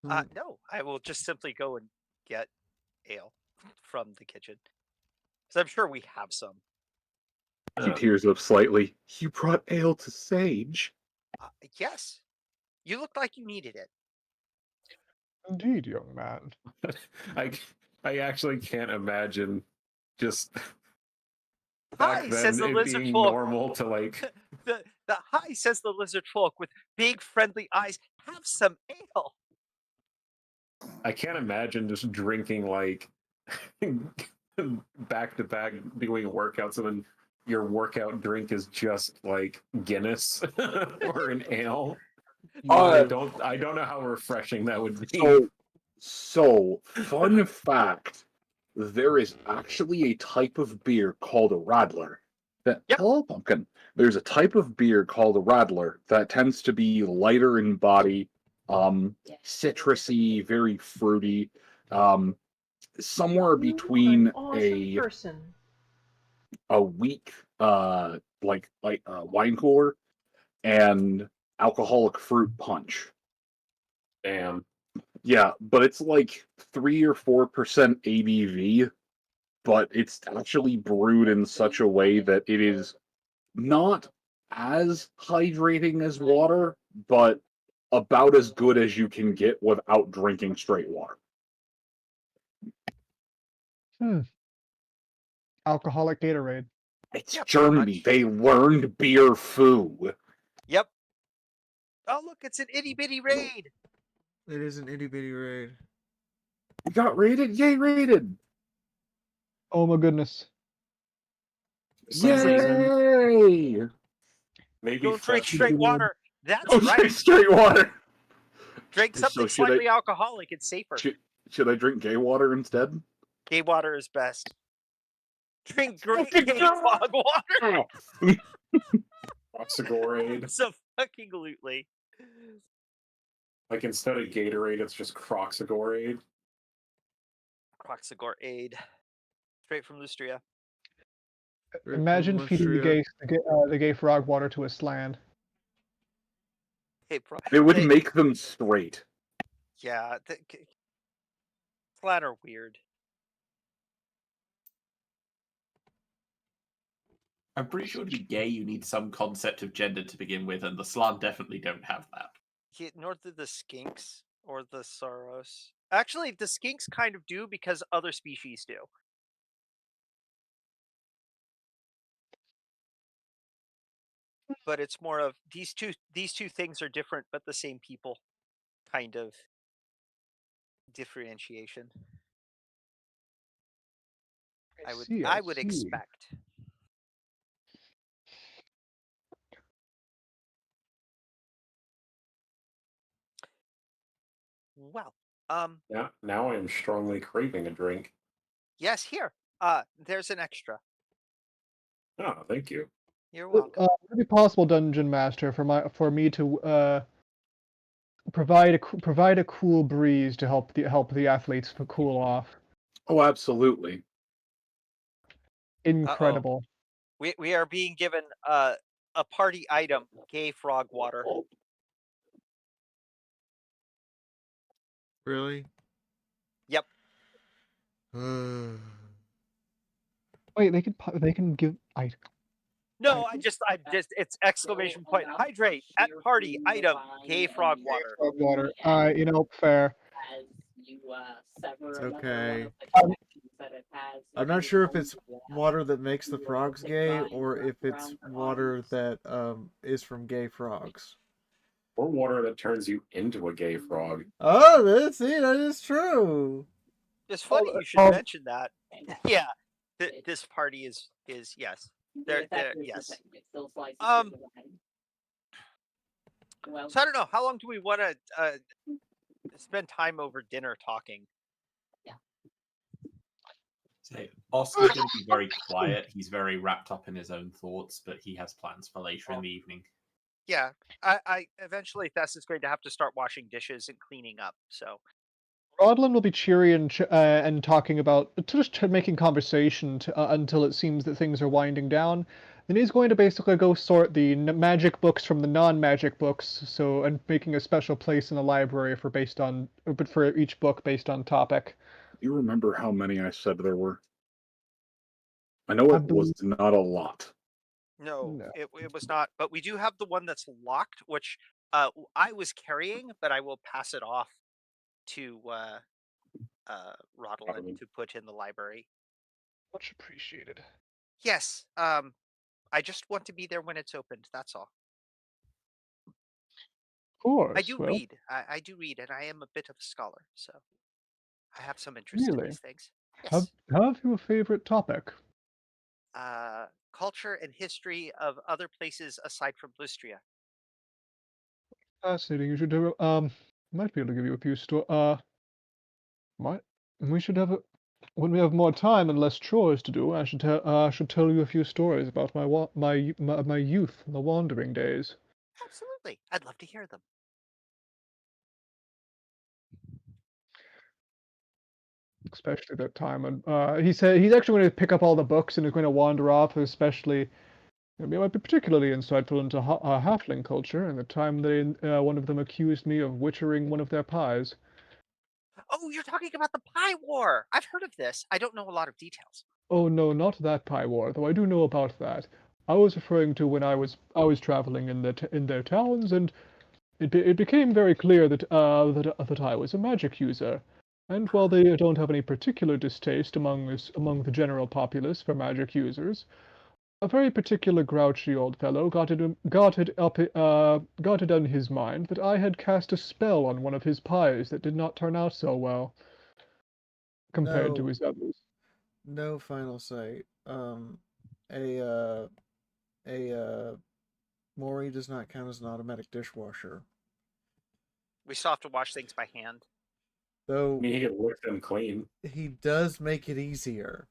No, I will just simply go and get ale from the kitchen. Because I'm sure we have some. He tears up slightly. You brought ale to Sage? Yes. You looked like you needed it. Indeed, young man. I actually can't imagine just Hi, back says then the it lizard being folk. normal to like The hi, says the lizard folk with big friendly eyes. Have some ale. I can't imagine just drinking like back to back doing workouts and then your workout drink is just like Guinness or an ale. I don't know how refreshing that would be. So fun fact, there is actually a type of beer called a Radler. Hello, Pumpkin. There's a type of beer called a Radler that tends to be lighter in body, citrusy, very fruity, somewhere between Awesome person. a weak like wine cooler and alcoholic fruit punch. Damn. Yeah, but it's like 3 or 4% ABV, but it's actually brewed in such a way that it is not as hydrating as water, but about as good as you can get without drinking straight water. Alcoholic Gatorade. It's Germany. They learned beer foo. Yep. Oh, look, it's an itty bitty raid. It is an itty bitty raid. We got raided? Yay, raided! Oh my goodness. Yay! Maybe Don't drink straight water. That's right. Drink straight water. Drink something slightly alcoholic. It's safer. Should I drink gay water instead? Gay water is best. Drink great Fucking gay God. frog water. Croxagorade. So fucking lootly. Like instead of Gatorade, it's just Croxagorade. Croxagore aid. Straight from Lustria. Straight Imagine from feeding Lustria. the gay frog water to a slan. Hey, It would they- make them straight. Yeah, Slan are weird. I'm pretty sure to be gay, you need some concept of gender to begin with, and the Slan definitely don't have that. Nor do the skinks or the Saros. Actually, the skinks kind of do because other species do. But it's more of these two things are different, but the same people kind of differentiation. I would expect. Well, Now I am strongly craving a drink. yes, here. There's an extra. Oh, thank you. You're Would welcome. it be possible, Dungeon Master, for me to provide a cool breeze to help the athletes to cool off? Oh, absolutely. Incredible. We are being given a party item, gay frog water. Really? Yep. Wait, they can give No, it's exclamation point. Hydrate at party item, gay frog water. frog water. Fair. It's okay. I'm not sure if it's water that makes the frogs gay or if it's water that is from gay frogs. Or water that turns you into a gay frog. Oh, that is true. It's funny you should mention that. Yeah, this party is yes. There yes. So I don't know. How long do we want to spend time over dinner talking? So Oscar's going to be very quiet. He's very wrapped up in his own thoughts, but he has plans for later in the evening. Yeah, I eventually Thess is going to have to start washing dishes and cleaning up. So Rodlin will be cheery and talking about just making conversation until it seems that things are winding down. Then he's going to basically go sort the magic books from the non-magic books, and making a special place in the library but for each book based on topic. Do you remember how many I said there were? I know it was not a lot. no, it was not. But we do have the one that's locked, which I was carrying, but I will pass it off to Rodlin to put in the library. Much appreciated. Yes. I just want to be there when it's opened. That's all. Of course. I do read. I do read, and I am a bit of a scholar, so I have some interest in these things. Yes. Have you a favorite topic? Culture and history of other places aside from Lustria. Fascinating. You should do. Might be able to give you a few we should have when we have more time and less chores to do. I should tell you a few stories about my youth and the wandering days. Absolutely, I'd love to hear them. Especially that time, and he said he's actually going to pick up all the books and is going to wander off. Especially, it might be particularly insightful into halfling culture and the time one of them accused me of witchering one of their pies. Oh, you're talking about the Pie War. I've heard of this. I don't know a lot of details. Oh no, not that pie war, though I do know about that. I was referring to when I was traveling in their towns, and it became very clear that I was a magic user. And while they don't have any particular distaste among the general populace for magic users, a very particular grouchy old fellow got it on his mind that I had cast a spell on one of his pies that did not turn out so well compared to his others. No final sight. Maury does not count as an automatic dishwasher. We still have to wash things by hand. Though he can lick them clean. He does make it easier.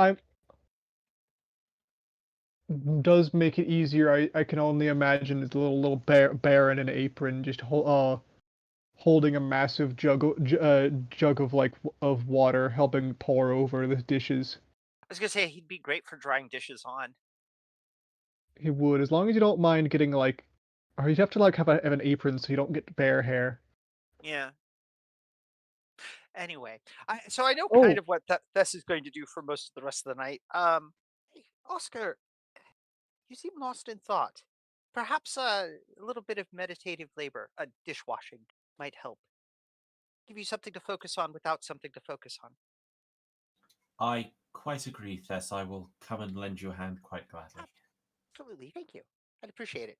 I'm does make it easier. I can only imagine it's a little bear in an apron, just holding a massive jug of of water, helping pour over the dishes. I was gonna say he'd be great for drying dishes on. He would, as long as you don't mind getting like, or you'd have to like have an apron so you don't get bear hair. Yeah. Anyway, so I know kind Oh, of what Thess is going to do for most of the rest of the night. Hey, Oscar, you seem lost in thought. Perhaps a little bit of meditative labor, dishwashing, might help. Give you something to focus on without something to focus on. I quite agree, Thess. I will come and lend you a hand quite gladly. Absolutely, thank you. I'd appreciate it.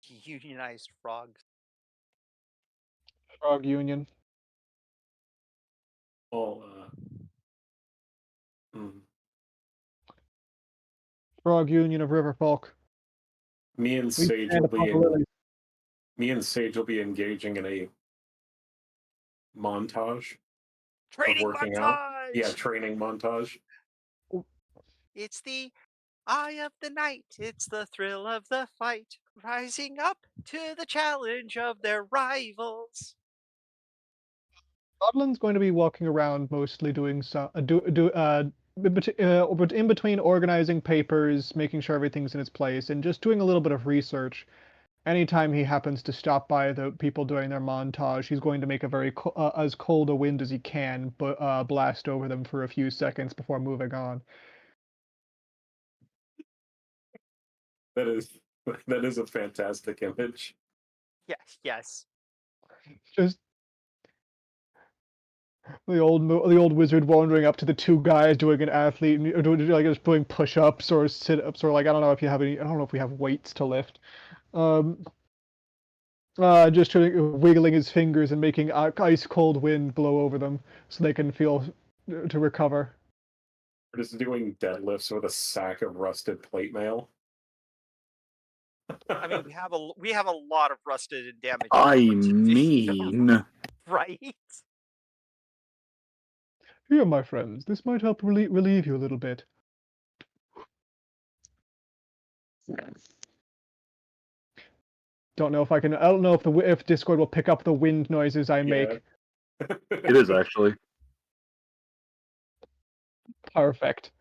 Unionized frogs. Frog Union. Well, Frog Union of Riverfolk. me and We Sage stand will upon be the lilies. me and Sage will be engaging in a montage of Training working out. Yeah, montage! training montage. It's the eye of the night. It's the thrill of the fight. Rising up to the challenge of their rivals. Godlin's going to be walking around mostly doing some but in between organizing papers, making sure everything's in its place, and just doing a little bit of research. Anytime he happens to stop by the people doing their montage, he's going to make a very as cold a wind as he can, but blast over them for a few seconds before moving on. That is a fantastic image. Yes, yes. Just the old wizard wandering up to the two guys doing an athlete, or doing like just doing push-ups or sit-ups, or like I don't know if you have any. I don't know if we have weights to lift. Just wiggling his fingers and making ice cold wind blow over them so they can feel to recover. We're just doing deadlifts with a sack of rusted plate mail. I mean, we have a lot of rusted and damaged. I equipment to do, mean, right? Here, my friends, this might help relieve you a little bit. Don't know if I can. I don't know if Discord will pick up the wind noises I make. it is actually. Perfect.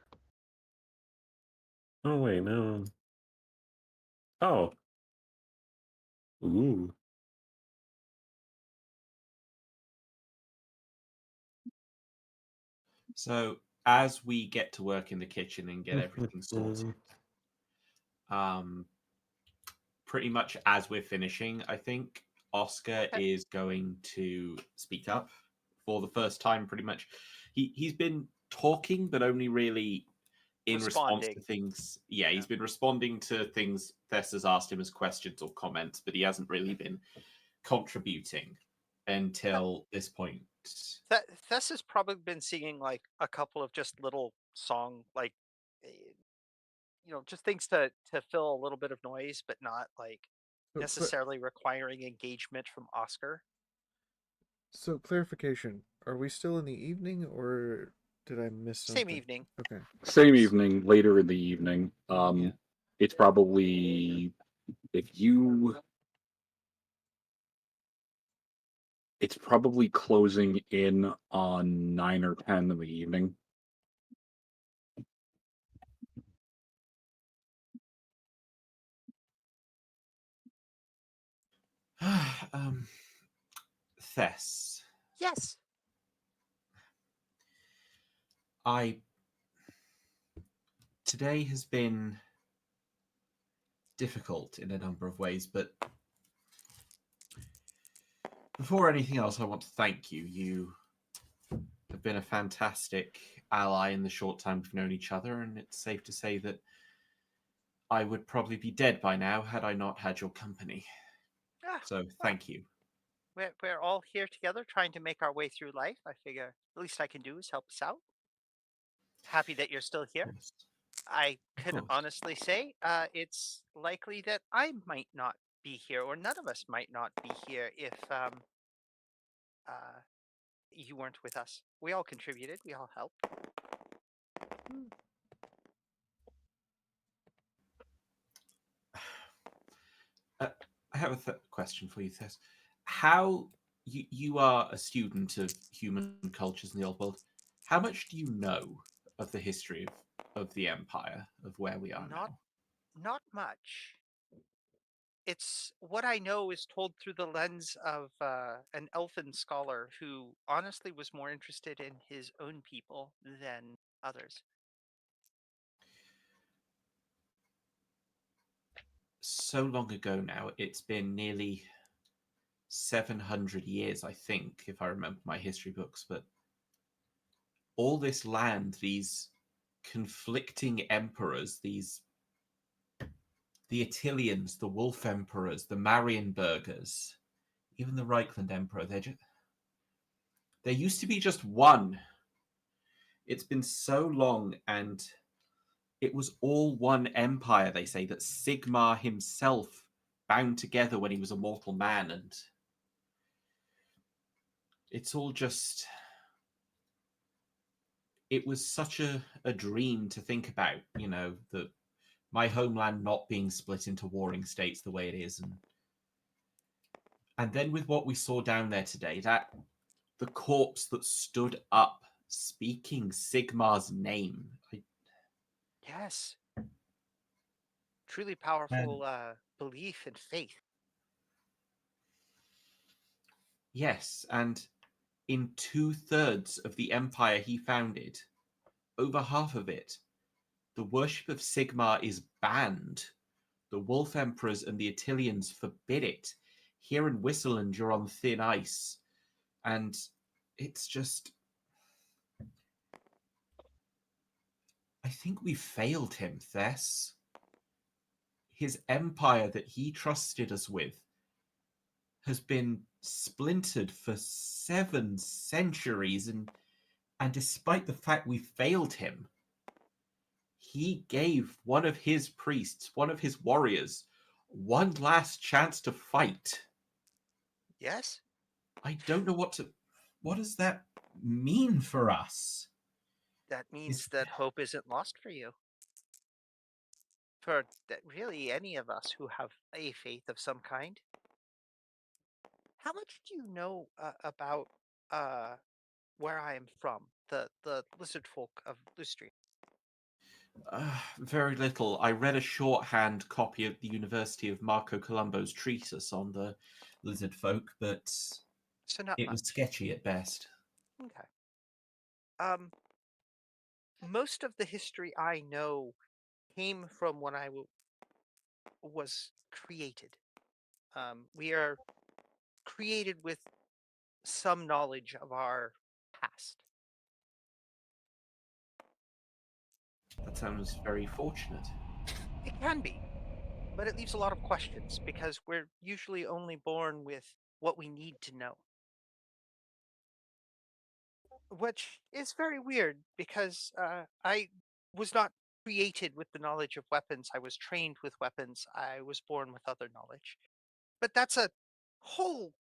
Oh wait, no. Oh. Ooh. So as we get to work in the kitchen and get everything sorted, pretty much as we're finishing, I think Oscar is going to speak up for the first time. Pretty much, he's been talking, but only really in response to things. Yeah, he's been responding to things Thess has asked him as questions or comments, but he hasn't really been contributing until this point. Thess has probably been singing like a couple of just little song, like just things to fill a little bit of noise, but not like necessarily requiring engagement from Oscar. So clarification: are we still in the evening, or did I miss something? Same evening. Okay. Same evening, later in the evening. It's probably it's probably closing in on 9 or 10 in the evening. Thess, Yes. Today has been difficult in a number of ways, but before anything else, I want to thank you. You have been a fantastic ally in the short time we've known each other, and it's safe to say that I would probably be dead by now had I not had your company. So thank you. We're all here together trying to make our way through life. I figure the least I can do is help us out. Happy that you're still here. I Of can course. honestly say it's likely that I might not be here, or none of us might not be here if uh, you weren't with us. We all contributed. We all helped. I have a question for you, Tess. How you are a student of human cultures in the old world? How much do you know of the history of the empire, of where we are Not now? not much. It's what I know is told through the lens of an elfin scholar who honestly was more interested in his own people than others. So long ago now, it's been nearly 700 years, I think, if I remember my history books, but all this land, these conflicting emperors, the Attilians, the Wolf Emperors, the Marienburgers, even the Reichland Emperor, there used to be just one. It's been so long, and it was all one empire, they say, that Sigmar himself bound together when he was a mortal man, and it's all just. It was such a dream to think about, that my homeland not being split into warring states the way it is, and then with what we saw down there today, that the corpse that stood up speaking Sigmar's name. Yes, truly And powerful belief and faith. yes, and in 2/3 of the empire he founded, over half of it, the worship of Sigmar is banned. The Wolf Emperors and the Attilians forbid it. Here in Whistleland, you're on thin ice. And it's just. I think we failed him, Thess. His empire that he trusted us with has been splintered for 7 centuries, and despite the fact we failed him, he gave one of his priests, one of his warriors, one last chance to fight. Yes, I don't know what does that mean for us? that Is means that hope isn't lost for you. For really any of us who have a faith of some kind. How much do you know about uh, where I am from, the lizard folk of Lustria? very little. I read a shorthand copy of the University of Marco Colombo's treatise on the lizard folk, but So not it was much. sketchy at best. Okay. Um, most of the history I know came from when I was created. We are created with some knowledge of our past. That sounds very fortunate. It can be, but it leaves a lot of questions because we're usually only born with what we need to know. Which is very weird because I was not created with the knowledge of weapons. I was trained with weapons. I was born with other knowledge. But that's a whole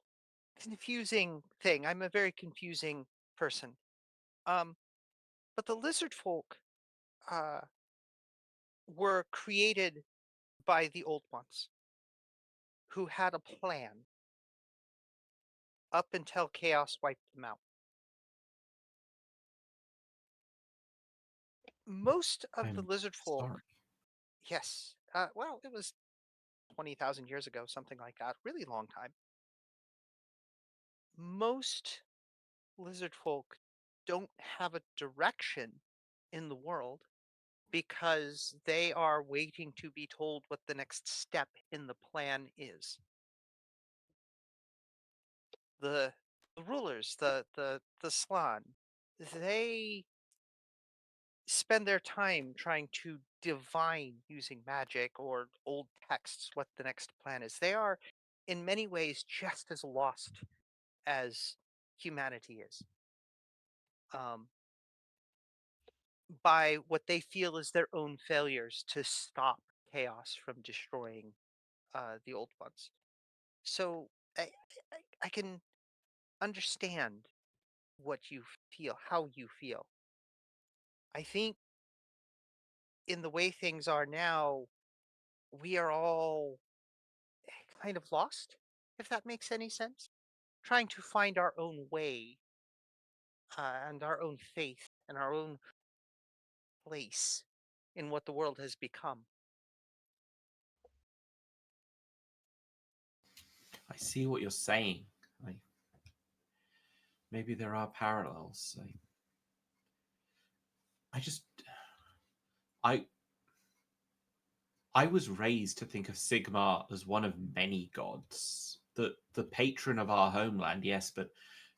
confusing thing. I'm a very confusing person. Um, but the lizard folk uh, were created by the old ones who had a plan up until chaos wiped them out. Most of the I'm lizard folk, sorry. yes, well, it was 20,000 years ago, something like that, really long time. Most lizard folk don't have a direction in the world because they are waiting to be told what the next step in the plan is. The rulers, the slan, they spend their time trying to divine using magic or old texts what the next plan is. They are in many ways just as lost as humanity is. Um, by what they feel is their own failures to stop chaos from destroying the old ones. So I can understand what you feel, how you feel. I think in the way things are now, we are all kind of lost, if that makes any sense. Trying to find our own way and our own faith and our own place in what the world has become. I see what you're saying. I, maybe there are parallels. I just I I was raised to think of Sigmar as one of many gods, the patron of our homeland, yes, but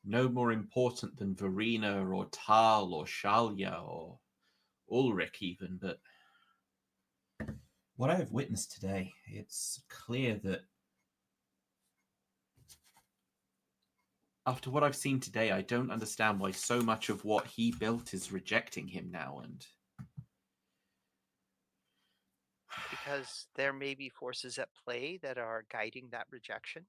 no more important than Verena or Tal or Shalia or Ulrich even. But what I have witnessed today, it's clear that after what I've seen today, I don't understand why so much of what he built is rejecting him now. And Because there may be forces at play that are guiding that rejection.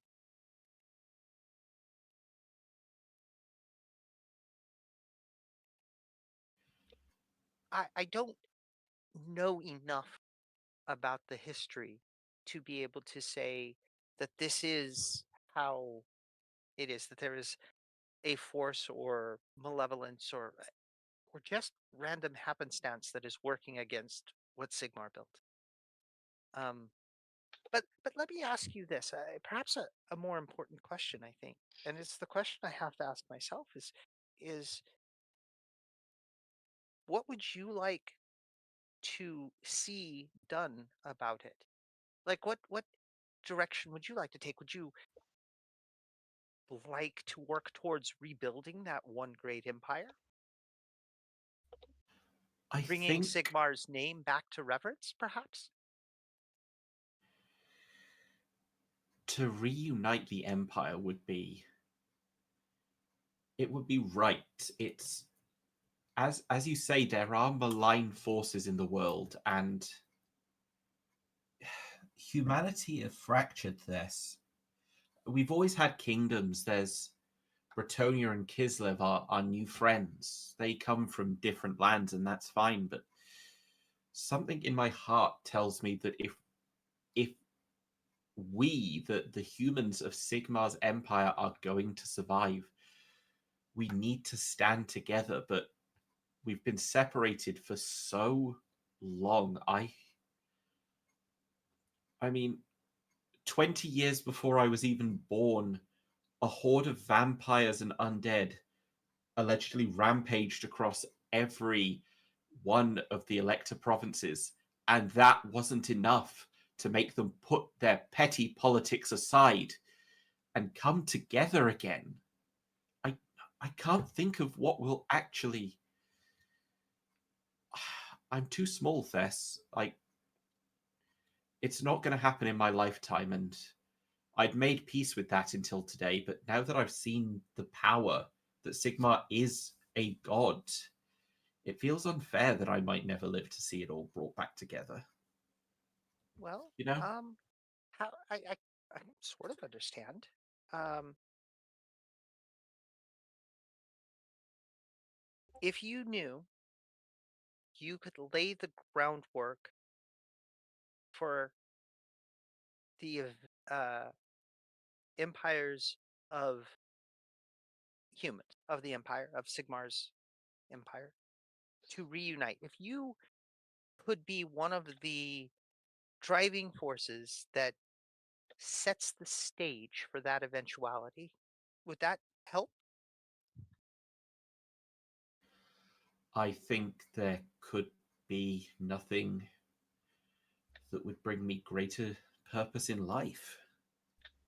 I don't know enough about the history to be able to say that this is how it is, that there is a force or malevolence or just random happenstance that is working against what Sigmar built. Um, but let me ask you this, perhaps a more important question, I think, and it's the question I have to ask myself: is what would you like to see done about it? Like, what direction would you like to take? Would you like to work towards rebuilding that one great empire, I bringing think Sigmar's name back to reverence, perhaps? to reunite the Empire would be it would be right. It's as you say, there are malign forces in the world, and humanity have fractured this. We've always had kingdoms. There's Bretonia and Kislev are new friends. They come from different lands, and that's fine. But something in my heart tells me that if we, the humans of Sigmar's empire, are going to survive, we need to stand together. But we've been separated for so long. I mean, 20 years before I was even born, a horde of vampires and undead allegedly rampaged across every one of the Elector provinces, and that wasn't enough to make them put their petty politics aside and come together again. I I can't think of what will actually. I'm too small, Thess. It's not going to happen in my lifetime, and I'd made peace with that until today. But now that I've seen the power that Sigmar is a god, it feels unfair that I might never live to see it all brought back together. Well, You know? how I sort of understand. Um, if you knew you could lay the groundwork for the uh, empires of humans, of the empire, of Sigmar's empire, to reunite, if you could be one of the driving forces that sets the stage for that eventuality, would that help? I think there could be nothing that would bring me greater purpose in life,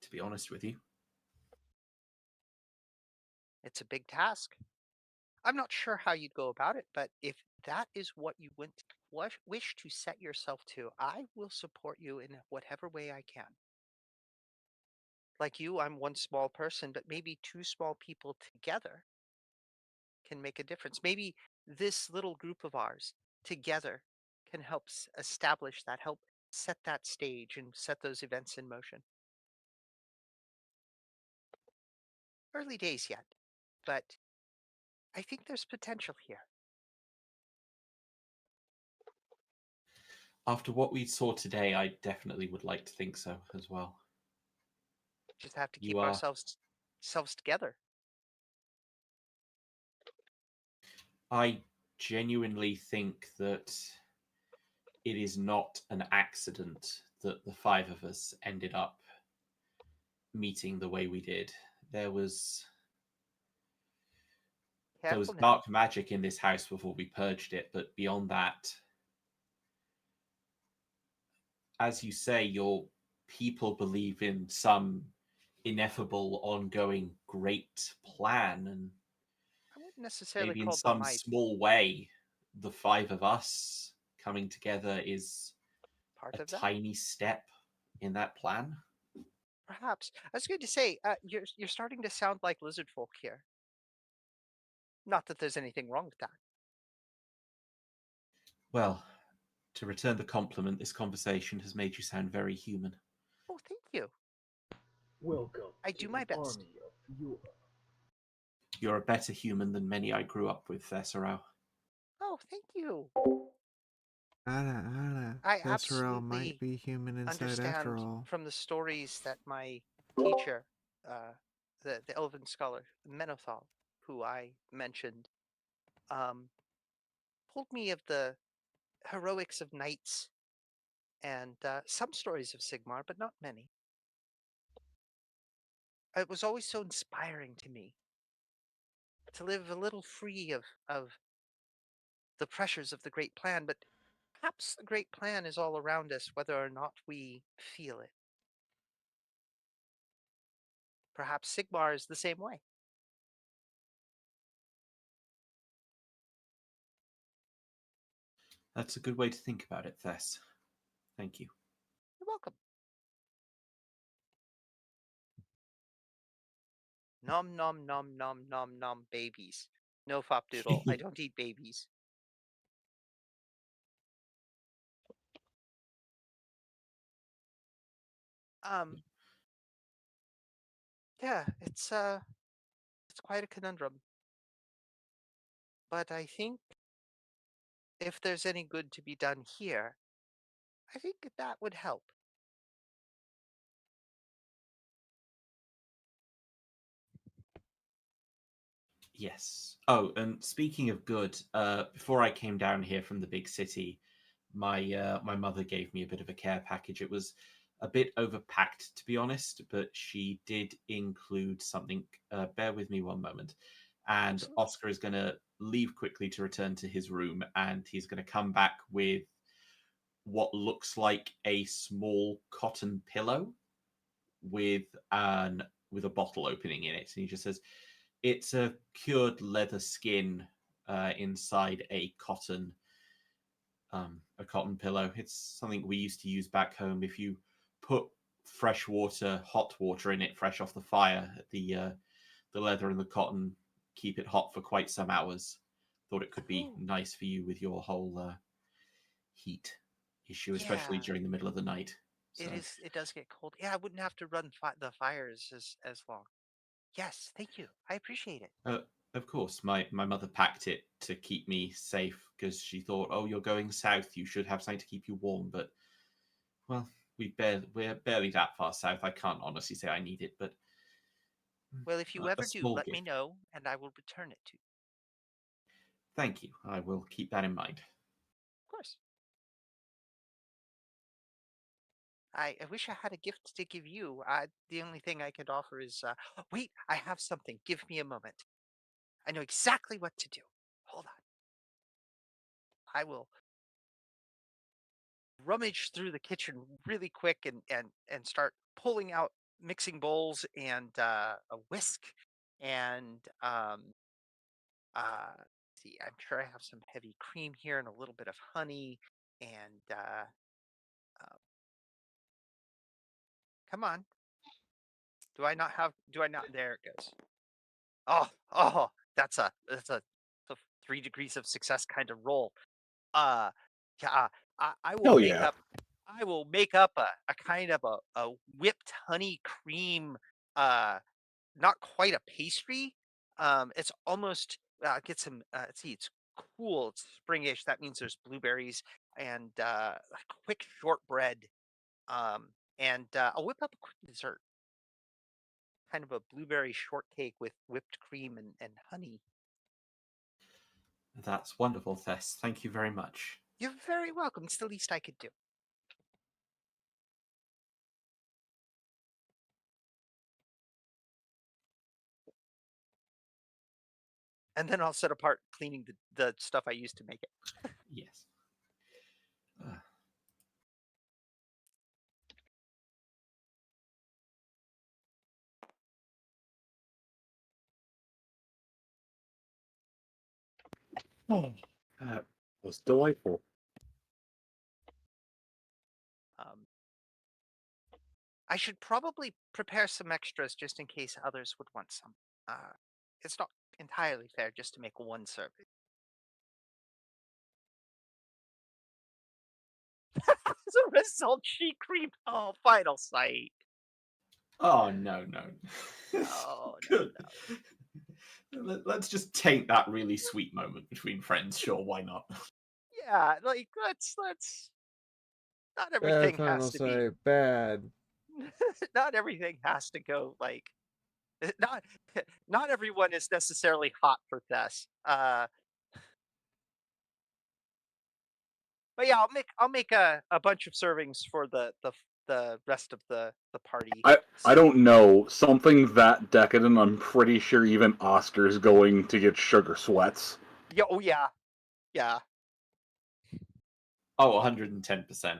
to be honest with you. It's a big task. I'm not sure how you'd go about it, but if that is what you wish to set yourself to, I will support you in whatever way I can. Like you, I'm one small person, but maybe two small people together can make a difference. Maybe this little group of ours together can help establish that, help set that stage and set those events in motion. Early days yet, but I think there's potential here. After what we saw today, I definitely would like to think so as well. Just have to You keep are. ourselves together. I genuinely think that it is not an accident that the five of us ended up meeting the way we did. There was Careful now. dark magic in this house before we purged it, but beyond that, as you say, your people believe in some ineffable, ongoing great plan, and I wouldn't necessarily maybe in call them some my small way, the five of us coming together is part a of that. tiny step in that plan. Perhaps. I was going to say, you're starting to sound like lizard folk here. Not that there's anything wrong with that. Well, to return the compliment, this conversation has made you sound very human. Oh, thank you. Welcome I to do my the best. army of Yura. You're a better human than many I grew up with, Thesserau. Oh, thank you. Ada. I Thesserel might absolutely be human inside after understand all. from the stories that my teacher, the elven scholar, Menothal, who I mentioned, um, told me of the heroics of knights and some stories of Sigmar, but not many. It was always so inspiring to me to live a little free of the pressures of the great plan, but perhaps the great plan is all around us, whether or not we feel it. Perhaps Sigmar is the same way. That's a good way to think about it, Thess. Thank you. You're welcome. Nom nom nom nom nom nom babies. No fop doodle. I don't eat babies. Um yeah, it's quite a conundrum. But I think if there's any good to be done here, I think that would help. Yes. Oh, and speaking of good, before I came down here from the big city, my mother gave me a bit of a care package. It was a bit overpacked, to be honest, but she did include something. Bear with me one moment. And Absolutely. Oscar is going to leave quickly to return to his room, and he's going to come back with what looks like a small cotton pillow with a bottle opening in it, and he just says, "It's a cured leather skin inside a cotton pillow. It's something we used to use back home. If you put fresh water, hot water in it, fresh off the fire, the leather and the cotton keep it hot for quite some hours. Thought it could be Oh, nice for you with your whole heat issue, especially yeah. during the middle of the night." It So, is. It does get cold. Yeah, I wouldn't have to run the fires as long. Yes, thank you. I appreciate it. uh, of course, my mother packed it to keep me safe because she thought, "Oh, you're going south. You should have something to keep you warm." But well, we're barely that far south. I can't honestly say I need it, but Well, if you a ever do, small let me gift. know, and I will return it to you. Thank you. I will keep that in mind. Of course. I wish I had a gift to give you. The only thing I could offer is wait, I have something. Give me a moment. I know exactly what to do. Hold on. I will rummage through the kitchen really quick and start pulling out mixing bowls and a whisk and see, I'm sure I have some heavy cream here and a little bit of honey and uh, come on. Do I not have? Do I not? There it goes. Oh, that's a 3 degrees of success kind of roll. Uh, yeah, I will Hell make yeah. up. I will make up a kind of a whipped honey cream. Not quite a pastry. It's almost get some. Let's see, it's cool. It's springish. That means there's blueberries and a quick shortbread. And I'll whip up a quick dessert, kind of a blueberry shortcake with whipped cream and honey. That's wonderful, Thess. Thank you very much. You're very welcome. It's the least I could do. And then I'll set apart cleaning the stuff I used to make it. Yes. Oh, that was delightful. Um, I should probably prepare some extras just in case others would want some. It's not entirely fair just to make one serving. As a result, she creeped. Oh, final sight. Oh no. Oh, no, Good. Let's just take that really sweet moment between friends. Sure, why not? Yeah, like let's. Not Bad everything final has to be. say. Bad. Not everything has to go like. Not not everyone is necessarily hot for Thess. But yeah, I'll make a bunch of servings for the rest of the party. I don't know. Something that decadent, I'm pretty sure even Oscar's going to get sugar sweats. Yeah, oh yeah, yeah. Oh, 110%.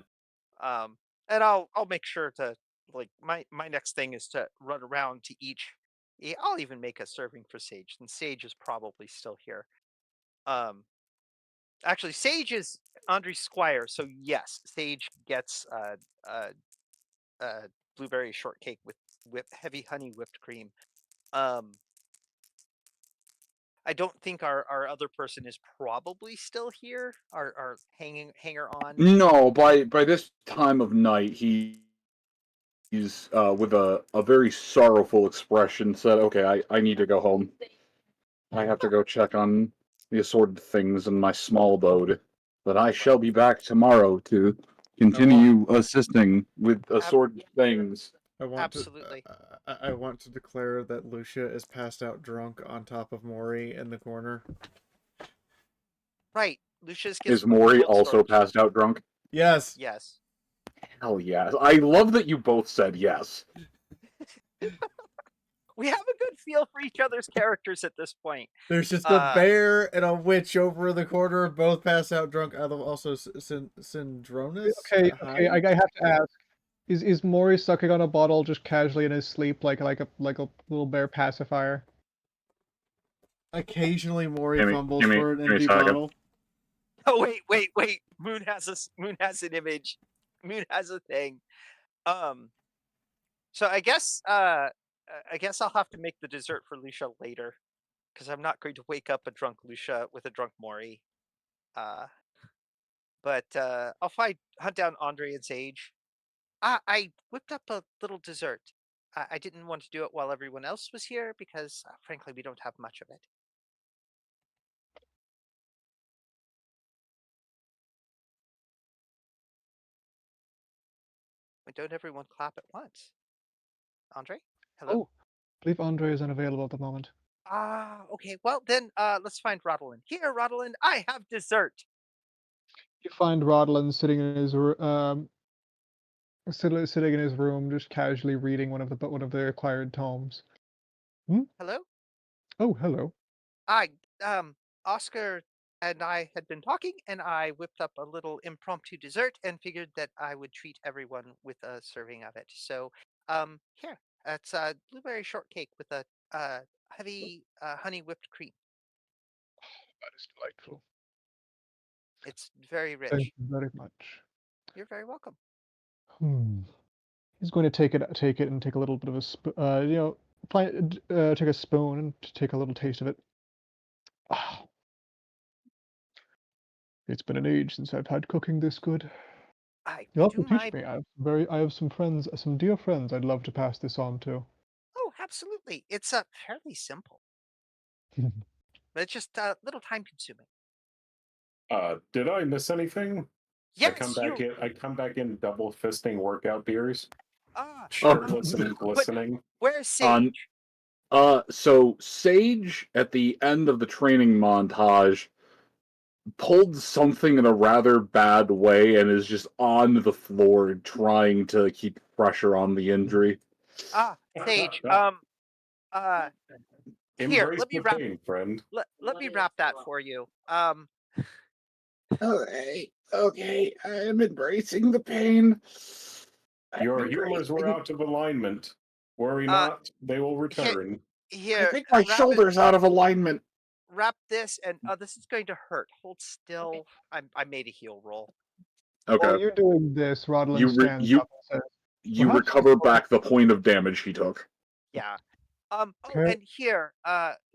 And I'll make sure to like my next thing is to run around to each. I'll even make a serving for Sage, and Sage is probably still here. Um, Actually, Sage is Andre's squire, so yes, Sage gets blueberry shortcake with heavy honey whipped cream. Um, I don't think our other person is probably still here. Our hanger on. No, by this time of night, he's with a very sorrowful expression said, "Okay, I need to go home. I have to go check on the assorted things in my small abode. But I shall be back tomorrow to continue assisting with assorted things." I want Absolutely. to. I want to declare that Lucia is passed out drunk on top of Maury in the corner. Right. Lucius Is gets Maury cold also storage. passed out drunk? Yes. Yes. Hell yes. I love that you both said yes. We have a good feel for each other's characters at this point. There's just a bear and a witch over in the corner, both passed out drunk. Also, Syndronus. Okay, I have to ask. Is Maury sucking on a bottle just casually in his sleep like a little bear pacifier? Occasionally, Maury Gimme- fumbles gimme- for an gimme a empty second. bottle. Oh wait. Moon has an image. Moon has a thing. So I guess I'll have to make the dessert for Lucia later, because I'm not going to wake up a drunk Lucia with a drunk Maury. But I'll hunt down Andre and Sage. I whipped up a little dessert. I didn't want to do it while everyone else was here because, frankly, we don't have much of it. But don't everyone clap at once. Andre? Hello? Oh, I believe Andre is unavailable at the moment. Okay. Well, then let's find Rodolin. Here, Rodolin, I have dessert. You find Rodlin sitting in his sitting in his room, just casually reading one of the acquired tomes. Hello? Oh, hello. Oscar and I had been talking, and I whipped up a little impromptu dessert and figured that I would treat everyone with a serving of it. So, here, it's a blueberry shortcake with a heavy honey whipped cream. That is delightful. It's very Thank rich. you very much. You're very welcome. He's going to take it and take a little bit of a take a spoon and take a little taste of it. Ah, It's been an age since I've had cooking this good. I You'll have do to teach my me. I have some friends, some dear friends I'd love to pass this on to. Oh, absolutely. It's fairly simple, but it's just a little time consuming. Did I miss anything? Yes, you. I come back in double fisting workout beers. Ah, Shirtless and but glistening. where's Sage? So Sage at the end of the training montage pulled something in a rather bad way and is just on the floor trying to keep pressure on the injury. Sage. Here, Embrace let me the wrap. pain, friend. Let me wrap that for you. Okay, I am embracing the pain. Your humors were out of alignment. Worry not, they will return. I Here, think my wrap it. shoulder's out of alignment. Wrap this, and this is going to hurt. Hold still. I made a heal roll. While Okay, you're doing this, Rodlin stands up and says, you "Perhaps recover back the point of damage he took. Yeah. Oh, Okay. and here,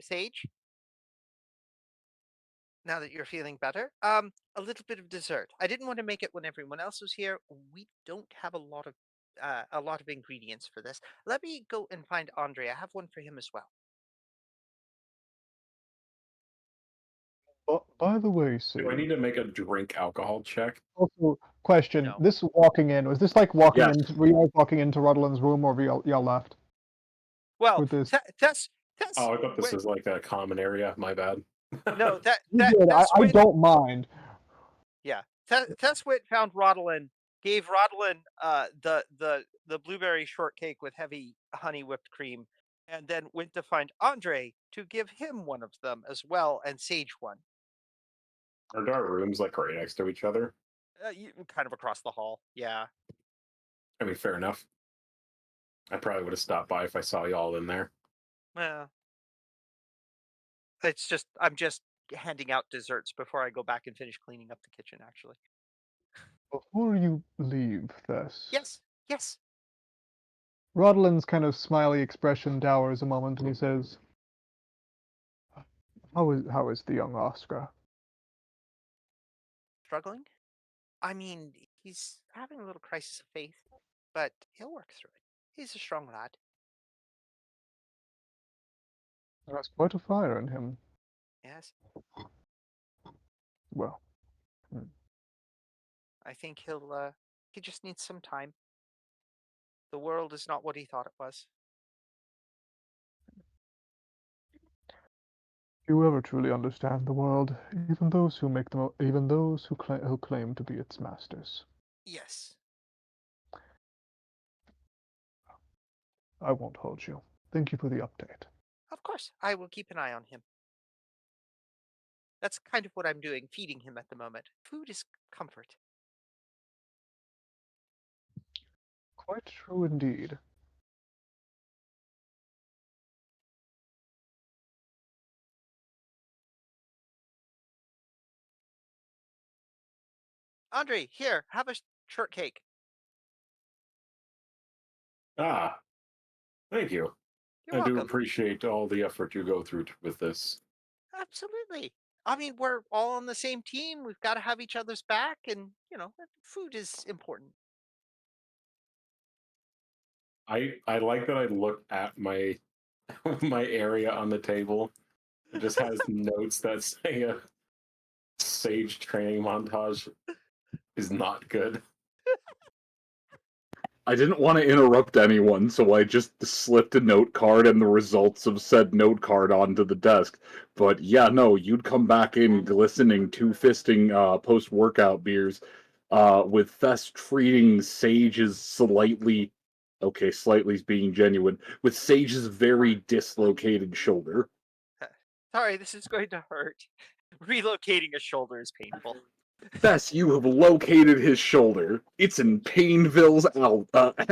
Sage. Now that you're feeling better, a little bit of dessert. I didn't want to make it when everyone else was here. We don't have a lot of ingredients for this. Let me go and find Andre. I have one for him as well. By the way, Do I Sage, need to make a drink alcohol check? also, question, No. this walking in, was this like walking Yes. into, were you guys walking into Rodlin's room, or were y'all left Well, with this? Tess. Oh, I thought this was like a common area. My bad. No, You did, I Tess don't mind. Yeah, Tesswit found Rodolin, gave Rodolin the blueberry shortcake with heavy honey whipped cream, and then went to find Andre to give him one of them as well, and Sage one. Are our rooms like right next to each other? Kind of across the hall. Yeah. I mean, fair enough. I probably would have stopped by if I saw y'all in there. Well, I'm just handing out desserts before I go back and finish cleaning up the kitchen. Actually. Before you leave, Thess, Yes. Rodlin's kind of smiley expression dowers a moment, and he says, how is the young Oscar? Struggling. I mean, he's having a little crisis of faith, but he'll work through it. He's a strong lad. There's quite a fire in him. Yes. Well, I think he just needs some time. The world is not what he thought it was. few ever truly understand the world, even those who make them, even those who claim to be its masters. Yes. I won't hold you. Thank you for the update. Of course, I will keep an eye on him. That's kind of what I'm doing, feeding him at the moment. Food is comfort. Quite true indeed. Andre, here, have a shortcake. Ah, thank you. You're I do welcome. appreciate all the effort you go through with this. Absolutely. I mean, we're all on the same team. We've got to have each other's back, and food is important. I like that I look at my my area on the table. It just has notes that say a sage training montage is not good. I didn't want to interrupt anyone, so I just slipped a note card and the results of said note card onto the desk. But yeah, no, you'd come back in glistening, two-fisting post-workout beers, with Thess treating Sage's slightly being genuine, with Sage's very dislocated shoulder. Sorry, this is going to hurt. Relocating a shoulder is painful. Thess, you have located his shoulder. It's in Painville's,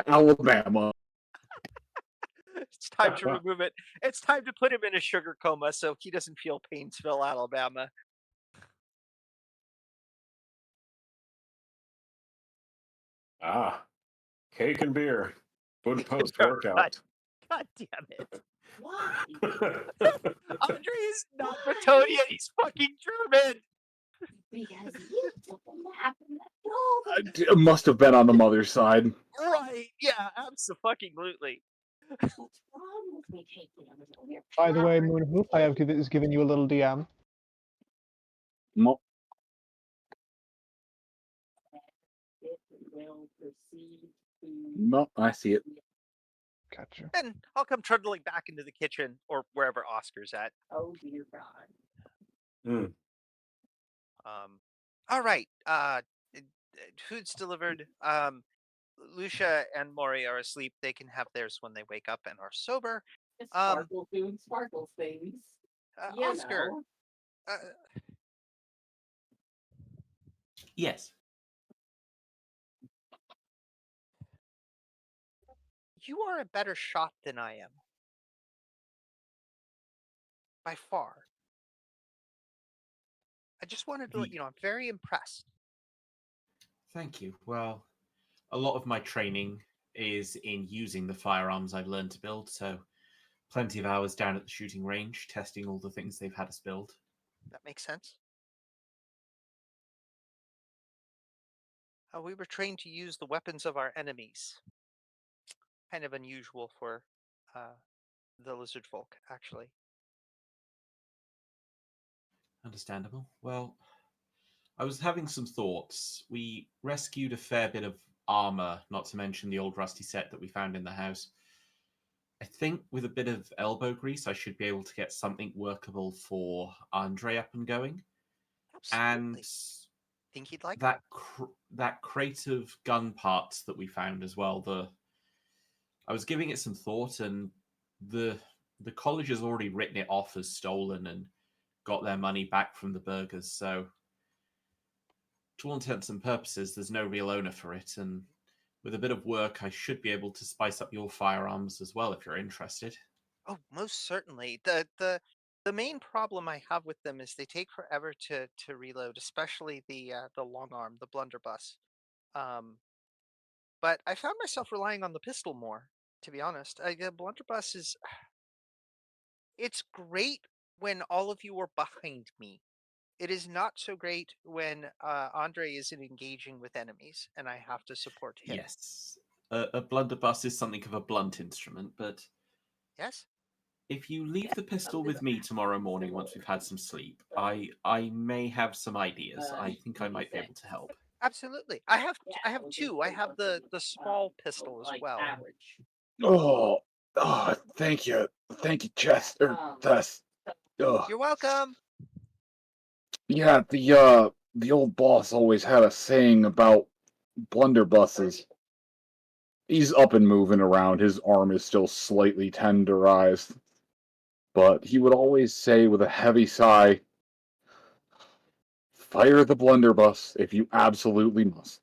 Alabama. It's time to remove it. It's time to put him in a sugar coma so he doesn't feel Painesville, Alabama. Ah, cake and beer. Good post workout. God damn it. Why? Andre is not Bretonian, he's fucking German. Because you took a nap in the It must have been on the mother's side. Right? Yeah, absolutely. What's wrong with me taking a little of your By the way, power? Moonhoof, I have is giving you a little DM. Mo- It will proceed to. No, I see it. Gotcha. And I'll come trundling back into the kitchen or wherever Oscar's at. Oh dear God. All right. Food's delivered. Lucia and Maury are asleep. They can have theirs when they wake up and are sober. It's sparkle food, sparkle things. You Oscar, know. Yes. you are a better shot than I am. By far. I just wanted to let you know I'm very impressed. Thank you. Well, a lot of my training is in using the firearms I've learned to build, so plenty of hours down at the shooting range, testing all the things they've had us build. That makes sense. We were trained to use the weapons of our enemies. Kind of unusual for the lizard folk, actually. Understandable. Well, I was having some thoughts. We rescued a fair bit of armor, not to mention the old rusty set that we found in the house. I think with a bit of elbow grease, I should be able to get something workable for Andre up and going. Absolutely. And think he'd like that that crate of gun parts that we found as well. I was giving it some thought, and the college has already written it off as stolen and got their money back from the burgers. So, to all intents and purposes, there's no real owner for it. And with a bit of work, I should be able to spice up your firearms as well if you're interested. Oh, most certainly. The main problem I have with them is they take forever to reload, especially the long arm, the blunderbuss. But I found myself relying on the pistol more, to be honest. The blunderbuss is it's great when all of you are behind me. It is not so great when Andre isn't engaging with enemies and I have to support him. Yes, a blunderbuss is something of a blunt instrument, but yes, if you leave the pistol with me tomorrow morning once we've had some sleep, I may have some ideas. I think I might be able to help. absolutely. I have two. I have the small pistol as well. Oh, thank you, Chester. That's. You're welcome. Yeah, the old boss always had a saying about blunderbusses. He's up and moving around. His arm is still slightly tenderized. But he would always say with a heavy sigh, fire the blunderbuss if you absolutely must.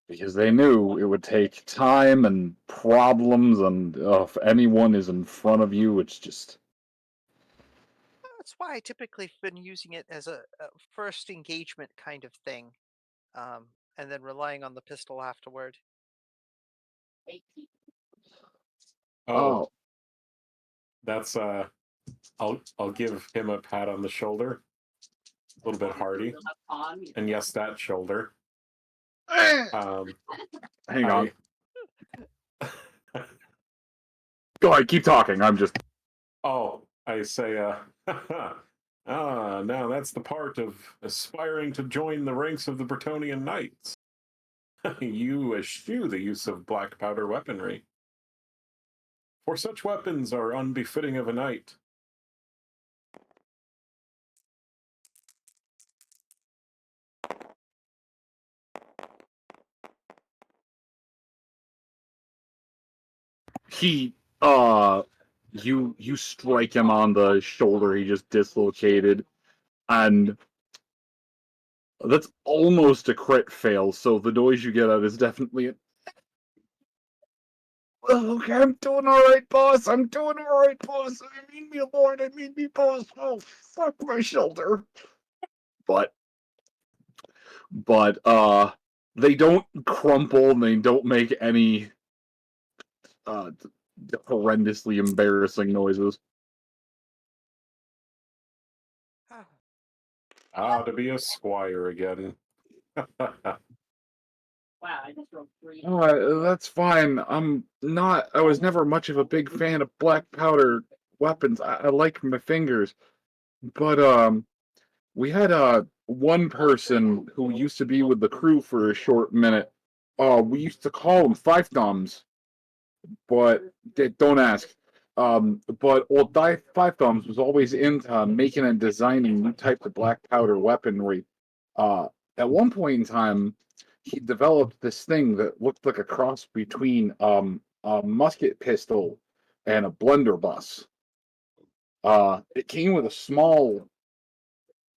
Because they knew it would take time and problems, and if anyone is in front of you, it's just. That's why I typically been using it as a first engagement kind of thing, and then relying on the pistol afterward. Oh, that's I'll give him a pat on the shoulder, a little bit hearty, and yes, that shoulder. Hang on. Go ahead, keep talking. I'm just. Oh, I say, now that's the part of aspiring to join the ranks of the Bretonian Knights. You eschew the use of black powder weaponry. For such weapons are unbefitting of a knight. He, you strike him on the shoulder. He just dislocated, and that's almost a crit fail. So the noise you get out is definitely a. Okay, I'm doing all right, boss. I'm doing all right, boss. I mean me, Lord. I mean me, boss. Oh, fuck my shoulder. But, they don't crumple and they don't make any horrendously embarrassing noises. To be a squire again. Wow, I just rolled 3. That's fine. I was never much of a big fan of black powder weapons. I like my fingers. But we had one person who used to be with the crew for a short minute. We used to call him Five Thumbs, but don't ask. But old Five Thumbs was always into making and designing new types of black powder weaponry. At one point in time, he developed this thing that looked like a cross between a musket pistol and a blunderbuss. It came with a small.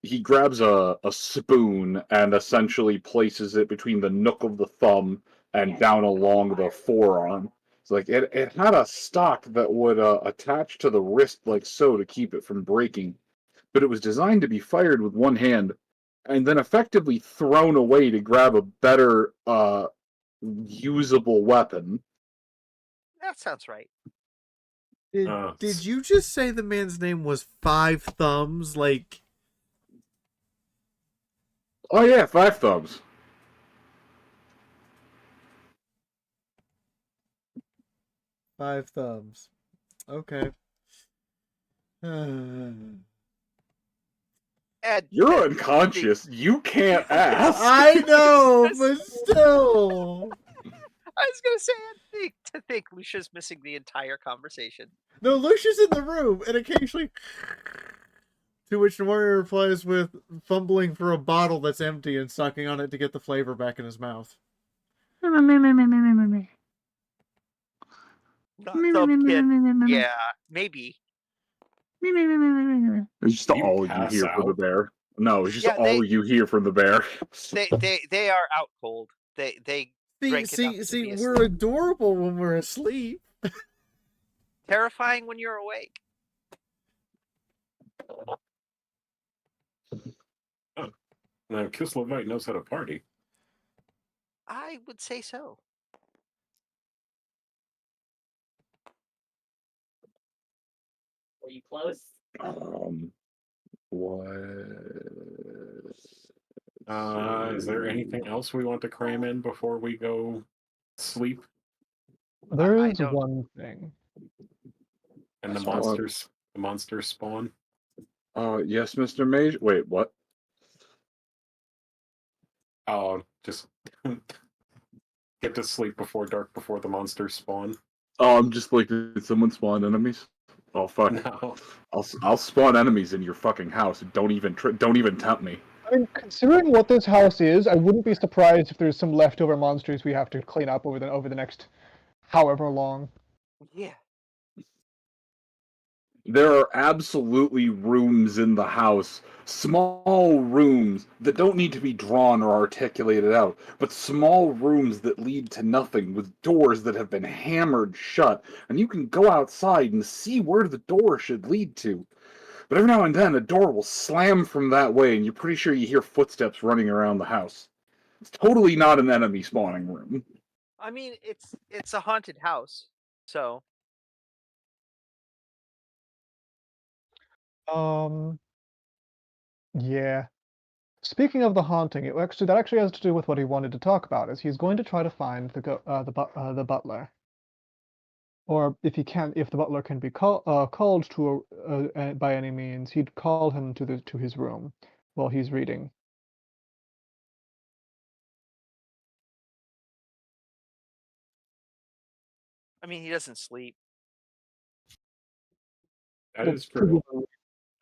He grabs a spoon and essentially places it between the nook of the thumb and down along the forearm. It's like it had a stock that would attach to the wrist like so to keep it from breaking, but it was designed to be fired with one hand and then effectively thrown away to grab a better usable weapon. That sounds right. Did you just say the man's name was Five Thumbs? Like, Oh yeah, Five Thumbs. Five Thumbs. Okay. Ed, You're unconscious. You can't ask. I know, but still. I was gonna say, to think Lucia's missing the entire conversation. No, Lucia's in the room, and occasionally. To which the warrior replies with fumbling for a bottle that's empty and sucking on it to get the flavor back in his mouth. Not Thumbkin. Yeah, maybe. It's just You all you pass hear from the out? bear. No, it's just Yeah, all you hear from the bear. They are out cold. They drank enough to be We're asleep. adorable when we're asleep. Terrifying when you're awake. Now, Kislevites knows how to party. I would say so. Were you close? What? Is there anything else we want to cram in before we go sleep? There I is don't- one thing. And the monsters spawn? Yes, Mr. Mage. Wait, what? Oh, just get to sleep before dark before the monsters spawn. Oh, I'm just like, did someone spawn enemies? Oh fuck! No. I'll spawn enemies in your fucking house. Don't even tempt me. I mean, considering what this house is, I wouldn't be surprised if there's some leftover monsters we have to clean up over the next however long. Yeah. There are absolutely rooms in the house, small rooms that don't need to be drawn or articulated out, but small rooms that lead to nothing with doors that have been hammered shut, and you can go outside and see where the door should lead to. But every now and then, a door will slam from that way, and you're pretty sure you hear footsteps running around the house. It's totally not an enemy spawning room. I mean, it's a haunted house, so Yeah. Speaking of the haunting, that actually has to do with what he wanted to talk about. Is he's going to try to find the butler, or if the butler can be called to by any means, he'd call him to his room while he's reading. I mean, he doesn't sleep. That is true.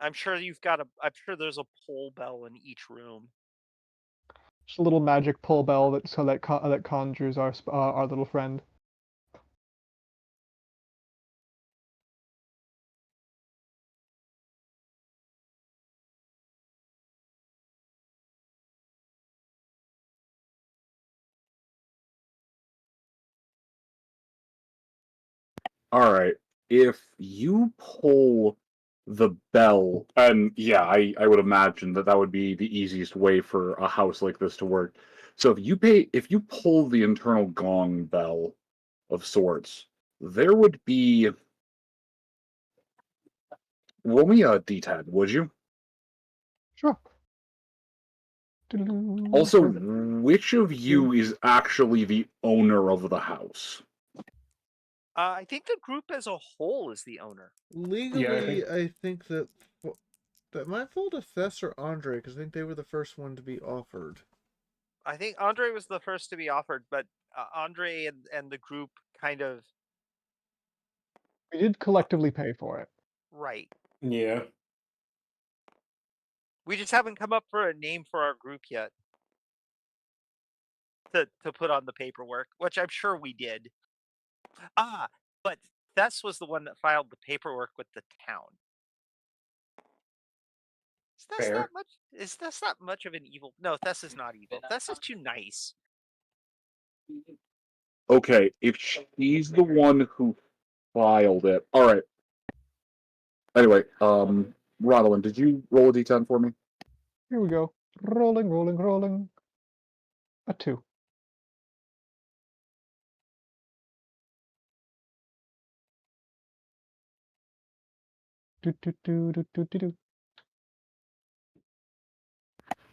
I'm sure there's a pull bell in each room. Just a little magic pull bell that conjures our little friend. All right. If you pull the bell, and yeah, I would imagine that would be the easiest way for a house like this to work. So if you pull the internal gong bell of sorts, there would be. Roll me a d10, would you? Sure. Also, which of you is actually the owner of the house? I think the group as a whole is the owner. Legally, I think that might fall to Thess or Andre because I think they were the first one to be offered. I think Andre was the first to be offered, but Andre and the group kind of We did collectively pay for it. right. Yeah. We just haven't come up for a name for our group yet to put on the paperwork, which I'm sure we did. But Thess was the one that filed the paperwork with the town. Fair. Is Thess not much of an evil? No, Thess is not evil. Thess is too nice. Okay, if she's the one who filed it. Alright. Anyway, Rodolin, did you roll a d10 for me? Here we go. Rolling, rolling, rolling. A 2. Do, do, do, do, do, do, do.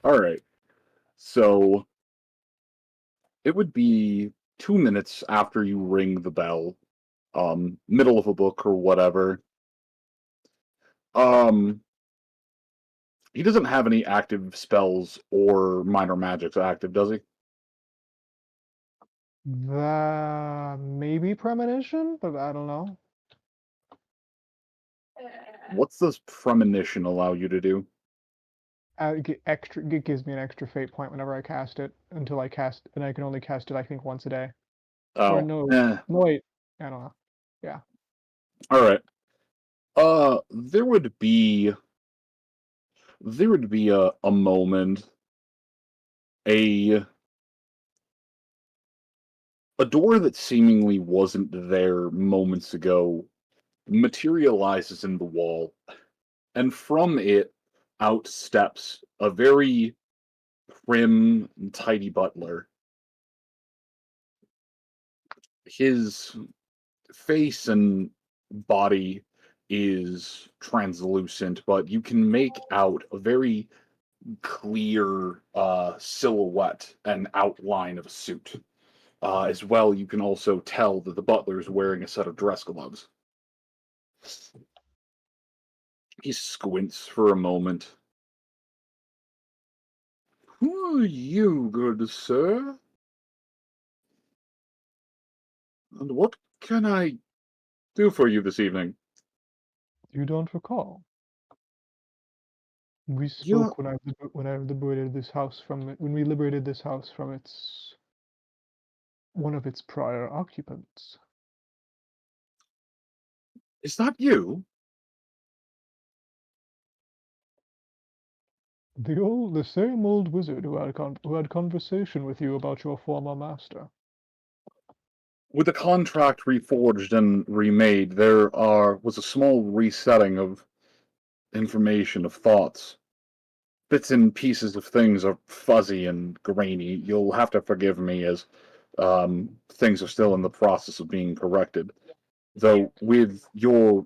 Alright. So it would be 2 minutes after you ring the bell, middle of a book or whatever. He doesn't have any active spells or minor magics active, does he? Maybe premonition, but I don't know. What's this premonition allow you to do? It gives me an extra fate point whenever I cast it until I cast, and I can only cast it I think once a day. Or Oh, no, no wait, I don't know. Yeah. All right. There would be a moment, a door that seemingly wasn't there moments ago materializes in the wall, and from it out steps a very prim and tidy butler. His face and body is translucent, but you can make out a very clear silhouette and outline of a suit. As well, you can also tell that the butler is wearing a set of dress gloves. He squints for a moment. Who are you, good sir? And what can I do for you this evening? You don't recall? We Yeah. spoke when I liberated this house from it, when we liberated this house from one of its prior occupants. Is that you? The same old wizard who had conversation with you about your former master. With the contract reforged and remade, there was a small resetting of information, of thoughts. Bits and pieces of things are fuzzy and grainy. You'll have to forgive me as things are still in the process of being corrected. Though, with your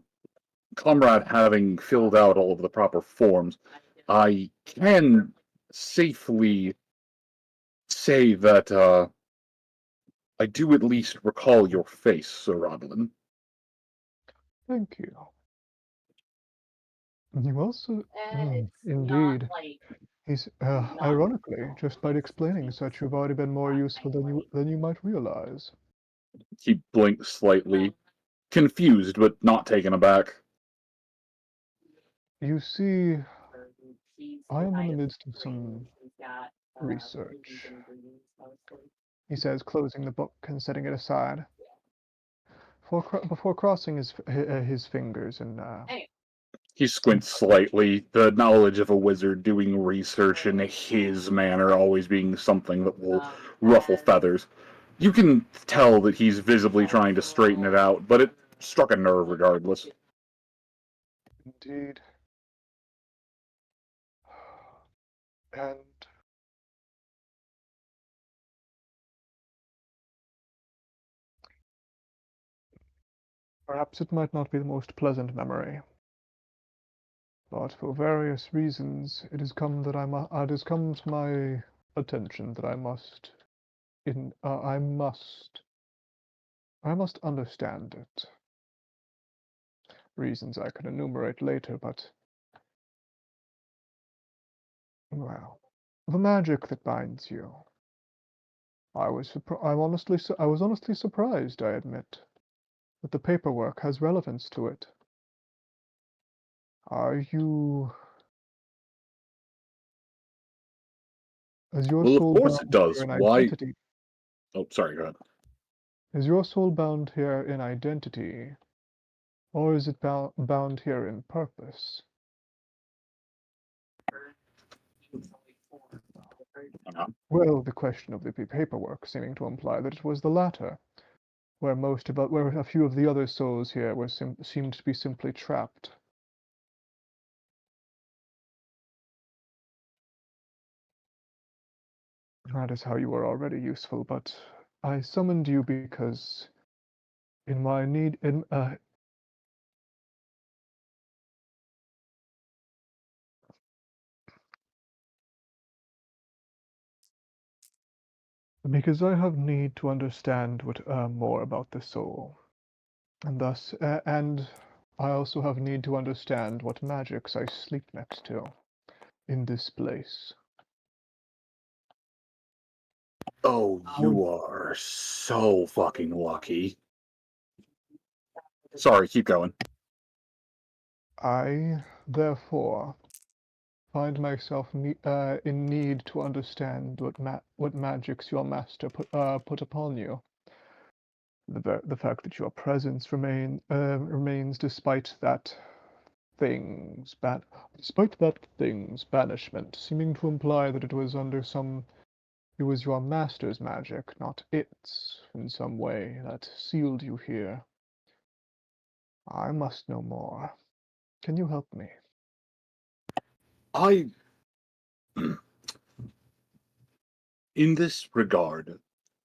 comrade having filled out all of the proper forms, I can safely say that I do at least recall your face, Sir Rodlin. Thank you. You also, indeed. He's ironically, just by explaining such, you've already been more useful than you might realize. He blinks slightly, confused but not taken aback. You see, I am in the midst of some research, he says, closing the book and setting it aside. Before crossing his fingers and He squints slightly, the knowledge of a wizard doing research in his manner always being something that will ruffle feathers. You can tell that he's visibly trying to straighten it out, but it struck a nerve regardless. indeed. And perhaps it might not be the most pleasant memory, but for various reasons, it has come that it has come to my attention that I must understand it. Reasons I can enumerate later, but well, the magic that binds you. I was honestly surprised, I admit, that the paperwork has relevance to it. Are you Is your Well, of soul course it bound does. here in Why? identity? Oh, sorry, go ahead. Is your soul bound here in identity, or is it bound here in purpose? Well, the question of the paperwork seeming to imply that it was the latter, where a few of the other souls here seemed to be simply trapped. That is how you are already useful, but I summoned you because in my need in because I have need to understand more about the soul, and I also have need to understand what magics I sleep next to in this place. Oh, you are so fucking lucky. Sorry, keep going. I, therefore, find myself in need to understand what magics your master put upon you. The fact that your presence remains despite that thing's banishment, seeming to imply that it was your master's magic, not its, in some way, that sealed you here. I must know more. Can you help me? I, in this regard,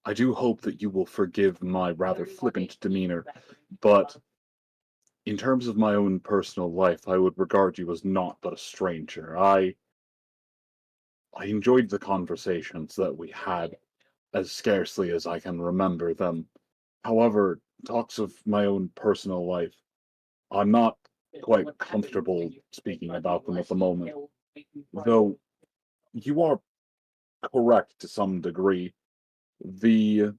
I do hope that you will forgive my rather flippant demeanor, but in terms of my own personal life, I would regard you as naught but a stranger. I enjoyed the conversations that we had as scarcely as I can remember them. However, talks of my own personal life, I'm not quite comfortable speaking about them at the moment. Though you are correct to some degree. The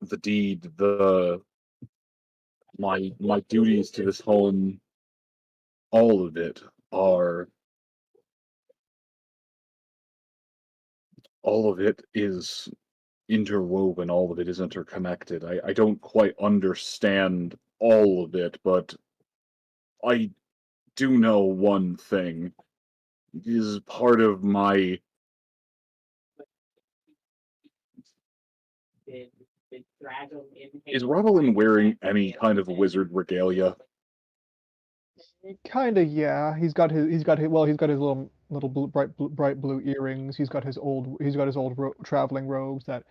the deed, my duties to this home, all of it are all of it is interwoven, all of it is interconnected. I don't quite understand all of it, but I do know one thing. It is part of my Is Revelin wearing any kind of wizard regalia? Kinda, yeah. He's got his little bright blue earrings. He's got his old traveling robes that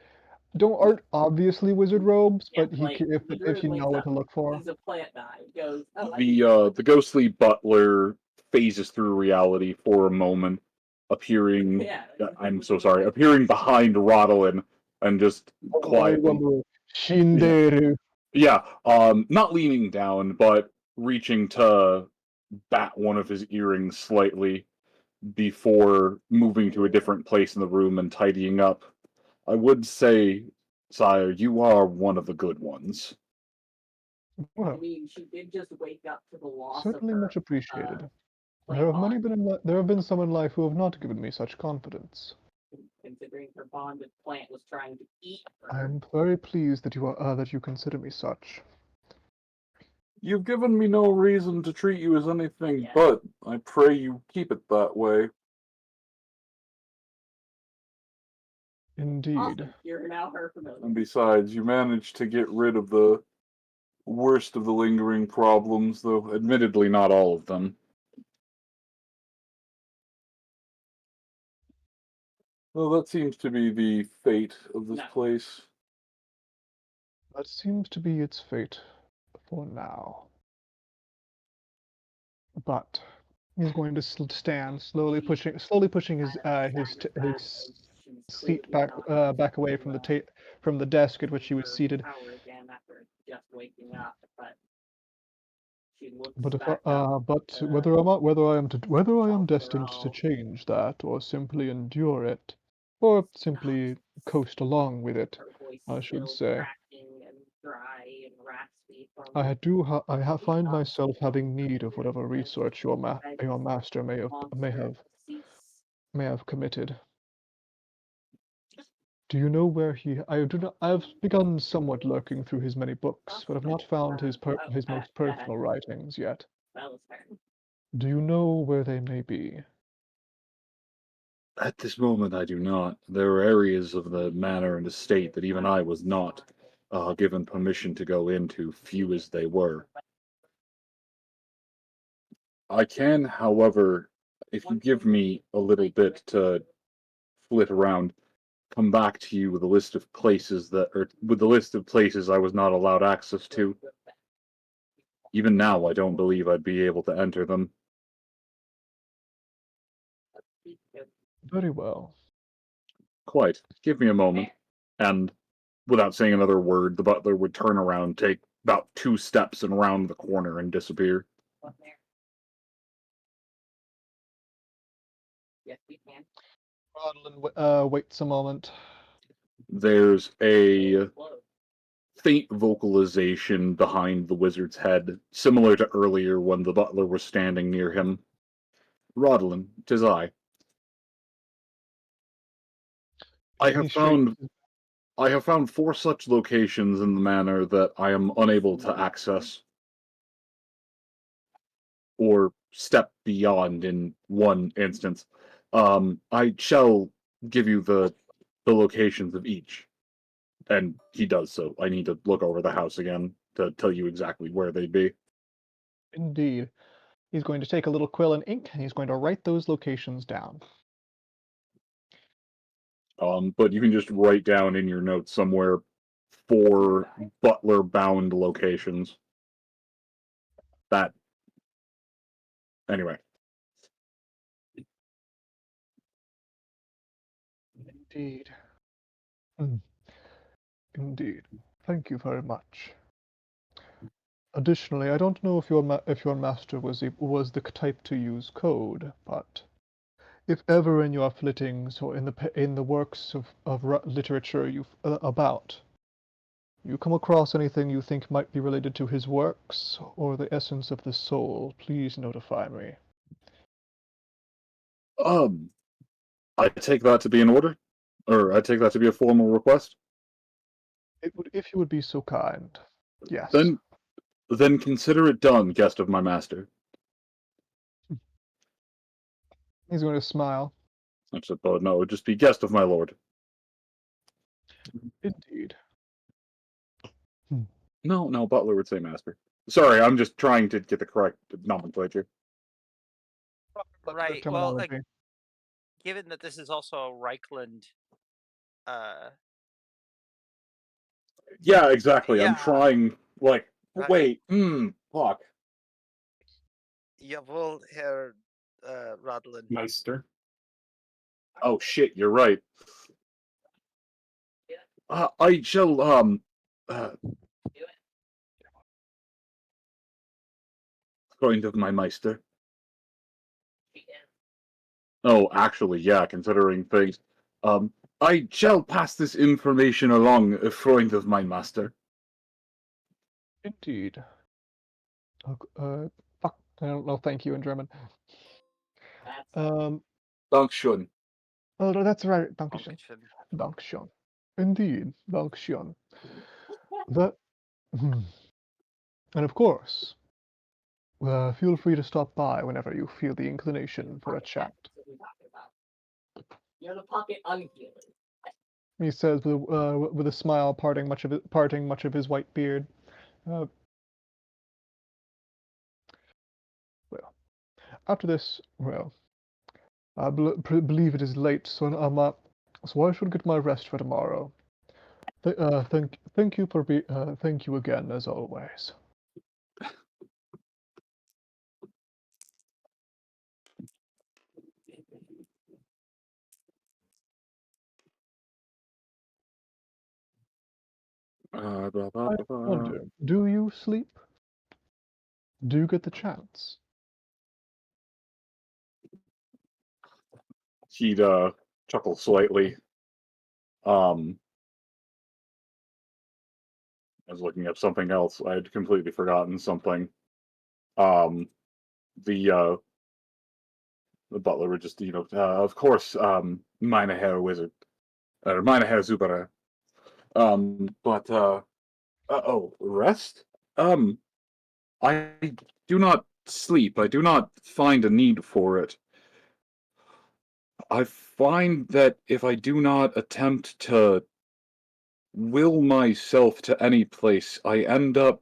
aren't obviously wizard robes, Yeah, but like if you literally know what to look for. he's a plant guy. He goes, I like The ghostly butler phases through reality for a moment, appearing. yeah. I'm so sorry. Appearing behind Rodolin and just quietly. Shinderu. Yeah. Not leaning down, but reaching to bat one of his earrings slightly before moving to a different place in the room and tidying up. I would say, sire, you are one of the good ones. I Well, mean, she did just wake up to the loss of certainly her much appreciated. plant There have been some in life who have not given me such confidence. considering her bond with plant was trying to eat her. I'm very pleased that you consider me such. You've given me no reason to treat you as anything Yeah. but. I pray you keep it that way. Indeed. Awesome. You're now her familiar. And besides, you managed to get rid of the worst of the lingering problems, though admittedly not all of them. Well, that seems to be the fate of this No. place. That seems to be its fate for now. but he's going to stand, slowly pushing his seat back away from from the desk at which he was seated. But whether I am destined to change that, or simply endure it, or simply coast along with it, I should say, I find myself having need of whatever research your master may have committed. Do you know where I do not. I've begun somewhat lurking through his many books, but have not found his most personal writings yet. Do you know where they may be? At this moment, I do not. There are areas of the manor and estate that even I was not given permission to go into, few as they were. I can, however, if you give me a little bit to flit around, come back to you with a list of places with the list of places I was not allowed access to. Even now, I don't believe I'd be able to enter them. Very well. Quite. Give me a moment. And without saying another word, the butler would turn around, take about 2 steps and round the corner and disappear. Rodlin waits a moment. There's a faint vocalization behind the wizard's head, similar to earlier when the butler was standing near him. Rodlin, 'tis I. I have found 4 such locations in the manor that I am unable to access or step beyond in one instance. I shall give you the locations of each. And he does so. I need to look over the house again to tell you exactly where they'd be. Indeed. He's going to take a little quill and ink, and he's going to write those locations down. But you can just write down in your notes somewhere 4 butler-bound locations. That. Anyway. Indeed. Indeed. Thank you very much. Additionally, I don't know if your master was the type to use code, but if ever in your flittings or in the works of literature you come across anything you think might be related to his works or the essence of the soul, please notify me. I take that to be an order, or I take that to be a formal request. If you would be so kind. Yes. Then consider it done, guest of my master. He's going to smile. Except, no, it would just be guest of my lord. Indeed. No, butler would say master. Sorry, I'm just trying to get the correct nomenclature. Right. Well, given that this is also a Reichland. Yeah, exactly. Yeah. I'm trying. Like, wait. Fuck. Jawohl, Herr Rodlin. Meister. Oh shit, you're right. I shall Going of my meister. Oh, actually, yeah, considering things. I shall pass this information along, Freund of my master. Indeed. Fuck, I don't know thank you in German. Dankeschön. Oh, no, that's right. Dankeschön. Dankeschön. Indeed. Dankeschön. That. And of course, feel free to stop by whenever you feel the inclination for a chat. You're the pocket unhealer. He says with a smile, parting much of his white beard. Well, after this, I believe it is late, so I should get my rest for tomorrow. Thank you again, as always. Blah, blah, I blah. wonder, do you sleep? Do you get the chance? He'd chuckle slightly. I was looking up something else. I had completely forgotten something. Um, the butler would just, of course, meine Herr Wizard, or meine Herr Zubara. But oh, rest. Um, I do not sleep. I do not find a need for it. I find that if I do not attempt to will myself to any place, I end up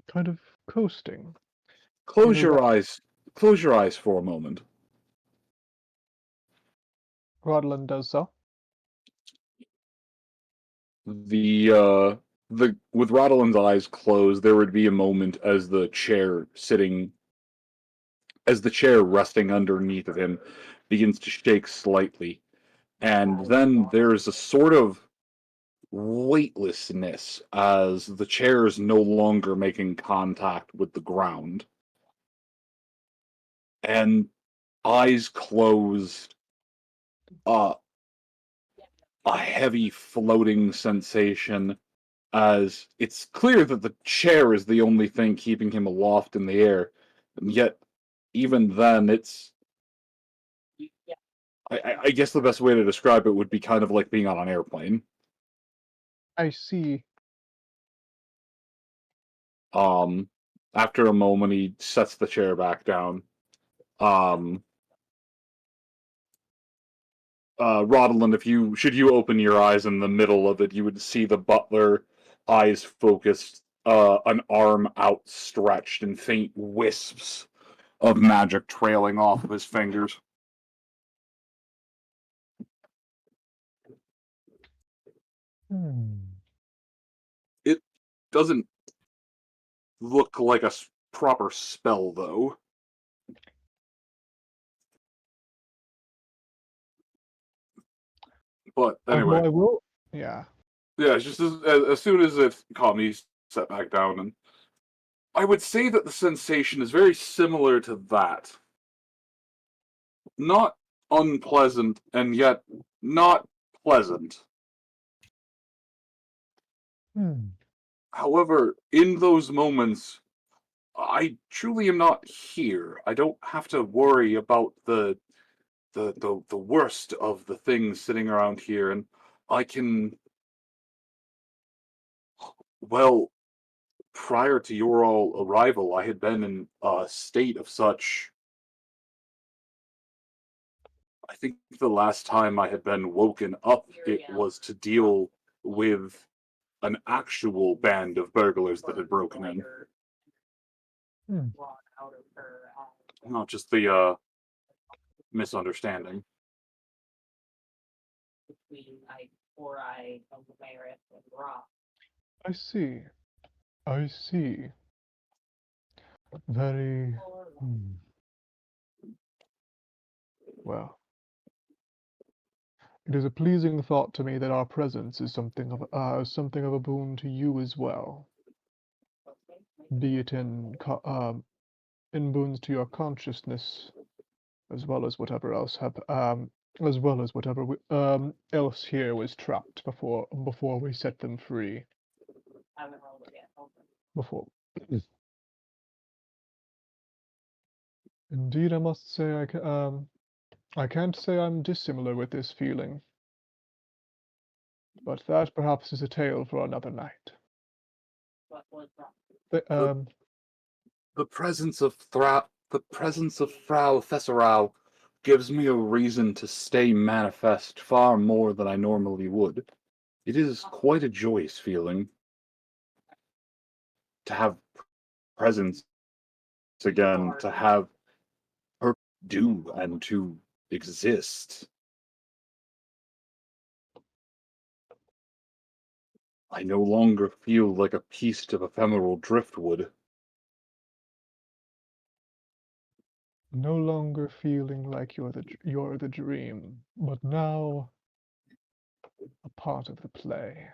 Kind of coasting. close You know, your eyes. Close your eyes for a moment. Rodland does so. The with Rodellin's eyes closed, there would be a moment as the chair resting underneath of him begins to shake slightly, and then there's a sort of weightlessness as the chair is no longer making contact with the ground, and eyes closed, uh, a heavy floating sensation as it's clear that the chair is the only thing keeping him aloft in the air, and yet even then I guess the best way to describe it would be kind of like being on an airplane. I see. Um, After a moment, he sets the chair back down. Um, Rodland, if you should you open your eyes in the middle of it, you would see the butler, eyes focused, an arm outstretched, and faint wisps of magic trailing off of his fingers. Hmm. It doesn't look like a proper spell, though. But anyway, Well, I will. Yeah. yeah, it's just as soon as it caught me, set back down, and I would say that the sensation is very similar to that. Not unpleasant, and yet not pleasant. Hmm. However, in those moments, I truly am not here. I don't have to worry about the worst of the things sitting around here, and I can, well, prior to your all arrival, I had been in a state of such. I think the last time I had been woken up, it was to deal with an actual band of burglars that had broken in, Hmm. not just the misunderstanding. I see. I see. Very. Hmm. Well, it is a pleasing thought to me that our presence is something of a boon to you as well, be it in boons to your consciousness, as well as whatever else here was trapped before we set them free. Before. Indeed, I must say I can't say I'm dissimilar with this feeling, but that perhaps is a tale for another night. The, the presence of Frau Thesserau gives me a reason to stay manifest far more than I normally would. It is quite a joyous feeling to have presence again, to have her do and to exist. I no longer feel like a piece of ephemeral driftwood. No longer feeling like you're the dream, but now a part of the play.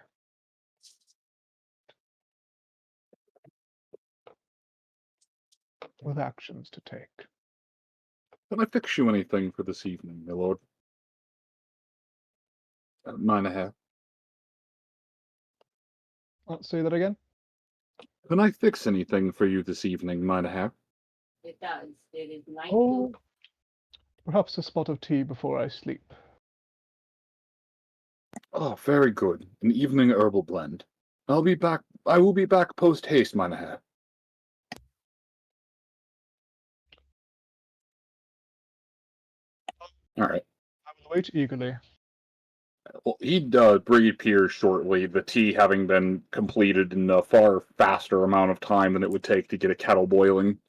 With actions to take. Can I fix you anything for this evening, my lord? 9.5. Say that again? Can I fix anything for you this evening, 9.5? It does. It is night. Oh, perhaps a spot of tea before I sleep. Oh, very good. An evening herbal blend. I'll be back. I will be back post haste, 9.5. All right. I will wait eagerly. Well, he'd reappear shortly, the tea having been completed in a far faster amount of time than it would take to get a kettle boiling.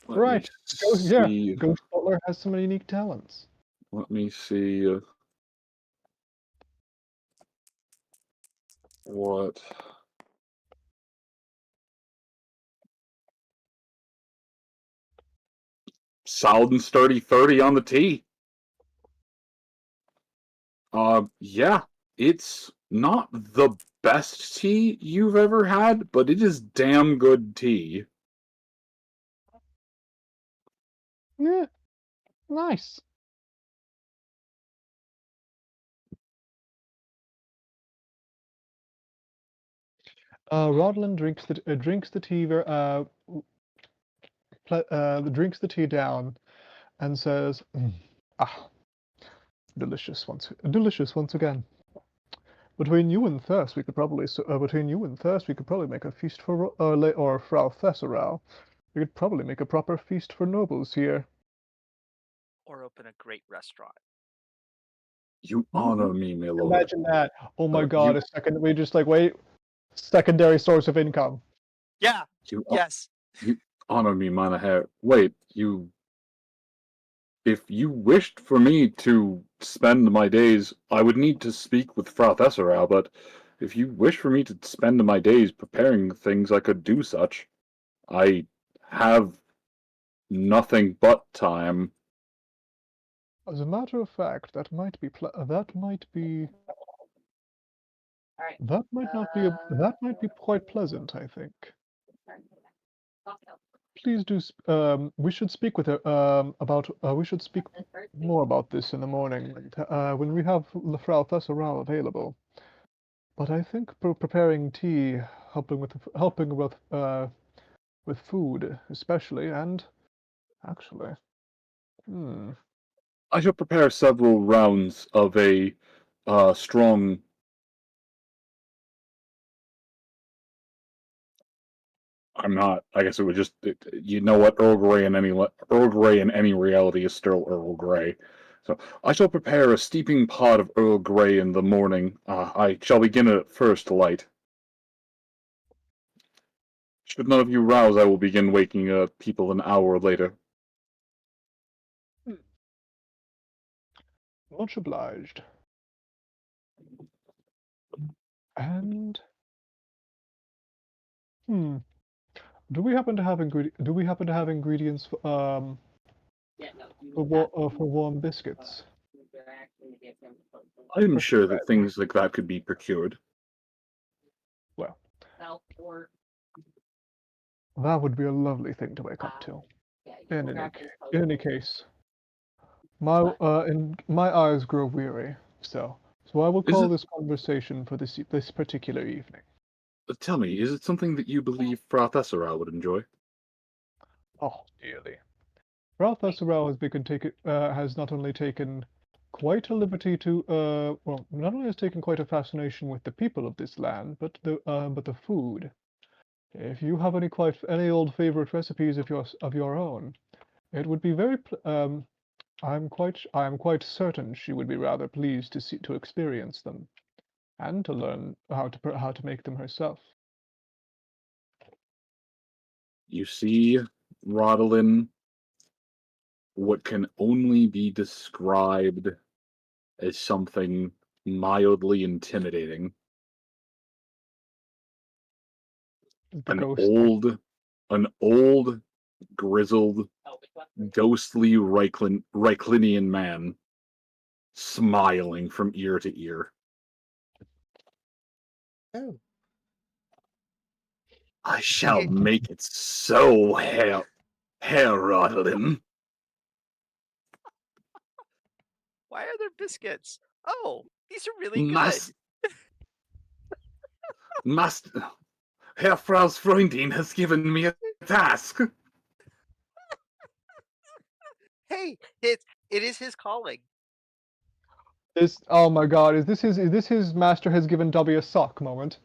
Let Right. me Yeah, see. Ghost Butler has some unique talents. Let me see. What? Solid and sturdy 30 on the tea. Yeah, it's not the best tea you've ever had, but it is damn good tea. Yeah, nice. Rodlin drinks the tea drinks the tea down and says, "Ah, delicious once again. Between you and thirst, we could probably make a feast for or Frau Thesserau. We could probably make a proper feast for nobles here." Or open a great restaurant. You honor me, my lord. Imagine that. Oh my God, You, we just like wait, secondary source of income. Yeah. you, Yes. you honor me, Manaher. Wait, if you wished for me to spend my days, I would need to speak with Frau Thesserau, but if you wish for me to spend my days preparing things, I could do such. I have nothing but time. As a matter of fact, that might be All right. that might be quite pleasant, I think. Please do. We should speak with her about. We should speak more about this in the morning when we have Frau Thesserau available. But I think preparing tea, helping with food, especially, and actually, I shall prepare several rounds of a strong. I'm not. I guess it would just. You know what? Earl Grey in any reality is still Earl Grey. So I shall prepare a steeping pot of Earl Grey in the morning. I shall begin at first light. Should none of you rouse, I will begin waking people an hour later. much obliged. And do we happen to have ingredients Yeah, no, you would have to for warm biscuits? actually get them I'm sure that things like that could be procured. Well, south or that would be a lovely thing to wake up to. yeah, you In will any, have to in any case, my eyes grow weary, so I will Is call it? this conversation for this particular evening. Tell me, is it something that you believe Frau Thesserau would enjoy? Oh, dearly. Ralph Thesserau has not only taken quite a liberty to not only has taken quite a fascination with the people of this land, but the food. If you have any old favorite recipes of your own, it would be I am quite certain she would be rather pleased to experience them and to learn how to make them herself. You see, Rodolin, what can only be described as something mildly intimidating. The An ghost thing. old, grizzled, ghostly Reiklinian man, smiling from ear to ear. Oh. I shall make it so, Herr Rodlin. Why are there biscuits? Oh, these are really Mas- good. Master, Herr Frau's Freundin has given me a task. Hey, it is his calling. Oh my god, is this his master has given W a sock moment?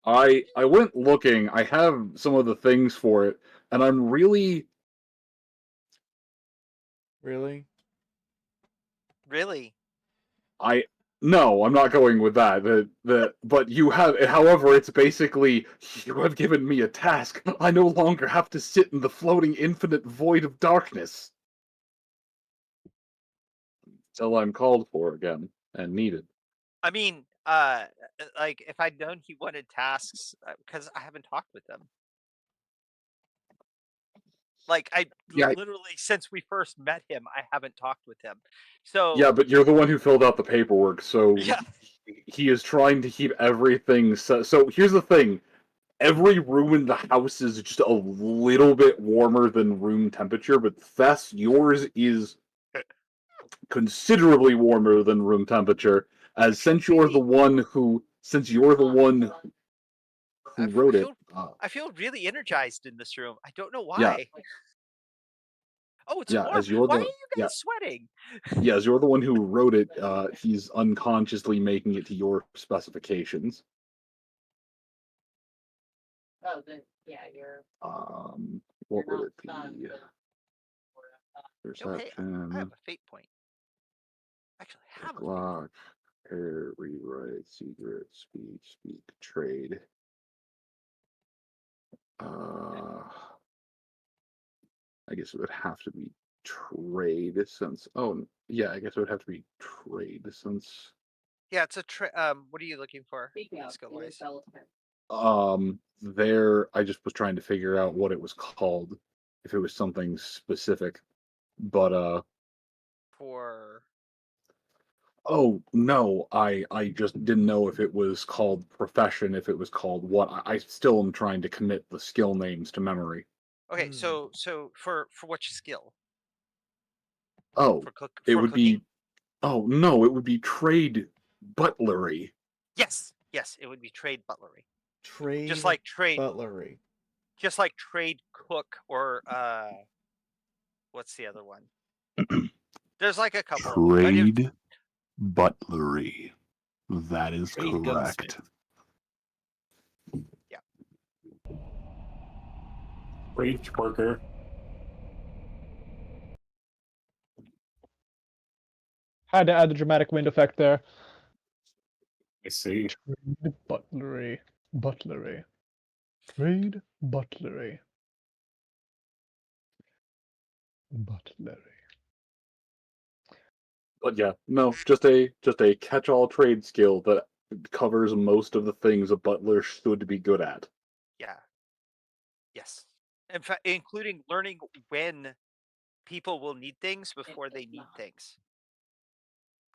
I went looking. I have some of the things for it, and I'm really Really? Really? no, I'm not going with that. But you have, however, it's basically you have given me a task. I no longer have to sit in the floating infinite void of darkness. Till I'm called for again and needed. I mean, like if I'd known he wanted tasks, because I haven't talked with him. Like Yeah, literally since we first met him, I haven't talked with him. So yeah, but you're the one who filled out the paperwork, so yeah, he is trying to keep everything. So here's the thing: every room in the house is just a little bit warmer than room temperature, but Thess, yours is considerably warmer than room temperature. As since you're the one who wrote it, I feel really energized in this room. I don't know yeah, why. Oh, it's yeah, warm. as you're Why are the you guys sweating? yeah, as you're the one who wrote it, he's unconsciously making it to your specifications. Oh, then yeah, you're What you're would not it be? done. Oh, hey, I have Perception, a fate point. Actually, I have a fate point. lock, air, rewrite, secret, speak, trade. I guess it would have to be trade since. Oh, yeah, I guess it would have to be trade since. Yeah, it's a what are you looking for? Speaking of, Skill it is wise. relevant. There, I just was trying to figure out what it was called, if it was something specific. But For oh no, I just didn't know if it was called profession, if it was called what. I still am trying to commit the skill names to memory. okay, Hmm. so for which skill? Oh, it For would cooking? be. Oh no, it would be trade butlery. Yes, yes, it would be trade butlery. Just Trade like trade butlery. just like trade cook or what's the other one? There's like a couple of them. But Trade butlery. That is Trade correct. gunsmith. yeah. Wage worker. Had to add the dramatic wind effect there. I see. Trade butlery. Butlery. Trade butlery. Butlery. But yeah, no, just a catch-all trade skill that covers most of the things a butler should be good at. Yeah. Yes. In fact, including learning when people will need things before they need things.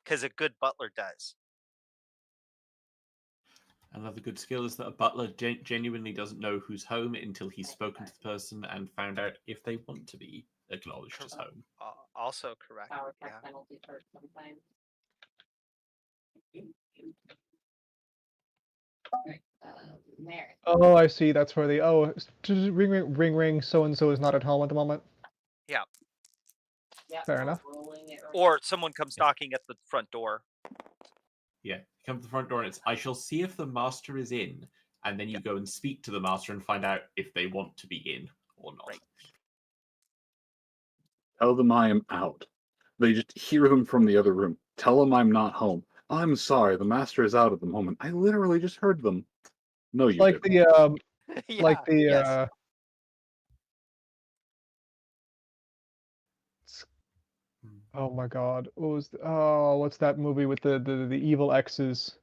Because a good butler does. Another good skill is that a butler genuinely doesn't know who's home until he's spoken to the person and found out if they want to be acknowledged as home. Also correct. Power Yeah. penalty hurt sometimes. Right. Mary. Oh, I see. That's for the ring. So and so is not at home at the moment. Yeah. Yeah. Fair enough. Or someone comes knocking at the front door. Yeah, you come to the front door and it's, I shall see if the master is in, and then you go and speak to the master and find out if they want to be in or not. Right. Tell them I am out. They just hear them from the other room. Tell them I'm not home. I'm sorry, the master is out at the moment. I literally just heard them. No, you Like didn't. the Yeah. like the yes. oh my god, what's that movie with the evil exes?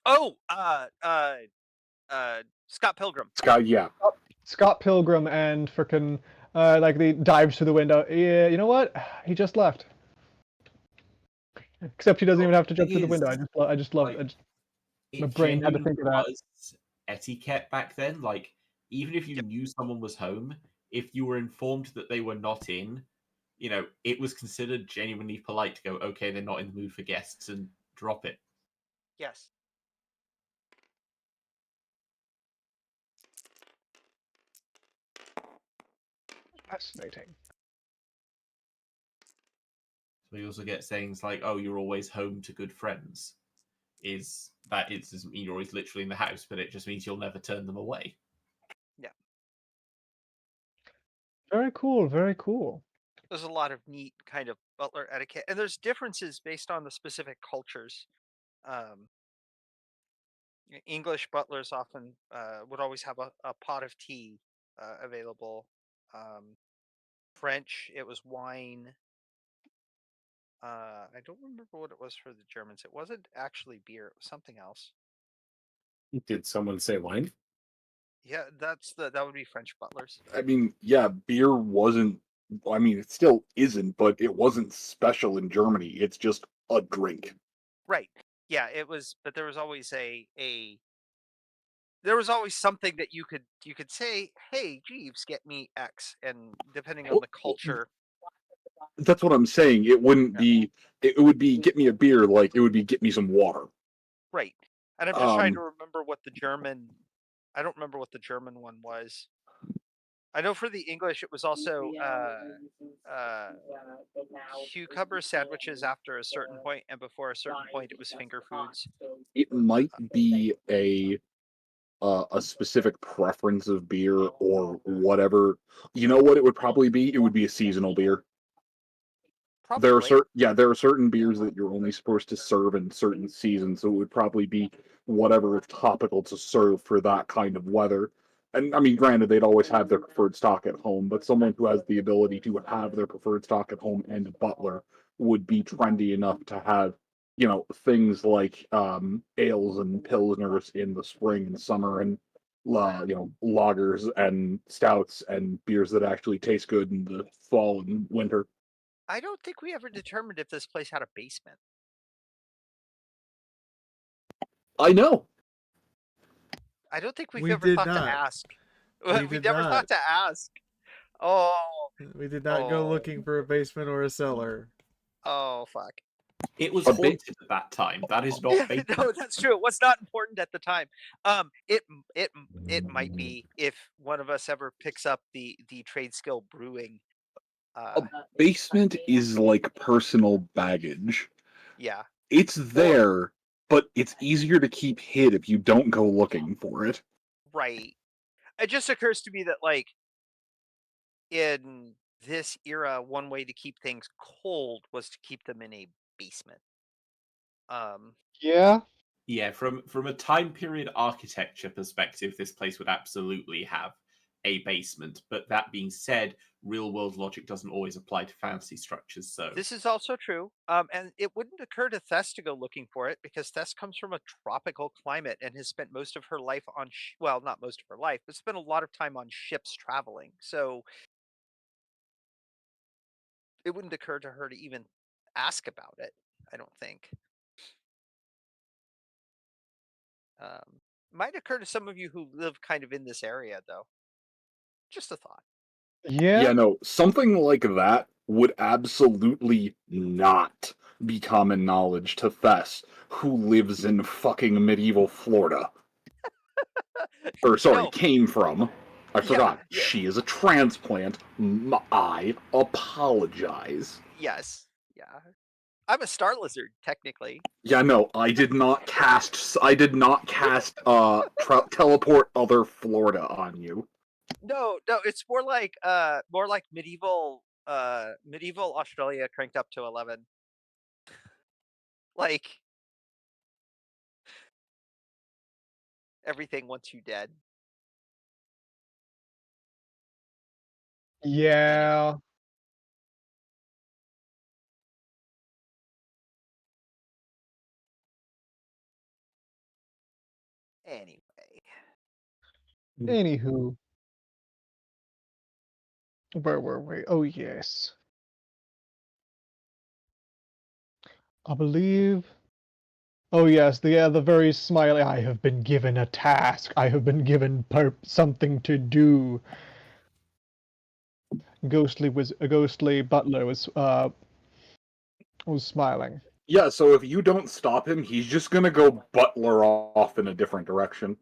Oh, Scott Pilgrim. Scott, yeah. Scott Pilgrim and frickin' like the dives through the window. Yeah, you know what? He just left. Except he doesn't even have to jump thing through the window. is, I just love like, it. It My brain had to genuinely think of that. was etiquette back then. Like, even if you Yep. knew someone was home, if you were informed that they were not in, it was considered genuinely polite to go, okay, they're not in the mood for guests, and drop it. Yes. Fascinating. So you also get sayings like, oh, you're always home to good friends. It doesn't mean you're always literally in the house, but it just means you'll never turn them away. Yeah. Very cool. Very cool. There's a lot of neat kind of butler etiquette, and there's differences based on the specific cultures. English butlers often would always have a pot of tea available. French, it was wine. I don't remember what it was for the Germans. It wasn't actually beer. It was something else. Did someone say wine? Yeah, that would be French butlers. I mean, yeah, beer wasn't. I mean, it still isn't, but it wasn't special in Germany. It's just a drink. Right. Yeah, it was, but there was always there was always something that you could say, "Hey, Jeeves, get me X," and depending on Well, the culture. that's what I'm saying. It wouldn't Yeah. be. It would be get me a beer. Like it would be get me some water. Right. And I'm just trying to remember what the German. I don't remember what the German one was. I know for the English, it was also cucumber sandwiches after a certain point, and before a certain point, it was finger foods. It might be a specific preference of beer or whatever. You know what it would probably be? It would be a seasonal beer. There are Probably. there are certain beers that you're only supposed to serve in certain seasons, so it would probably be whatever is topical to serve for that kind of weather. And I mean, granted, they'd always have their preferred stock at home, but someone who has the ability to have their preferred stock at home and a butler would be trendy enough to have, things like ales and pilsners in the spring and summer, and lagers and stouts and beers that actually taste good in the fall and winter. I don't think we ever determined if this place had a basement. I know. I don't think we've We ever did thought to not. ask. We We did never thought not. to ask. Oh, We did not go Oh. looking for a basement or a cellar. oh, fuck. It was A ba- haunted at that time. That is not Yeah, basement. no, that's true. It was not important at the time. It might be if one of us ever picks up the trade skill brewing. A basement is like personal baggage. Yeah, It's there, but it's easier to keep hid if you don't go looking for it. right. It just occurs to me that like in this era, one way to keep things cold was to keep them in a basement. Yeah. Yeah, from a time period architecture perspective, this place would absolutely have a basement. But that being said, real world logic doesn't always apply to fantasy structures. So This is also true. And it wouldn't occur to Tess to go looking for it because Tess comes from a tropical climate and has spent most of her life on, well, not most of her life, but spent a lot of time on ships traveling. So it wouldn't occur to her to even ask about it, I don't think. Might occur to some of you who live kind of in this area, though. Just a thought. Yeah. Yeah, no, something like that would absolutely not be common knowledge to Fess, who lives in fucking medieval Florida. Or, sorry, No, came from. I forgot. yeah, She is a transplant. I apologize. yes, yeah. I'm a star lizard, technically. Yeah, no, I did not cast. I did not cast. Teleport other Florida on you. No, it's more like medieval medieval Australia cranked up to 11. Like everything wants you dead. Yeah. Anyway. Anywho, where were we? Oh yes, I believe. Oh yes, the very smiley. I have been given a task. I have been given something to do. A ghostly butler was smiling. Yeah, so if you don't stop him, he's just gonna go butler off in a different direction.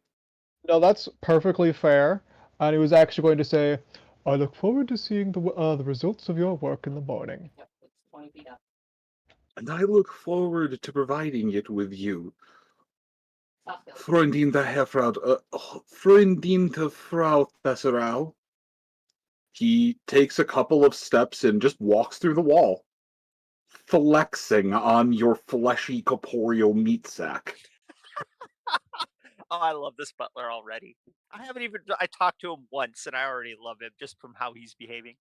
No, that's perfectly fair. And he was actually going to say, "I look forward to seeing the results of your work in the morning." Yep, it's 20 feet up. And I look forward to providing it with you. Soft skill. Freundin Frau Tesserau. He takes a couple of steps and just walks through the wall, flexing on your fleshy corporeal meat sack. Oh, I love this butler already. I talked to him once and I already love him just from how he's behaving.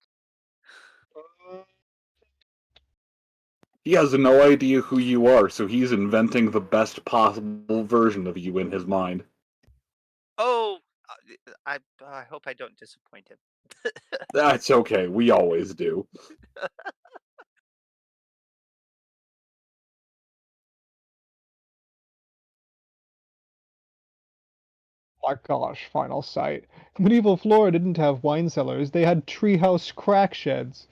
He has no idea who you are, so he's inventing the best possible version of you in his mind. Oh, I hope I don't disappoint him. That's okay, we always do. My gosh, final sight. Medieval Florida didn't have wine cellars, they had treehouse crack sheds.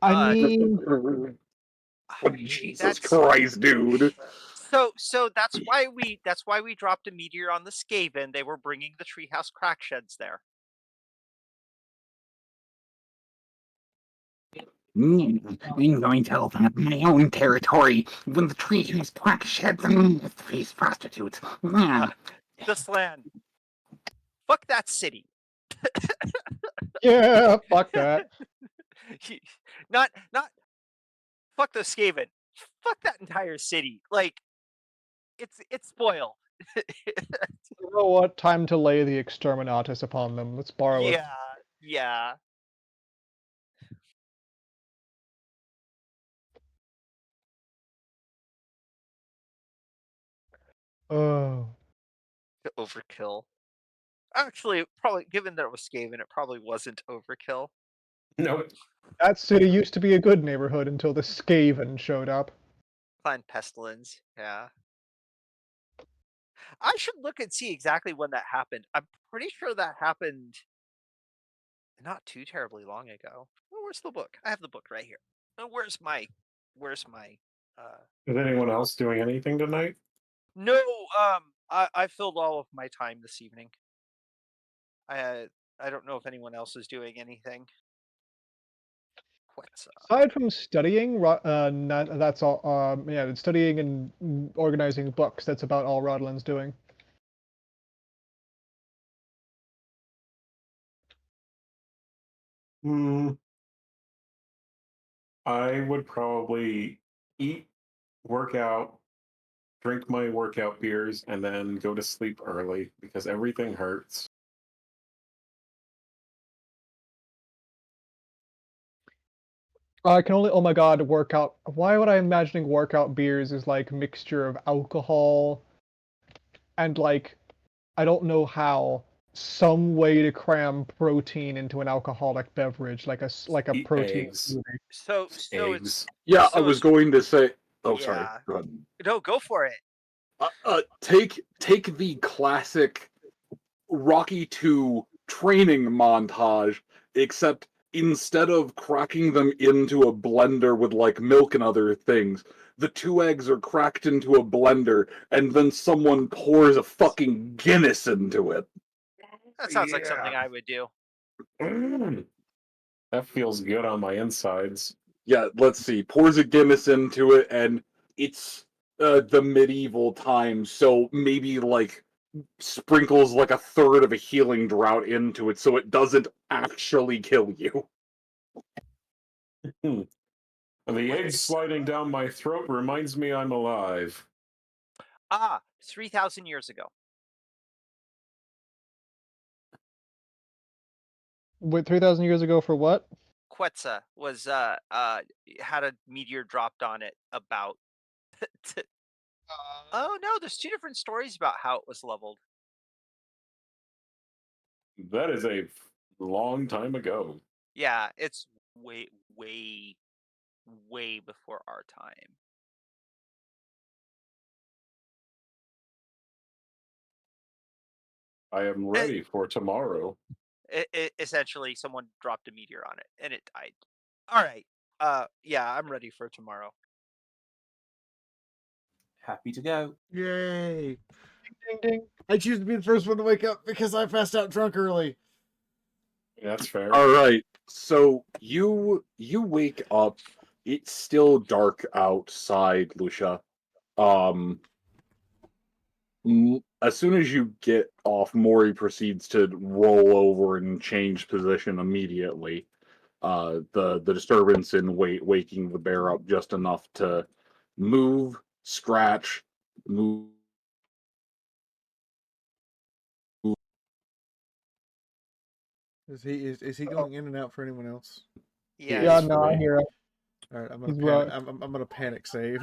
I mean, Jesus That's Christ, dude. so that's why we dropped a meteor on the Skaven. They were bringing the treehouse crack sheds there. I'm going to open up my own territory when the treehouse crack sheds and face prostitutes. This land. Fuck that city. yeah, fuck that. not fuck the Skaven. Fuck that entire city. Like it's spoiled. You know what? Time to lay the exterminatus upon them. Let's borrow it. Yeah. Oh. Overkill. Actually, probably given that it was Skaven, it probably wasn't overkill. No, That city used to be a good neighborhood until the Skaven showed up. Clan Pestilence, yeah. I should look and see exactly when that happened. I'm pretty sure that happened not too terribly long ago. Oh, where's the book? I have the book right here. Oh, where's my is anyone else doing anything tonight? No, I filled all of my time this evening. I don't know if anyone else is doing anything. What's Aside from studying, that's all. Yeah, studying and organizing books. That's about all Rodlin's doing. I would probably eat, work out, drink my workout beers, and then go to sleep early because everything hurts. I can only. Oh my god, workout. Why would I imagining workout beers is like mixture of alcohol and like I don't know how some way to cram protein into an alcoholic beverage like a Eat protein eggs. smoothie. so Eggs. Yeah, I so was it's going to say. Oh, sorry. yeah. Go ahead. No, go for it. Take the classic Rocky 2 training montage, except instead of cracking them into a blender with like milk and other things, the two eggs are cracked into a blender, and then someone pours a fucking Guinness into it. That sounds like something I would do. Mm. That feels good on my insides. Yeah, let's see. Pours a Guinness into it, and it's the medieval times, so maybe like sprinkles like a third of a healing drought into it so it doesn't actually kill you. The egg sliding down my throat reminds me I'm alive. 3,000 years ago. Wait, 3,000 years ago for what? Quetzal was had a meteor dropped on it about oh no, there's two different stories about how it was leveled. That is a long time ago. Yeah, it's way, way, way before our time. I am ready for tomorrow. Essentially, someone dropped a meteor on it and it died. All right. Yeah, I'm ready for tomorrow. Happy to go. Yay! Ding ding. I choose to be the first one to wake up because I passed out drunk early. That's fair. All right. So you wake up. It's still dark outside, Lucia. Um, as soon as you get off, Maury proceeds to roll over and change position immediately. The disturbance in waking the bear up just enough to move, scratch, move. Is he going in and out for anyone else? Yeah, Yeah, Yes, he's, no, I for me. hear it. All right, I'm gonna He's panic. I'm gonna panic save.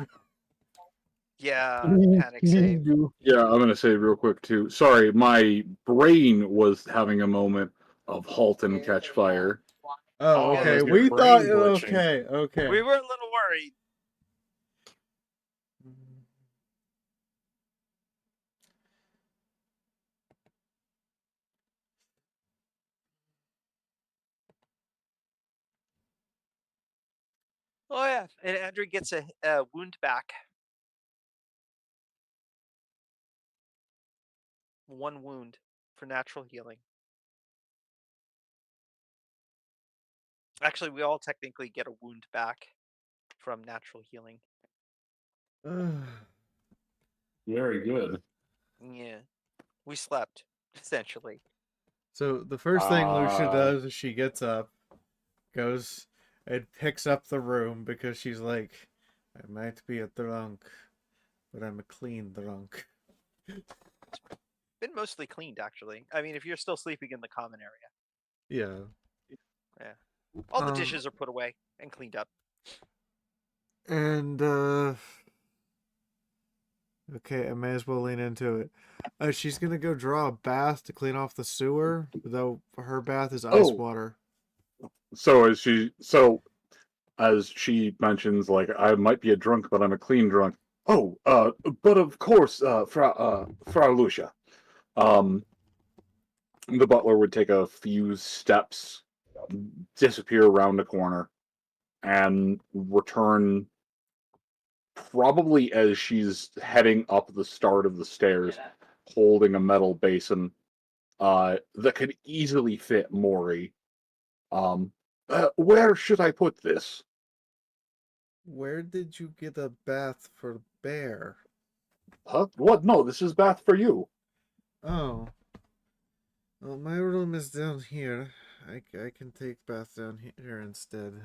yeah, Please, panic please save. do. Yeah, I'm gonna say real quick too. Sorry, my brain was having a moment of halt and catch fire. Oh, Oh, okay. that's your We brain thought. glitching. Okay, okay. We were a little worried. Oh yeah, and Andrew gets a wound back. 1 wound for natural healing. Actually, we all technically get a wound back from natural healing. Very good. Yeah, we slept essentially. So the first thing Lucia does is she gets up, goes and picks up the room because she's like, I might be a drunk, but I'm a clean drunk. Been mostly cleaned actually. I mean, if you're still sleeping in the common area, Yeah. yeah, all the dishes are put away and cleaned up. And okay, I may as well lean into it. She's gonna go draw a bath to clean off the sewer, though her bath is ice Oh, water. so as she mentions, like I might be a drunk, but I'm a clean drunk. Oh, but of course, Frau Lucia. Um, the butler would take a few steps, disappear around a corner, and return probably as she's heading up the start of the stairs, holding a metal basin that could easily fit Maury. Where should I put this? Where did you get a bath for bear? Huh? What? No, this is bath for you. Oh. Well, my room is down here. I can take bath down here instead.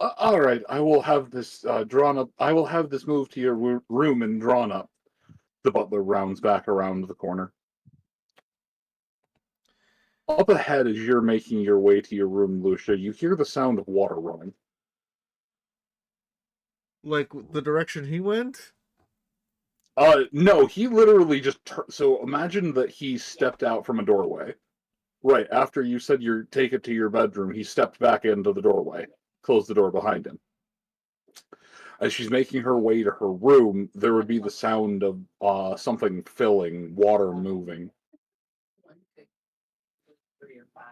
All right, I will have this drawn up. I will have this moved to your room and drawn up. The butler rounds back around the corner. Up ahead, as you're making your way to your room, Lucia, you hear the sound of water running. Like the direction he went? No, he literally just so imagine that he stepped out from a doorway. Right, after you said you take it to your bedroom, he stepped back into the doorway, closed the door behind him. As she's making her way to her room, there would be the sound of something filling, water moving. 1, 2, 3 or 5.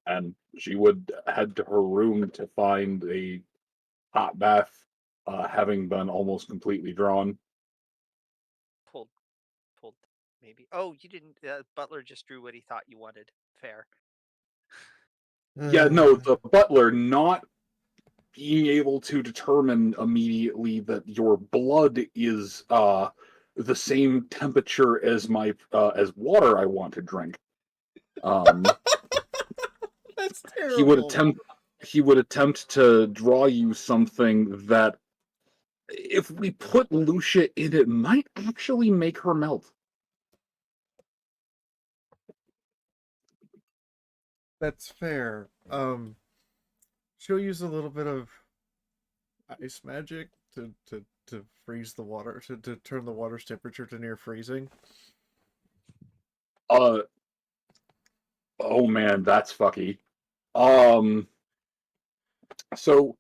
And she would head to her room to find a hot bath, having been almost completely drawn. Pulled, maybe. Oh, you didn't. Butler just drew what he thought you wanted. Fair. Yeah, no, the butler not being able to determine immediately that your blood is the same temperature as my as water I want to drink. That's He would terrible. attempt to draw you something that if we put Lucia in it might actually make her melt. That's fair. She'll use a little bit of ice magic to to freeze the water to turn the water's temperature to near freezing? Oh man, that's fucky. Um, so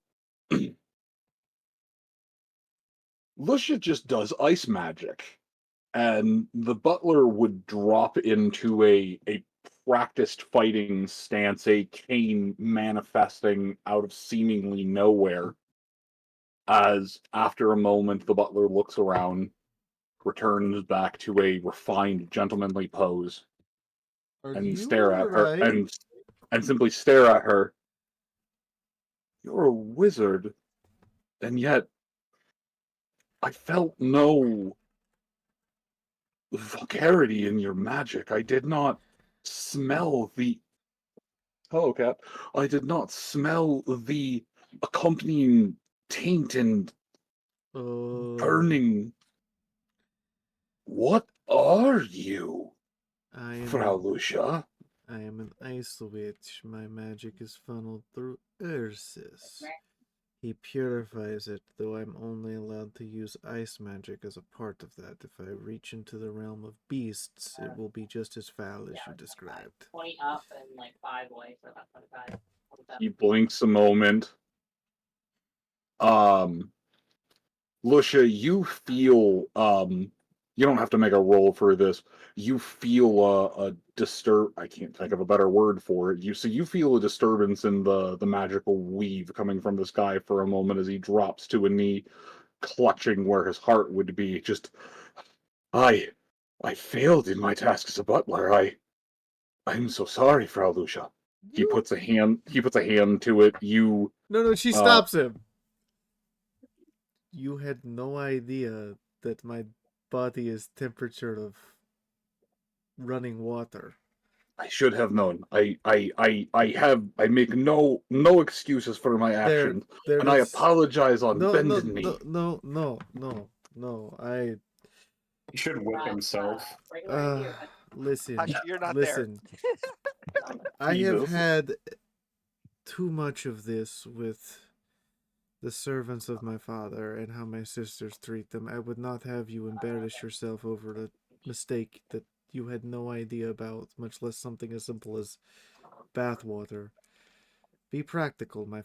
Lucia just does ice magic, and the butler would drop into a practiced fighting stance, a cane manifesting out of seemingly nowhere. As after a moment, the butler looks around, returns back to a refined, gentlemanly pose, Are and you stare at her, alright? and simply stare at her. You're a wizard, and yet I felt no vulgarity in your magic. I did not smell the. Hello, cat. I did not smell the accompanying taint and Oh, burning. What are you, I am Frau an Lucia? I am an ice witch. My magic is funneled through Ursus. He purifies it, though I'm only allowed to use ice magic as a part of that. If I reach into the realm of beasts, it will be just as foul as you described. 20 up and like 5 away, so about 25. He blinks a moment. Um, Lucia, you feel you don't have to make a roll for this. You feel a disturb. I can't think of a better word for it. You feel a disturbance in the magical weave coming from this guy for a moment as he drops to a knee, clutching where his heart would be. Just I I failed in my task as a butler. I'm so sorry, Frau Lucia. You He puts a hand to it. No, she Uh stops him. You had no idea that my body is temperature of running water. I should have known. I make no excuses for my There actions, there and I is apologize on no no bended no knee. no no no no He should whip himself. Right uh here. listen Hush, you're not there. listen. I have Jesus. had too much of this with the servants of my father and how my sisters treat them. I would not have you embarrass yourself over a mistake that you had no idea about, much less something as simple as bathwater. Be practical, my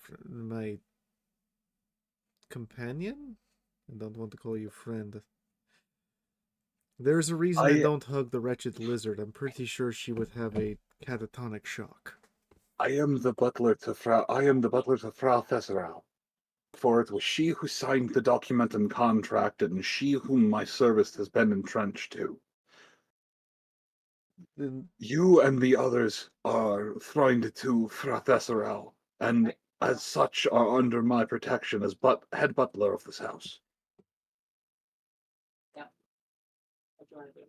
companion? I don't want to call you friend. There's a reason I I don't hug the wretched lizard. I'm pretty sure she would have a catatonic shock. I am the butler to Frau Thesserau. For it was she who signed the document and contract, and she whom my service has been entrenched to. Then You and the others are throined to Frau Thesserau, and as such are under my protection as head butler of this house. Yep. What do you want to do?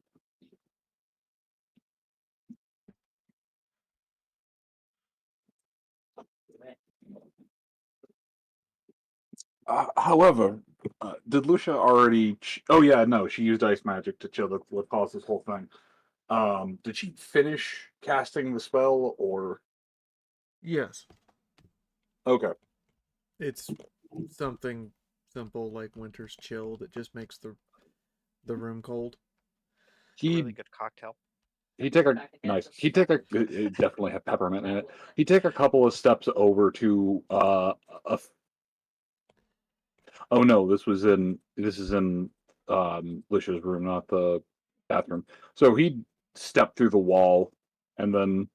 However, did Lucia already? Oh yeah, no, she used ice magic to chill what caused this whole thing. Did she finish casting the spell, or yes, okay? it's something simple like winter's chill that just makes the room cold. He Really good cocktail. he take a nice. He take a it definitely had peppermint in it. He take a couple of steps over to a. Oh no, this is in Lucia's room, not the bathroom. So he stepped through the wall and then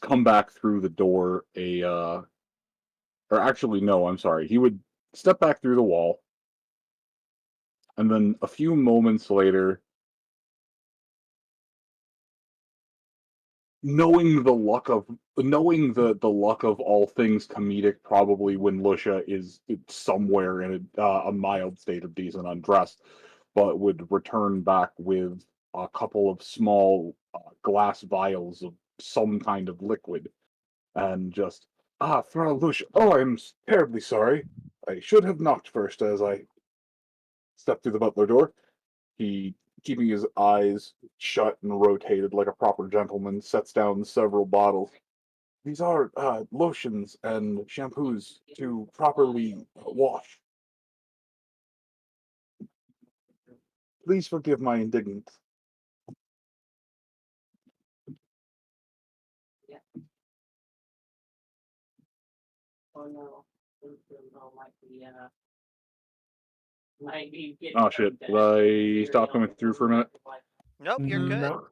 come back through the door or actually no, I'm sorry. He would step back through the wall and then a few moments later, knowing the luck of all things comedic, probably when Lucia is somewhere in a mild state of decent undress, but would return back with a couple of small glass vials of some kind of liquid and just, Frau Lucia, oh, I'm terribly sorry. I should have knocked first as I stepped through the butler door. He, keeping his eyes shut and rotated like a proper gentleman, sets down several bottles. These are lotions and shampoos to properly wash. Please forgive my indignance. Oh no. Might be getting Oh shit! some Did I stop coming through for a minute? Nope, you're good. No,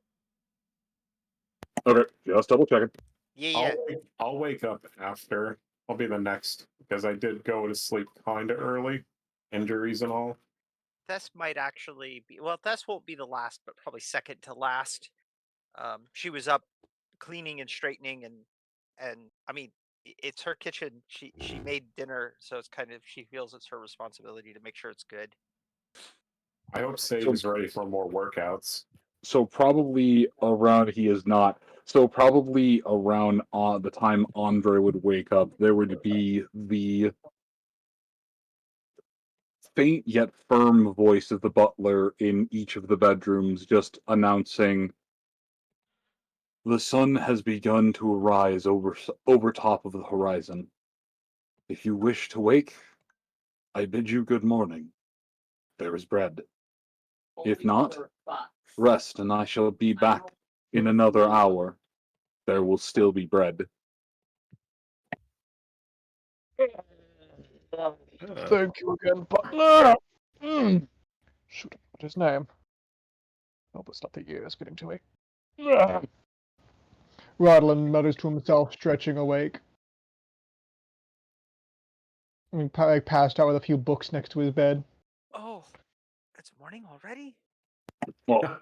Okay, just double checking. Yeah. I'll wake up after. I'll be the next because I did go to sleep kind of early, injuries and all. Tess might actually be. Well, Tess won't be the last, but probably second to last. She was up cleaning and straightening, and I mean, it's her kitchen. She made dinner, so it's kind of she feels it's her responsibility to make sure it's good. I hope Sage is ready for more workouts. So probably around he is not. So probably around the time Andre would wake up, there would be the faint yet firm voice of the butler in each of the bedrooms, just announcing, "The sun has begun to arise over top of the horizon. If you wish to wake, I bid you good morning. There is bread. If not, rest, and I shall be back in another hour. There will still be bread." Thank you again, butler. Shoot, what his name? Oh, it's not the ears getting to me. Rodlin mutters to himself, stretching awake. I mean, passed out with a few books next to his bed. Oh, it's morning already. Well,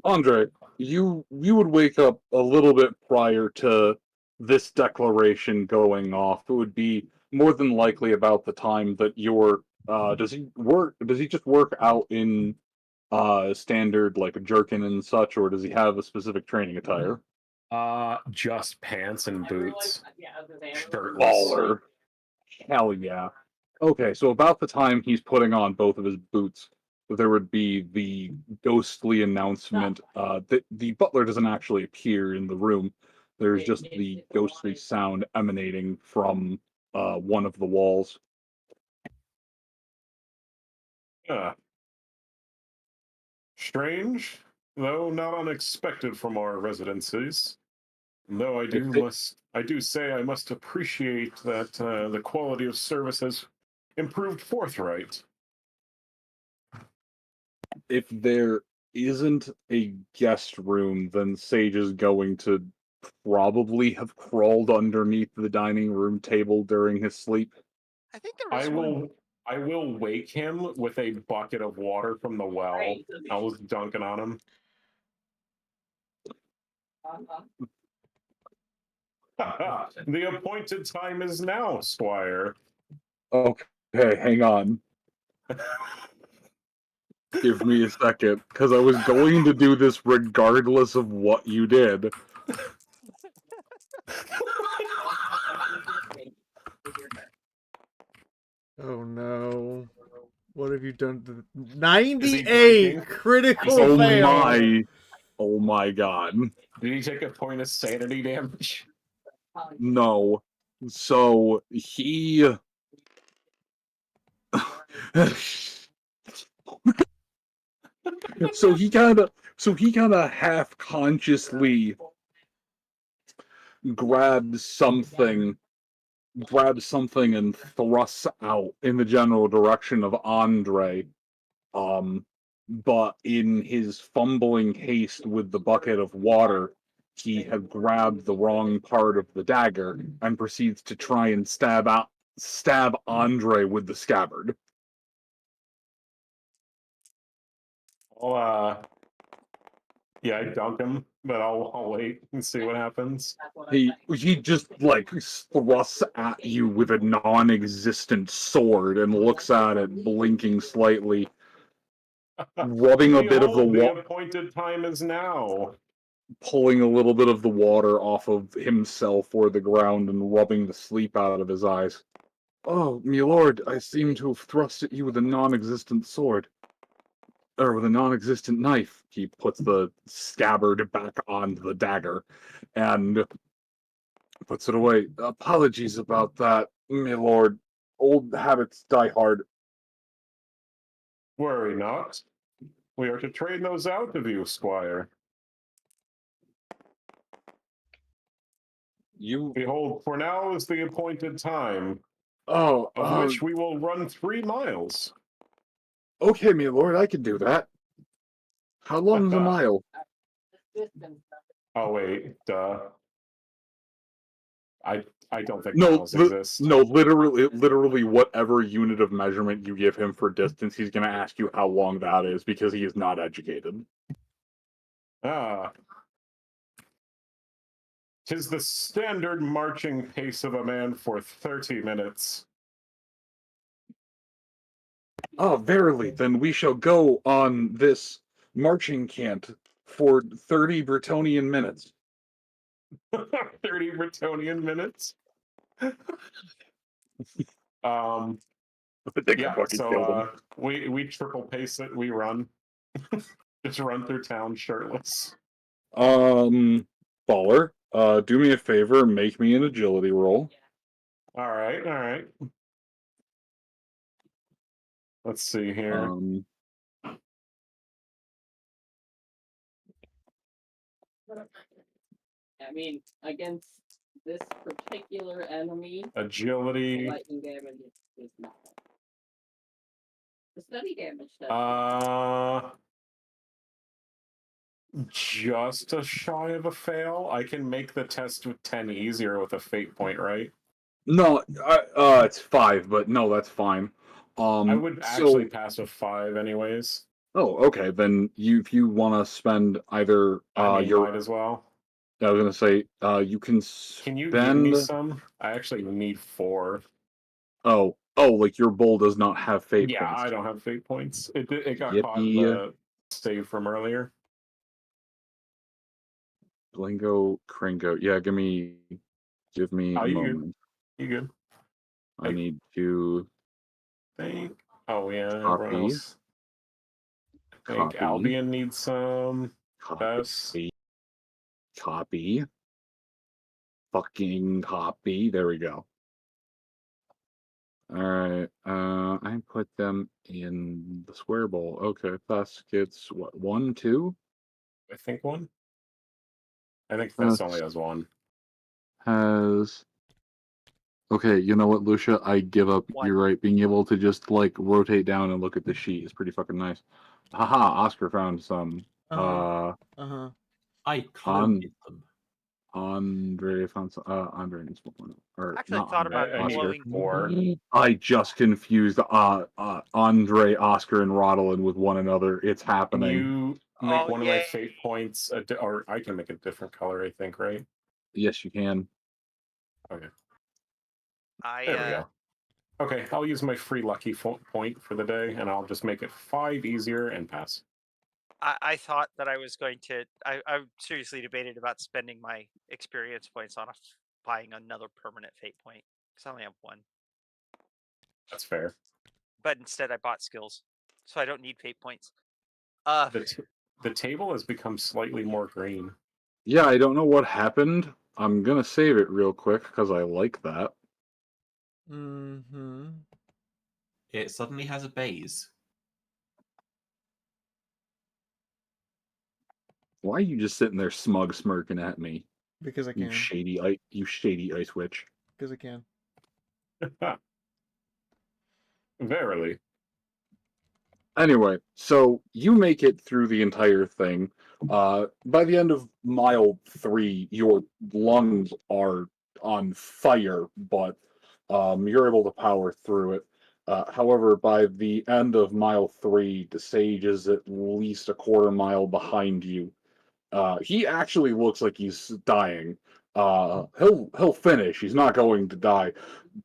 Andre, you would wake up a little bit prior to this declaration going off. It would be more than likely about the time that your does he just work out in standard like a jerkin and such, or does he have a specific training attire? Just pants and boots. Shirtless. Baller. Hell yeah. Okay, so about the time he's putting on both of his boots, there would be the ghostly announcement that the butler doesn't actually appear in the room. There's just the ghostly sound emanating from one of the walls. Strange, though not unexpected from our residencies. Though I do say I must appreciate that the quality of service has improved forthright. If there isn't a guest room, then Sage is going to probably have crawled underneath the dining room table during his sleep. I think there is one. I will wake him with a bucket of water from the well. I was dunking on him. The appointed time is now, Squire. Okay, hang on. Give me a second, because I was going to do this regardless of what you did. Oh no. What have you done to Is he 98 breaking? critical Oh fail? oh my god. Did he take a point of sanity damage? No. So he so he kind of half consciously grabs something and thrusts out in the general direction of Andre. But in his fumbling haste with the bucket of water, he had grabbed the wrong part of the dagger and proceeds to try and stab Andre with the scabbard. Yeah, I dunk him, but I'll wait and see what happens. He just like thrusts at you with a non-existent sword and looks at it, blinking slightly, rubbing a bit of the Behold, the appointed time is now. pulling a little bit of the water off of himself or the ground and rubbing the sleep out of his eyes. "Oh, my lord, I seem to have thrust at you with a non-existent sword. Or with a non-existent knife." He puts the scabbard back on the dagger and puts it away. "Apologies about that, my lord. Old habits die hard." Worry not. We are to train those out of you, Squire. Behold, for now is the appointed time, of which we will run 3 miles. Okay, my lord, I can do that. How long's a mile? Oh wait, I don't think No, miles exist. no, literally, whatever unit of measurement you give him for distance, he's going to ask you how long that is because he is not educated. Ah. 'Tis the standard marching pace of a man for 30 minutes. Ah, verily, then we shall go on this marching cant for 30 Bretonian minutes. 30 Bretonian minutes? I think I Yeah, fucking killed him. so we triple pace it, we run. Just run through town shirtless. Baller, do me a favor, make me an agility roll. Alright, alright. Let's see here. I mean, against this particular enemy, Agility. lightning damage is not. The study damage does. Just a shy of a fail. I can make the test with 10 easier with a fate point, right? No, it's 5, but no, that's fine. I would actually pass with 5 anyways. Oh, okay. Then if you want to spend either might as well. I was gonna say you can spend. Can you give me some? I actually need 4. Oh, like your bowl does not have fate Yeah, points. I don't have fate points. It got caught in Yippee. the save from earlier. Blingo Kringo. Yeah, give me a you moment. good? You good? I need to think. Oh yeah, everyone copy. else. I think Copy. Albion needs some. Copy. Copy. Fucking copy. There we go. Alright, I put them in the square bowl. Okay, Thus gets what, 1, 2? I think 1. I think this only has 1. Has. Okay, you know what, Lucia? I give up. 1. You're right. Being able to just like rotate down and look at the sheet is pretty fucking nice. Haha, Oscar found some. Uh-huh. I cloned them. Andre found some. Andre needs one. Or Actually not thought Andre, about Oscar. blowing 4. I just confused Andre, Oscar, and Rodolin with one another. It's Can happening. you make one of my yay. fate points, or I can make a different color, I think, right? Yes, you can. Okay. I There we go. Okay, I'll use my free lucky point for the day, and I'll just make it 5 easier and pass. I thought that I was going to. I seriously debated about spending my experience points on buying another permanent fate point because I only have 1. That's fair. But instead, I bought skills, so I don't need fate points. The table has become slightly more green. Yeah, I don't know what happened. I'm gonna save it real quick because I like that. Mm-hmm. It suddenly has a base. Why are you just sitting there smug smirking at me? Because I You can. shady ice witch. Because I can. Verily. Anyway, so you make it through the entire thing. By the end of mile 3, your lungs are on fire, but you're able to power through it. However, by the end of mile 3, the sage is at least a quarter mile behind you. He actually looks like he's dying. He'll finish. He's not going to die,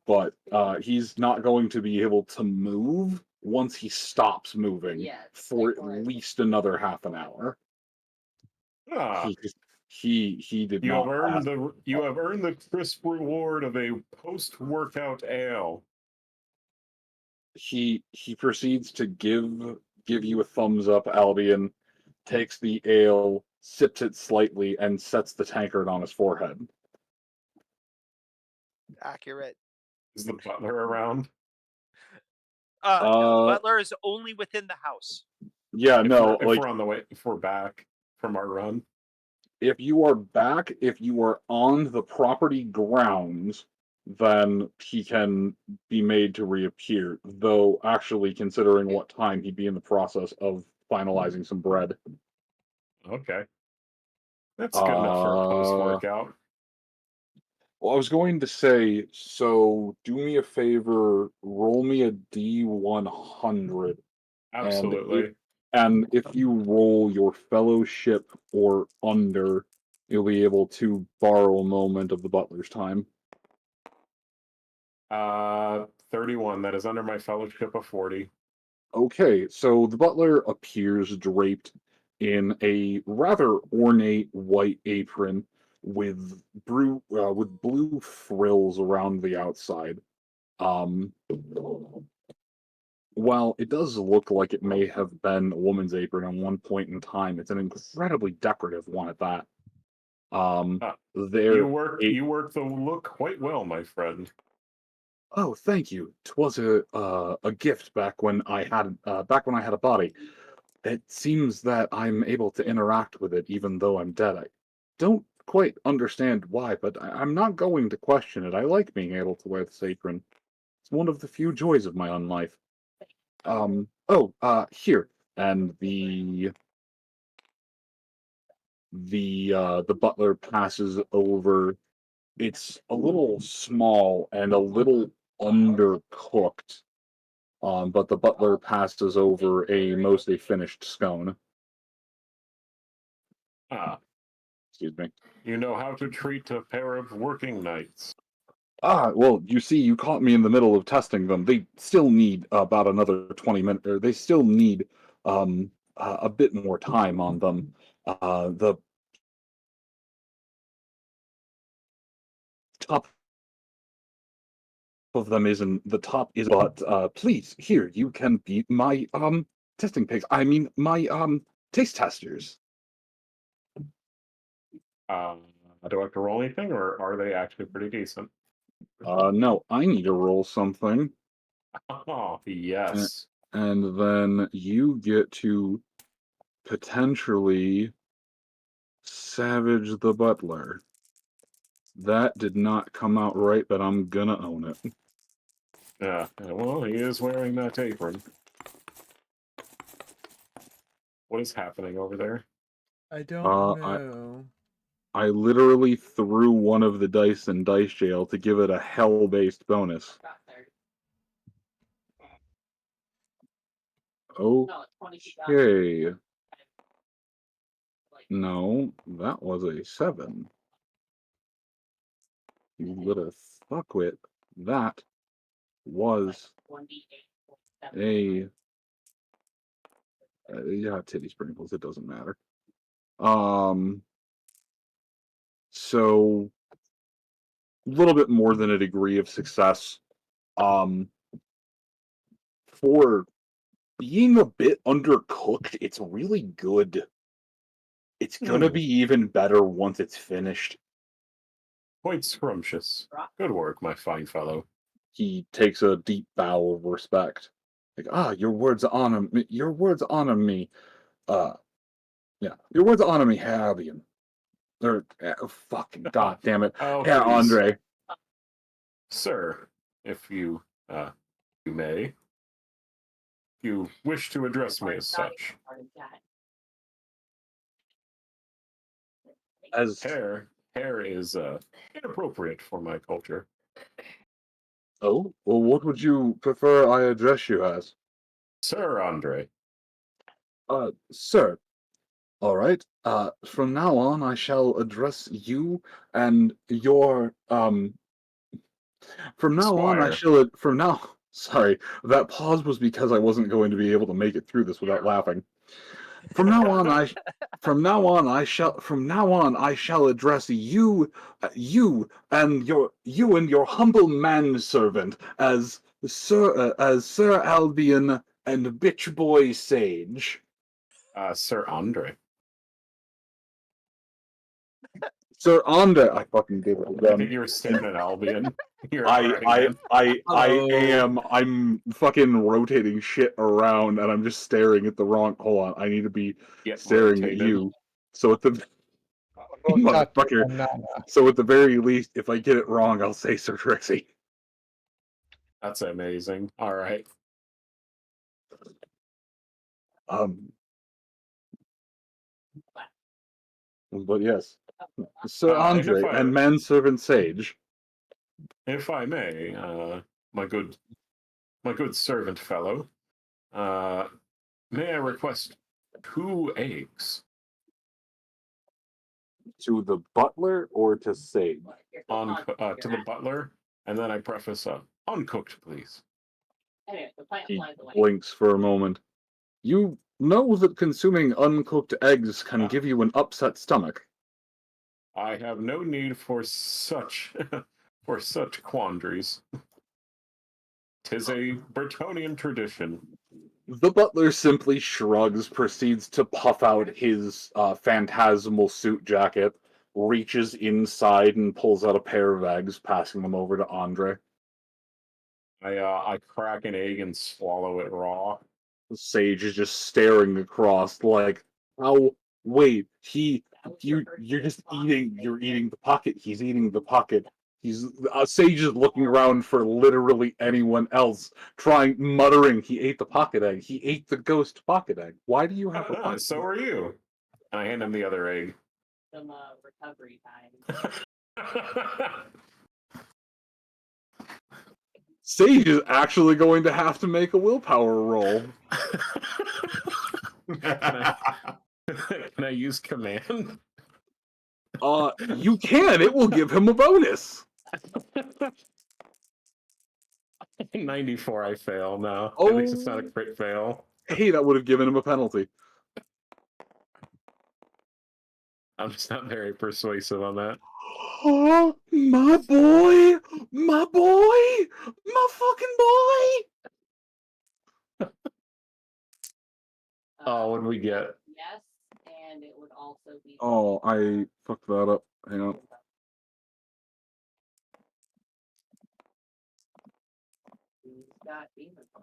but he's not going to be able to move once he stops moving for at least another half an hour. Ah, He did you not. have earned the crisp reward of a post-workout ale. He proceeds to give you a thumbs up, Albion. Takes the ale, sips it slightly, and sets the tankard on his forehead. Accurate. Is the butler around? No, the butler is only within the house. Yeah, no, if like we're on the way, if we're back from our run. if you are back, if you are on the property grounds, then he can be made to reappear. Though, actually, considering what time he'd be in the process of finalizing some bread. Okay, that's good enough for a post workout. Well, I was going to say, so do me a favor, roll me a D100. Absolutely. And if you roll your fellowship or under, you'll be able to borrow a moment of the butler's time. 31. That is under my fellowship of 40. Okay, so the butler appears draped in a rather ornate white apron with blue frills around the outside. While it does look like it may have been a woman's apron at one point in time, it's an incredibly decorative one at that. You work the look quite well, my friend. Oh, thank you. 'Twas a gift back when I had a body. It seems that I'm able to interact with it even though I'm dead. I don't quite understand why, but I'm not going to question it. I like being able to wear this apron. It's one of the few joys of my own life. Here. And the butler passes over. It's a little small and a little undercooked. But the butler passes over a mostly finished scone. Excuse me. You know how to treat a pair of working knights. Well, you see, you caught me in the middle of testing them. They still need about another 20 minutes, or they still need a bit more time on them. The top of them isn't the top is, but please, here, you can be my testing pigs. I mean, my taste testers. Do I have to roll anything, or are they actually pretty decent? No, I need to roll something. Oh, yes. And then you get to potentially savage the butler. That did not come out right, but I'm gonna own it. Yeah, well, he is wearing that apron. What is happening over there? I don't know. I literally threw one of the dice in dice jail to give it a hell-based bonus. Okay. No, that was a 7. You little fuckwit. That was a yeah, titty sprinkles. It doesn't matter. So a little bit more than a degree of success. For being a bit undercooked, it's really good. It's gonna be even better once it's finished. Quite scrumptious. Good work, my fine fellow. He takes a deep bow of respect. Like, your words honor me. Your words honor me. Yeah, your words honor me, Herr Albion. Or, fucking god damn it, Oh, Herr please. Andre. Sir, if you may. If you wish to address me as such. As hair is inappropriate for my culture. Oh, well, what would you prefer I address you as? Sir Andre. Sir. All right. From now on, I shall address you and your From now on, I Squire. shall. From now, sorry, that pause was because I wasn't going to be able to make it through this without laughing. From now on, I shall address you, you and your humble manservant as Sir Albion and Bitch Boy Sage. Sir Andre. Sir Andre, I fucking did it I think again. you were staring at Albion. You're alright, man. I'm fucking rotating shit around and I'm just staring at the wrong. Hold on, I need to be Get staring at rotated. you. So at the Got to motherfucker. banana. So at the very least, if I get it wrong, I'll say Sir Trixie. That's amazing. All right. But yes, Sir And if Andre I- and manservant Sage. If I may, my good servant fellow, may I request 2 eggs To the butler or to Sage? to the butler, and then I preface uncooked, please. Anyway, the plant He flies away. blinks for a moment. You know that consuming uncooked eggs can give you an upset stomach. I have no need for such quandaries. 'Tis a Bretonian tradition. The butler simply shrugs, proceeds to puff out his phantasmal suit jacket, reaches inside and pulls out a pair of eggs, passing them over to Andre. I crack an egg and swallow it raw. Sage is just staring across like, "Oh, wait, you're just you're eating the pocket. He's eating the pocket. Sage is looking around for literally anyone else, muttering, he ate the pocket egg. He ate the ghost pocket egg. Why do you have a pocket So egg?" are you. And I hand him the other egg. Some recovery time. Sage is actually going to have to make a willpower roll. Can I use command? You can. It will give him a bonus. 94, I fail. No, Oh. at least it's not a crit fail. Hey, that would have given him a penalty. I'm just not very persuasive on that. Oh, my boy! My boy! My fucking boy! Oh, what did we get? Yes, and it would also be. Oh, I fucked that up. Hang on.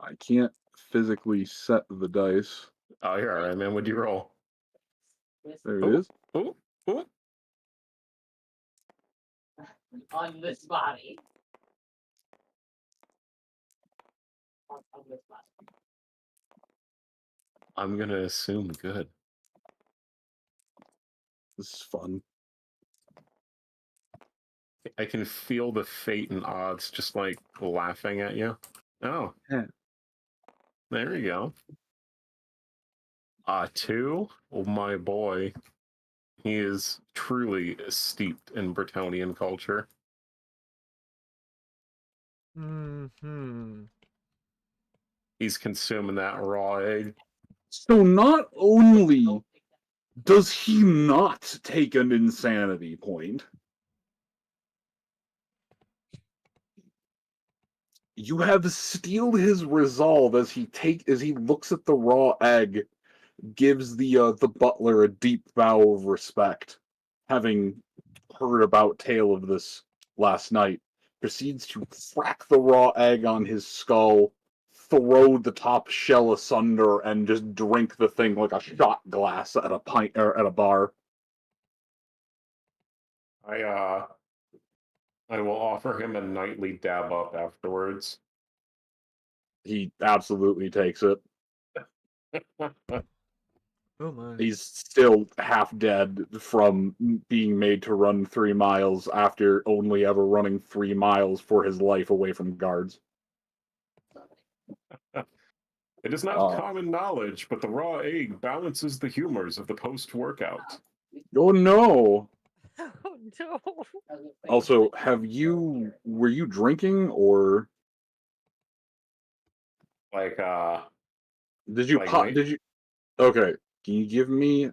I can't physically set the dice. Oh, you're alright, man. What'd you roll? There it is. Oh, oh. On this body. On this body. I'm gonna assume good. This is fun. I can feel the fate and odds just like laughing at you. Oh. Yeah. There we go. 2. Oh my boy. He is truly steeped in Bretonian culture. He's consuming that raw egg. So not only does he not take an insanity point, you have steeled his resolve as he looks at the raw egg, gives the butler a deep bow of respect, having heard about tale of this last night, proceeds to crack the raw egg on his skull, throw the top shell asunder, and just drink the thing like a shot glass at a pint or at a bar. I will offer him a nightly dab up afterwards. He absolutely takes it. Oh my. He's still half dead from being made to run 3 miles after only ever running 3 miles for his life away from guards. It is not common knowledge, but the raw egg balances the humors of the post-workout. Oh no! Oh no. Also, were you drinking or Like did you okay, can you give me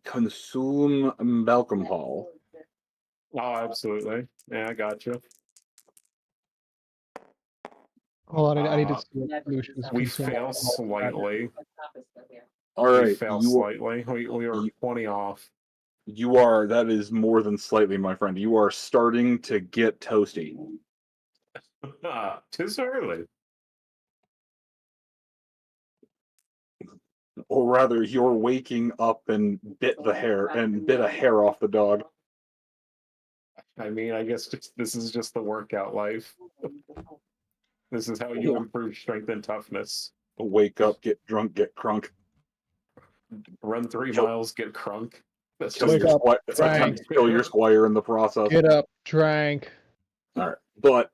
consume alcohol? Oh, absolutely. Yeah, I got you. Hold on, I need to see what solutions We consume fail alcohol. slightly. All right, We fail slightly. We were 20 off. That is more than slightly, my friend. You are starting to get toasty. Tis early. Or rather, you're waking up and bit a hair off the dog. I mean, I guess this is just the workout life. This is how you improve strength and toughness. Wake up, get drunk, get crunk. Run 3 miles, get crunk. That's Kill just Wake up, sometimes kill your squire in the process. Get up, drank. All right, but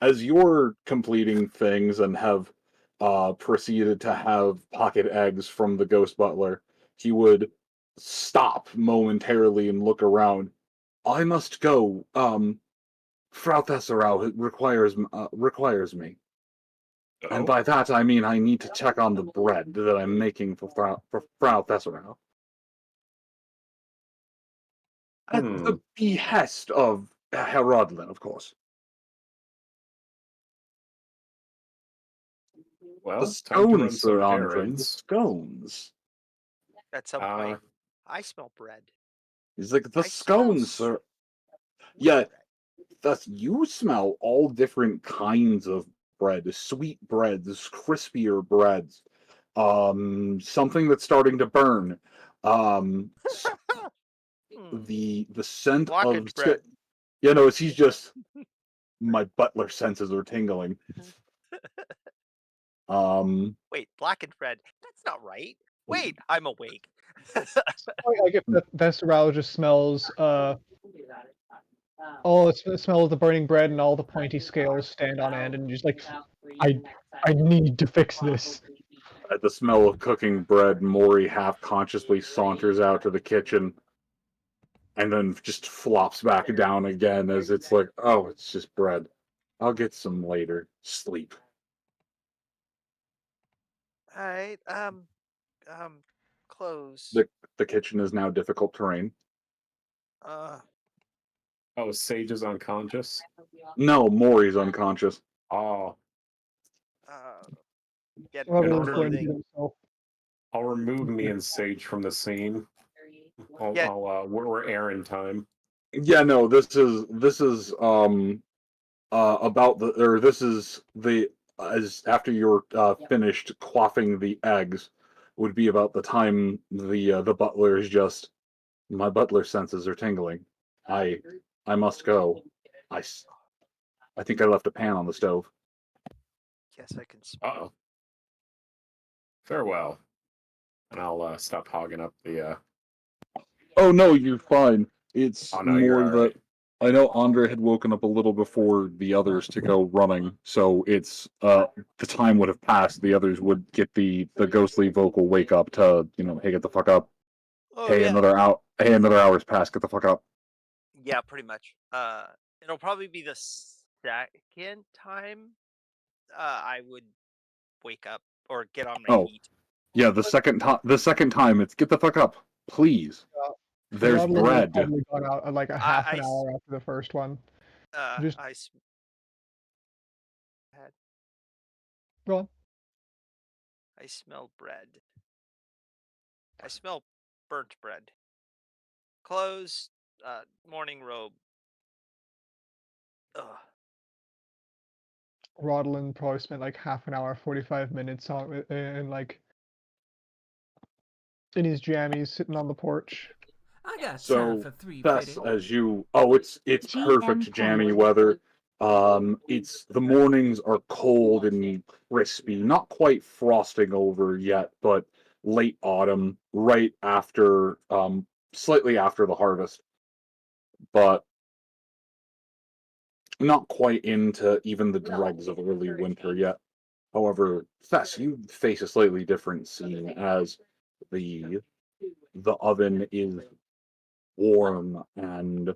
as you're completing things and have proceeded to have pocket eggs from the ghost butler, he would stop momentarily and look around. I must go. Frau Thesserau requires me. And Oh, by that I mean I need to check on the bread that I'm making for Frau Thesserau. At the behest of Herr Rodlin, of course. well, The time to run scones, some Sir Andre. The errands. scones. At some point, I smell bread. He's like, the I smell scones, sir. Yeah, you smell all different kinds of bread. Sweet breads, crispier breads. Something that's starting to burn. The scent Blackened of bread. he's just my butler senses are tingling. Wait, blackened bread. That's not right. Wait, I'm awake. Like if the Thesserau just smells it smells the burning bread and all the pointy scales stand on end and just like I need to fix this. At the smell of cooking bread, Maury half consciously saunters out to the kitchen and then just flops back down again as it's like, oh, it's just bread. I'll get some later. Sleep. All right. Close. The kitchen is now difficult terrain. Oh, Sage is unconscious? No, Maury's unconscious. Oh. Get Rodlin's going to get himself. I'll remove me and Sage from the scene. We're errand time. Yeah, no, this is about this is the as after you're finished quaffing the eggs would be about the time the butler is just my butler senses are tingling. I must go. I think I left a pan on the stove. Yes, I can smell. Uh-oh. Farewell. And I'll stop hogging up the Oh no, you're fine. It's Oh, no, you're more that alright. I know Andre had woken up a little before the others to go running, so it's the time would have passed. The others would get the ghostly vocal wake up to, hey, get the fuck up. Oh, Hey, yeah. another hour's passed, get the fuck up. Yeah, pretty much. It'll probably be the second time I would wake up or get on my feet. Yeah, the second time it's get the fuck up, please. There's Rodlin bread. probably gone out like a half an hour after the first one. Just go on. I smell bread. I smell burnt bread. Clothes, morning robe. Ugh. Rodlin probably spent like half an hour, 45 minutes in his jammies sitting on the porch. I got time So for 3 that's pretty. as you it's perfect jammy weather. It's the mornings are cold and crispy, not quite frosting over yet, but late autumn, right after slightly after the harvest. But not quite into even the dregs of early winter yet. However, Thess, you face a slightly different scene as the oven is warm and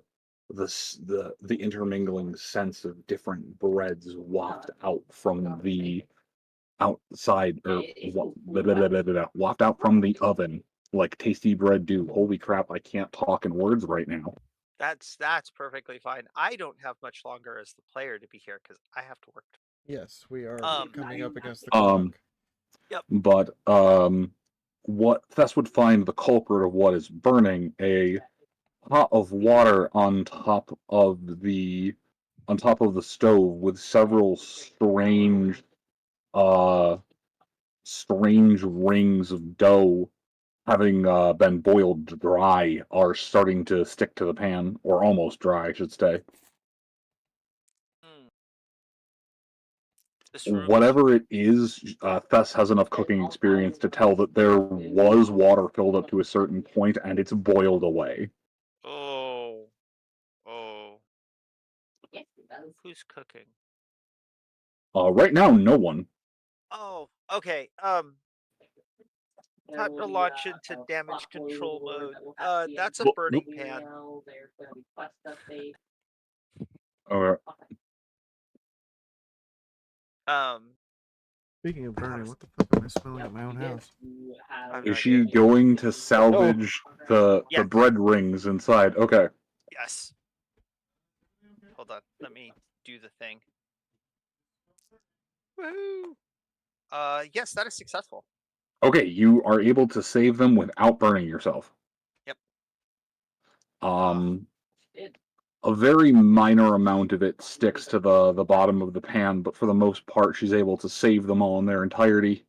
the intermingling sense of different breads waft out from the outside or waft out from the oven like tasty bread do. Holy crap, I can't talk in words right now. That's perfectly fine. I don't have much longer as the player to be here because I have to work. Yes, we are coming up against the Um, clock. Yep. But what Thess would find the culprit of what is burning, a pot of water on top of the stove with several strange rings of dough having been boiled dry are starting to stick to the pan, or almost dry, I should say. This room is Whatever it is, Thess has enough cooking experience to tell that there was water filled up to a certain point and it's boiled away. Oh. Yes, it does. Who's cooking? Right now, no one. Oh, okay. There Time will to be launch a into damage plot point control reward mode. that will have to be That's a Look, burning in pan. email. There's going to be quest updates. Okay. Speaking of burning, what the fuck am I smelling at my own house? You have have Is no she idea. going to salvage the Yes. bread rings inside? Okay. Yes. Hold on. Let me do the thing. Woohoo! Yes, that is successful. Okay, you are able to save them without burning yourself. Yep. A very minor amount of it sticks to the bottom of the pan, but for the most part, she's able to save them all in their entirety.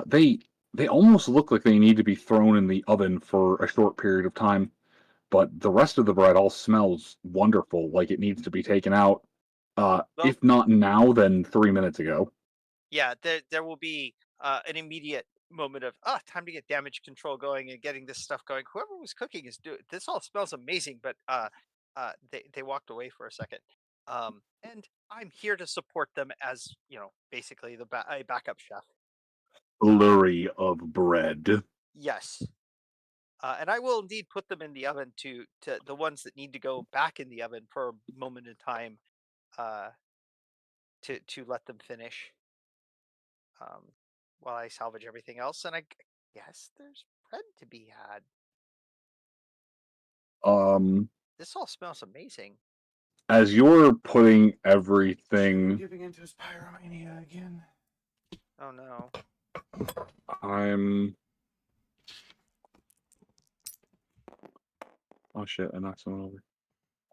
They almost look like they need to be thrown in the oven for a short period of time, but the rest of the bread all smells wonderful, like it needs to be taken out. If not now, then 3 minutes ago. Yeah, there will be an immediate moment of time to get damage control going and getting this stuff going. Whoever was cooking is doing this. All smells amazing, but they walked away for a second. And I'm here to support them as basically a backup chef. Flurry of bread. Yes. And I will indeed put them in the oven to the ones that need to go back in the oven for a moment in time to let them finish while I salvage everything else. And I guess there's bread to be had. This all smells amazing. As you're putting everything, Giving into his pyromania again. Oh no. Oh shit, I knocked someone over.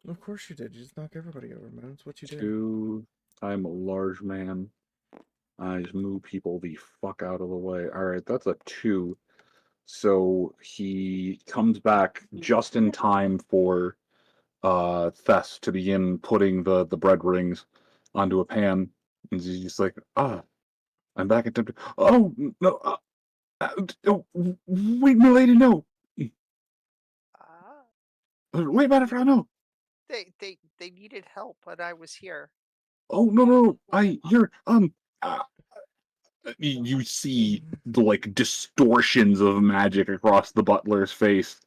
Of course you did. You just knock everybody over, man. That's what you do. 2, I'm a large man. I just move people the fuck out of the way. Alright, that's a 2. So he comes back just in time for Thess to begin putting the bread rings onto a pan. And he's just like, I'm back at the. Oh, no. Oh, wait, milady, no. Wait, Butterfly, no. They needed help, and I was here. Oh, no. You see the distortions of magic across the butler's face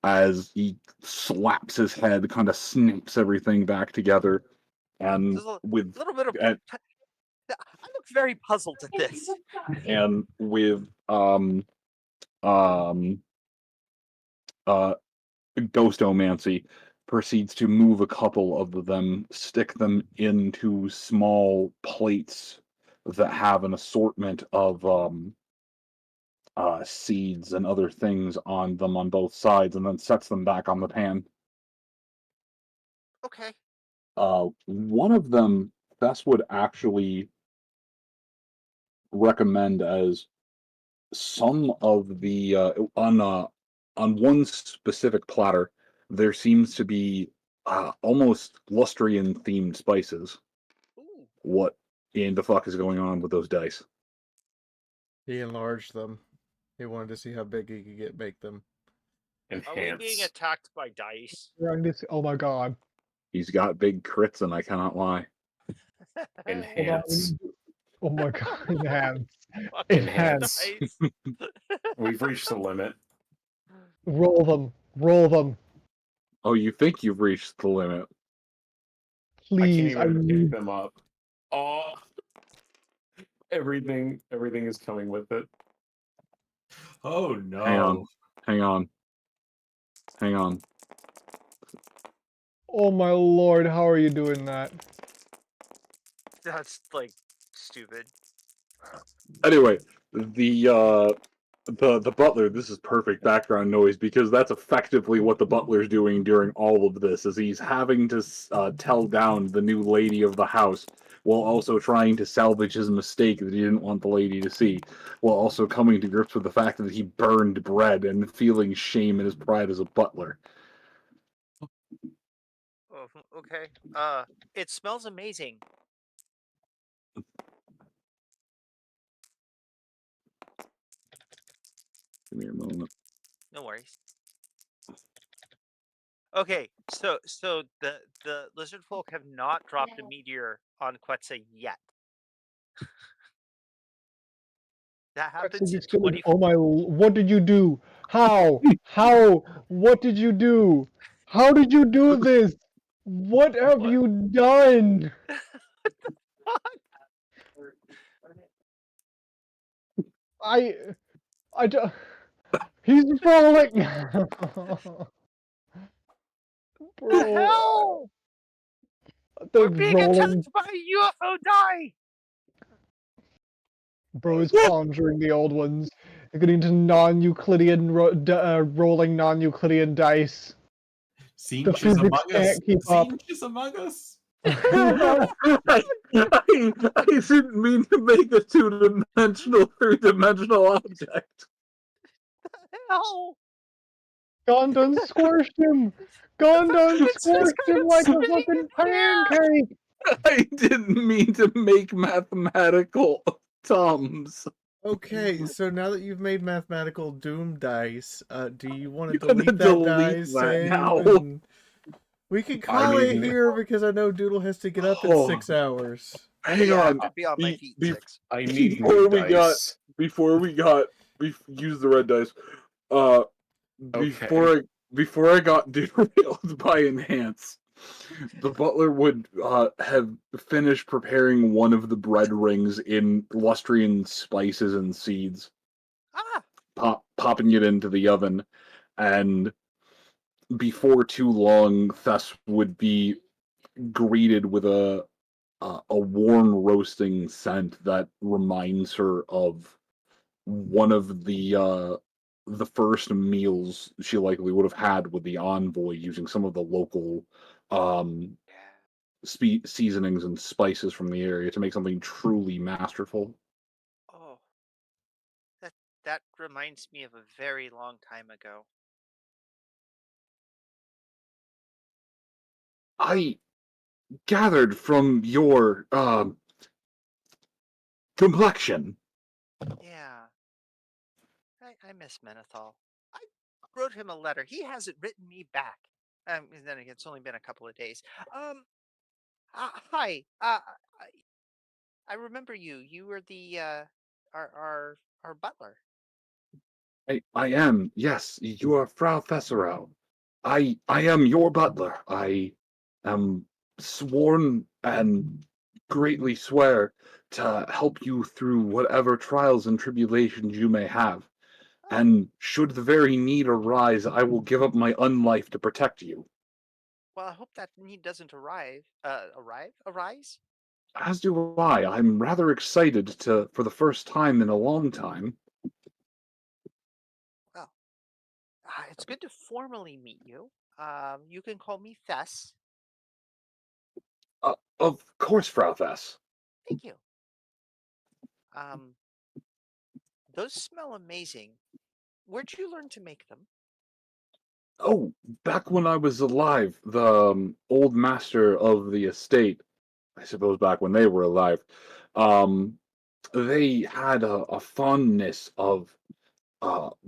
as he slaps his head, kind of snaps everything back together, and There's a with little bit of. I look very puzzled at this. and with ghostomancy proceeds to move a couple of them, stick them into small plates that have an assortment of seeds and other things on them on both sides, and then sets them back on the pan. Okay. One of them, Bess would actually recommend as some of the on one specific platter, there seems to be almost Lustrian themed spices. Ooh. What in the fuck is going on with those dice? He enlarged them. He wanted to see how big he could make them. Are we being attacked by dice? Oh my god. He's got big crits, and I cannot lie. Enhance. Oh my god. Enhance. Enhance. Dice. We've reached the limit. Roll them. Roll them. Oh, you think you've reached the limit? Please. I can't even pick them up. Oh, everything is coming with it. Oh no. Hang on. Oh my lord, how are you doing that? That's stupid. Anyway, the the butler, this is perfect background noise because that's effectively what the butler's doing during all of this, is he's having to tell down the new lady of the house while also trying to salvage his mistake that he didn't want the lady to see, while also coming to grips with the fact that he burned bread and feeling shame in his pride as a butler. Oh, okay. It smells amazing. Give me a moment. No worries. Okay, so the lizard folk have not dropped a meteor on Quetzal yet. That happens in 20. Oh my! What did you do? How? How? What did you do? How did you do this? What have What? you done? I don't. He's falling. The Bro, hell? the We're being rolling. attacked by a UFO die. Bro is conjuring the old ones. They're getting into non-Euclidean rolling non-Euclidean dice. The Siege is physics among us. can't keep up. Siege is among us. I didn't mean to make a two-dimensional, three-dimensional object. Hell. Gondon squished him! Gondon It's just squished kind him of like a spinning in fucking the air. pancake! I didn't mean to make mathematical sums. Okay, so now that you've made mathematical doom dice, do you want to You're gonna delete that delete die, that save, now. and we can I call it mean, here because I know Doodle has to get up in oh, 6 hours. hang Yeah, I on. have to be on my feet in 6. I need Before new we got, dice. we used the red dice. Uh, Okay. before I got derailed by enhance, the butler would have finished preparing one of the bread rings in lustrian spices and seeds, Ah, popping it into the oven, and before too long, Thess would be greeted with a warm roasting scent that reminds her of one of the first meals she likely would have had with the envoy, using some of the local um, seasonings and spices from the area to make something truly masterful. oh, that reminds me of a very long time ago. I gathered from your complexion. Yeah, I miss Menethol. I wrote him a letter. He hasn't written me back. And then again, it's only been a couple of days. Hi. I remember you. You were the our butler. I am, yes, you are Frau Fesserow. I am your butler. I am sworn and greatly swear to help you through whatever trials and tribulations you may have. Oh, And should the very need arise, I will give up my unlife to protect you. well, I hope that need doesn't arise. As do I. I'm rather excited to, for the first time in a long time. Well, it's good to formally meet you. You can call me Thess. Of course, Frau Fess. Thank you. Um, those smell amazing. Where'd you learn to make them? Oh, back when I was alive, the old master of the estate, I suppose back when they were alive, um, they had a fondness of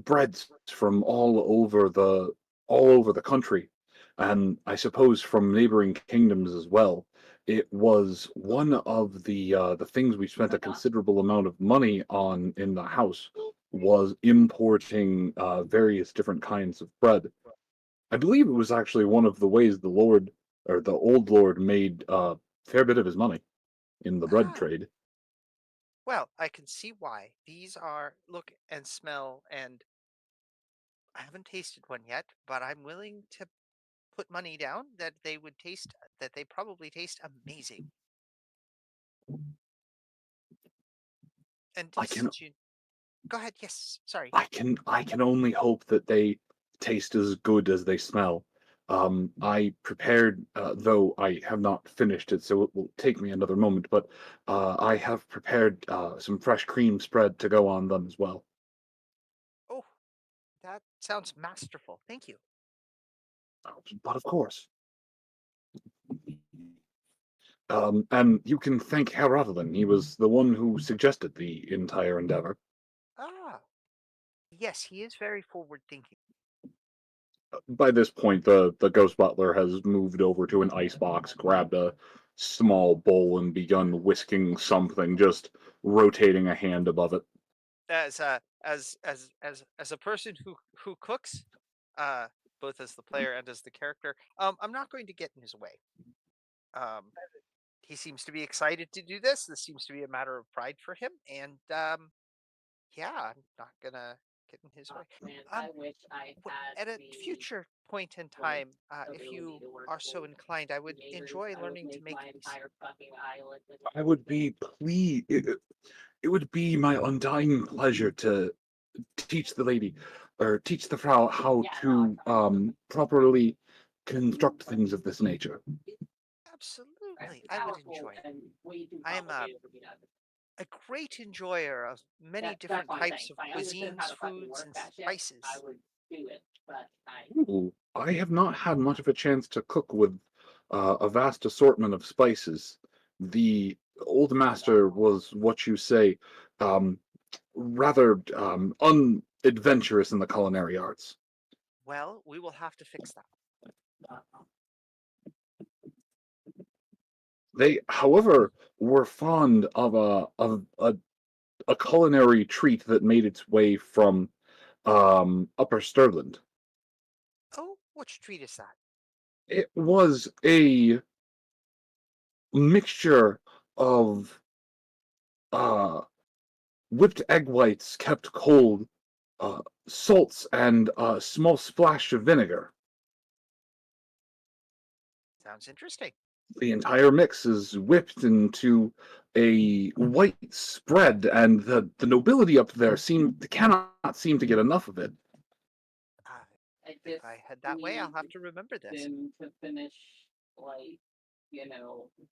breads from all over the country, and I suppose from neighboring kingdoms as well. It was one of the things we spent a considerable amount of money on in the house, was importing various different kinds of bread. I believe it was actually one of the ways the Lord or the old Lord made a fair bit of his money in the bread Ah, trade. well, I can see why. These are look and smell, and I haven't tasted one yet, but I'm willing to put money down that they probably taste amazing. And I can since you Go ahead. Yes. Sorry. I can only hope that they taste as good as they smell. I prepared, though I have not finished it, so it will take me another moment. But I have prepared some fresh cream spread to go on them as well. Oh, that sounds masterful. Thank you. But of course, and you can thank Herr Rotherlin. He was the one who suggested the entire endeavor. Ah, yes, he is very forward thinking. By this point, the ghost butler has moved over to an ice box, grabbed a small bowl, and begun whisking something, just rotating a hand above it. As a person who cooks, uh, both as the player and as the character, I'm not going to get in his way. Um, he seems to be excited to do this. This seems to be a matter of pride for him, and yeah, I'm not gonna get in his way. Man, Um, I wish I at had a the future point in like time, if ability you to work are with so inclined, I would neighbors. enjoy I would learning to make make my these. entire fucking island. I would be pleased. It would be my undying pleasure to teach the lady, or teach the Frau how to properly construct things of this nature. Absolutely, I would Powerful enjoy it. and way too I am complicated for me to understand. a great enjoyer of many That's different what I'm saying. types If of I understood how cuisines, to fucking foods, work and that shit, I spices. would do it. But I Ooh, I have not had much of a chance to cook with a vast assortment of spices. The old master was what you say, um, rather unadventurous in the culinary arts. Well, we will have to fix that. They, however, were fond of a culinary treat that made its way from Upper Stirland. Oh, which treat is that? It was a mixture of uh, whipped egg whites kept cold, salts, and a small splash of vinegar. Sounds interesting. The entire mix is whipped into a white spread, and the nobility up there cannot seem to get enough of it. Uh, I if just I head that way, I'll need have to remember this. them to finish like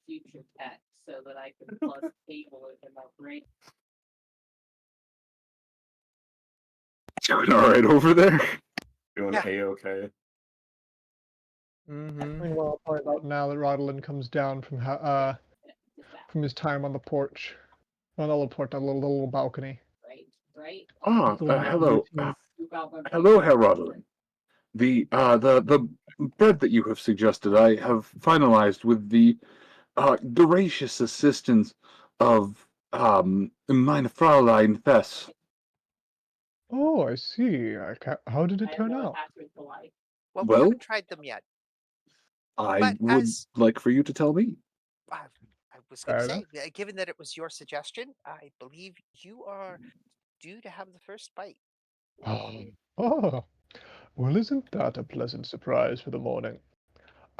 future tech so that I can plug cable into my brain. Doing all right over there. Doing Yeah. A-okay. Mm-hmm. Meanwhile, I'll find out now that Rodolin comes down from his time on the porch. Well, not the porch, on the little balcony. Right? Little Hello, routine. hello, Herr Roderick. The bread that you have suggested, I have finalized with the gracious assistance of meine Fräulein Fess. Oh, I see. How did it I have turn no out? attachment to life. Well, we Well, haven't tried them yet, I but would as like for you to tell me. I was going to Fair enough. say, given that it was your suggestion, I believe you are due to have the first bite. Oh, well, isn't that a pleasant surprise for the morning?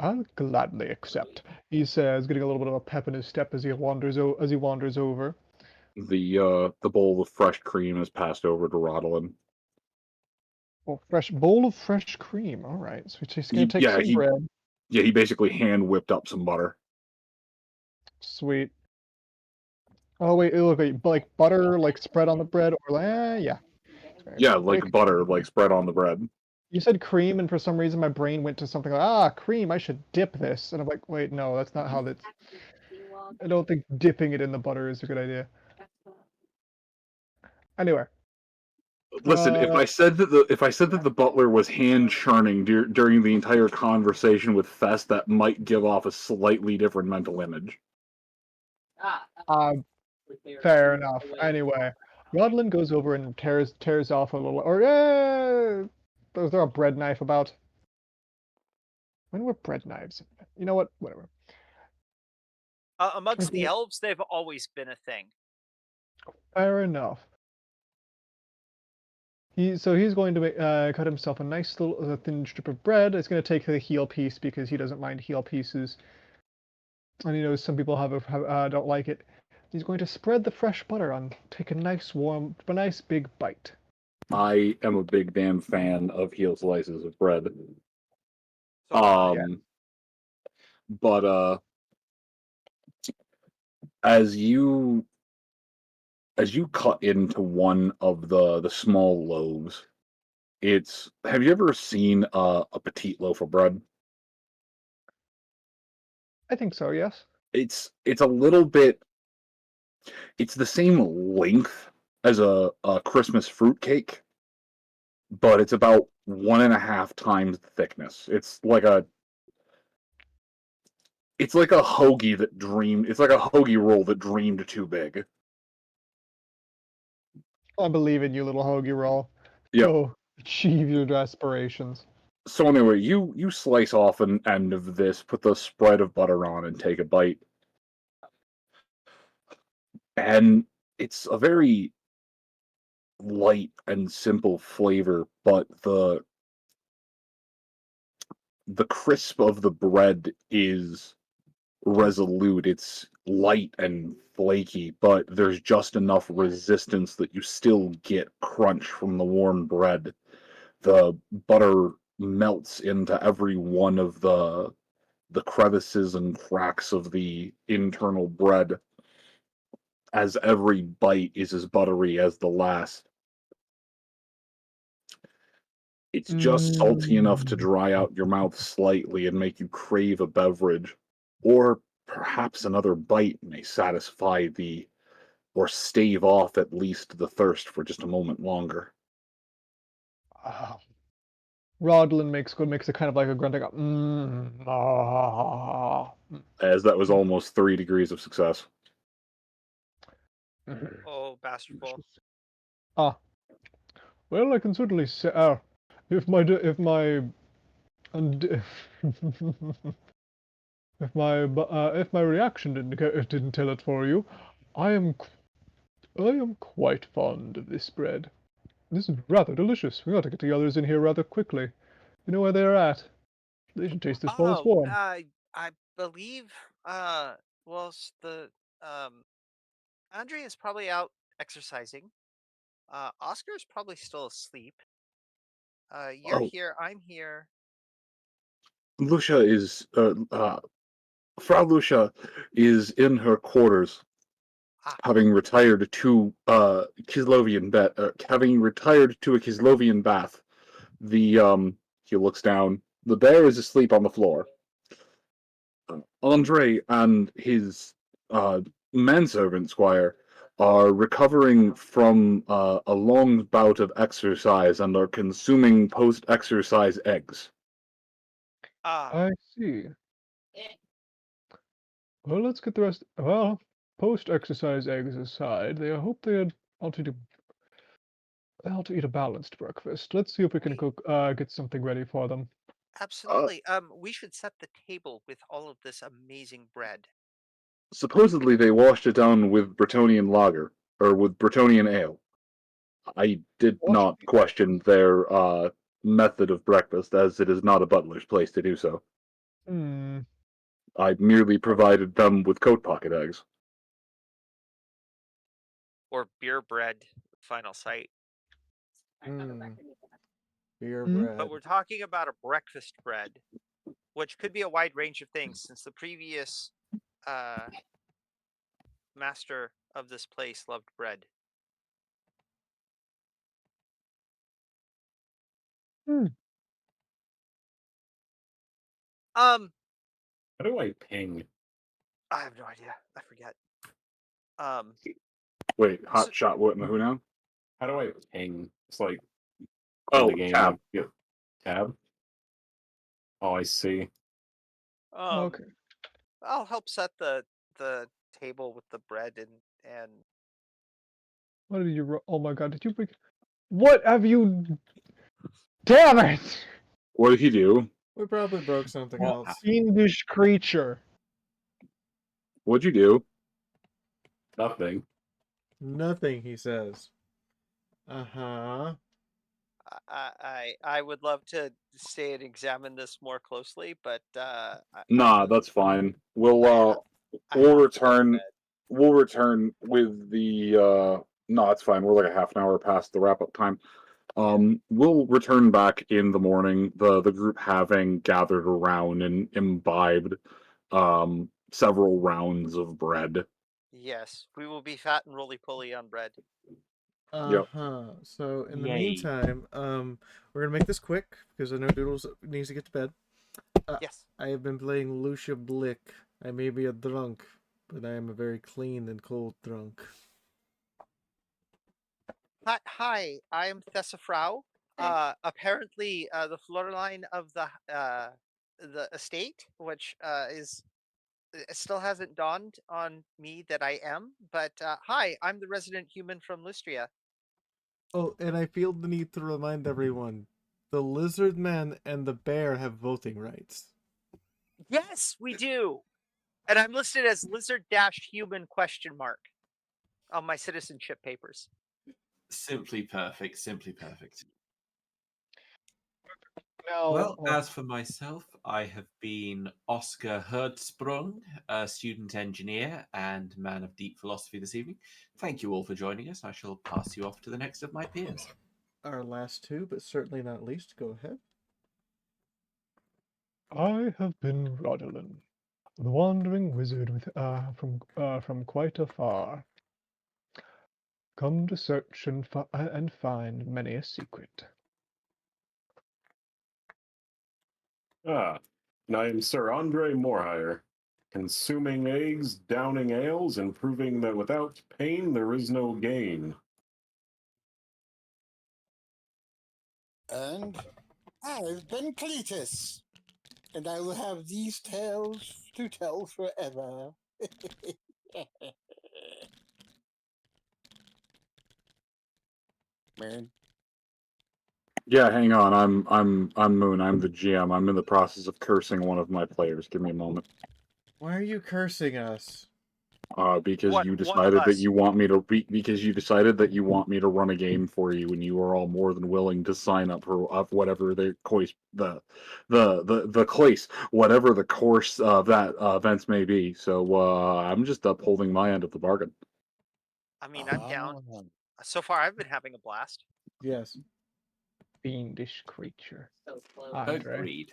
I'll gladly accept, he says, getting a little bit of a pep in his step as he wanders over. The bowl of fresh cream is passed over to Rodolin. Oh, fresh bowl of fresh cream. All right, so he's gonna He, take yeah, some he bread. yeah he basically hand whipped up some butter. Sweet. Oh wait, look, like butter, like spread on the bread, or yeah. Right. Yeah, like butter, like spread on the bread. You said cream, and for some reason my brain went to something like, cream. I should dip this, and I'm like, wait, no, that's not how that's. I don't think dipping it in the butter is a good idea. Anyway. Listen, if I said that the butler was hand churning during the entire conversation with Fest, that might give off a slightly different mental image. Uh, fair enough. Anyway, Rodlin goes over and tears off a little, is there a bread knife about? When were bread knives? You know what? Whatever. Amongst the elves, they've always been a thing. Fair enough. He's going to cut himself a nice little thin strip of bread. It's going to take the heel piece because he doesn't mind heel pieces, and he knows some people don't like it. He's going to spread the fresh butter on, take a nice big bite. I am a big damn fan of heel slices of bread. So am I. But as you cut into one of the small loaves, have you ever seen a petite loaf of bread? I think so, yes. It's a little bit. It's the same length as a Christmas fruitcake, but it's about 1.5 times the thickness. It's like a hoagie that dreamed. It's like a hoagie roll that dreamed too big. I believe in you, little hoagie roll. Yep. Go achieve your aspirations. So anyway, you slice off an end of this, put the spread of butter on, and take a bite. And it's a very light and simple flavor, but the crisp of the bread is resolute. It's light and flaky, but there's just enough resistance that you still get crunch from the warm bread. The butter melts into every one of the crevices and cracks of the internal bread, as every bite is as buttery as the last. It's just salty enough to dry out your mouth slightly and make you crave a beverage, or perhaps another bite may satisfy or stave off at least the thirst for just a moment longer. Rodlin makes a kind of like a grunt, like As that was almost 3 degrees of success. Oh, bastardful. Ah. Well, I can certainly say, if my if my reaction didn't tell it for you, I am quite fond of this bread. This is rather delicious. We ought to get the others in here rather quickly. You know where they're at. They should taste this while it's warm. I believe well Andre is probably out exercising. Oscar's probably still asleep. You're Oh, here, I'm here. Lucia is Frau Lucia is in her quarters, having retired to having retired to a Kislovian bath. He looks down. The bear is asleep on the floor. Andre and his manservant Squire are recovering from a long bout of exercise and are consuming post-exercise eggs. I see. Well, let's get the rest. Well, post-exercise eggs aside, I hope they ought to eat a balanced breakfast. Let's see if we can get something ready for them. Absolutely. We should set the table with all of this amazing bread. Supposedly they washed it down with Bretonian lager, or with Bretonian ale. I did not question their method of breakfast, as it is not a butler's place to do so. I merely provided them with coat pocket eggs. Or beer bread, final sight. Beer bread. But we're talking about a breakfast bread, which could be a wide range of things, since the previous master of this place loved bread. How do I ping? I have no idea. I forget. Wait, hot shot. What? Who now? How do I ping? It's like oh, the game. tab. Like, tab. Oh, I see. Okay. I'll help set the table with the bread and. What did you? Oh my God! Did you bring? What have you? Damn it! What did he do? We probably broke something else. Fiendish creature. What'd you do? Nothing. Nothing, he says. Uh-huh. I would love to stay and examine this more closely, but Nah, that's fine. We'll return we'll return with the. No, it's fine. We're like a half an hour past the wrap up time. We'll return back in the morning. The group having gathered around and imbibed several rounds of bread. Yes, we will be fat and roly poly on bread. Yep. So in the Yay. meantime, we're gonna make this quick because I know Doodles needs to get to bed. Yes. I have been playing Lucia Blick. I may be a drunk, but I am a very clean and cold drunk. Hi, I'm Thessa Frau. Apparently, the floor line of the estate, which is it still hasn't dawned on me that I am. But hi, I'm the resident human from Lustria. Oh, and I feel the need to remind everyone, the lizard man and the bear have voting rights. Yes, we do. And I'm listed as lizard-human ? On my citizenship papers. Simply perfect. Simply perfect. Now, Well, as for myself, I have been Oscar Hertzsprung, a student engineer and man of deep philosophy this evening. Thank you all for joining us. I shall pass you off to the next of my peers. Our last two, but certainly not least, go ahead. I have been Rodolin, the wandering wizard from quite afar, come to search and find many a secret. And I am Sir Andre Morehire, consuming eggs, downing ales, and proving that without pain there is no gain. And I've been Cletus, and I will have these tales to tell forever. Man. Yeah, hang on. I'm Moon. I'm the GM. I'm in the process of cursing one of my players. Give me a moment. Why are you cursing us? Because One you of decided that us. you want me to because you decided that you want me to run a game for you, and you are all more than willing to sign up for whatever the course the place, whatever the course of that events may be. So I'm just upholding my end of the bargain. I mean, I'm down. So far, I've been having a blast. Yes. Fiendish creature. So close. Andre. Agreed.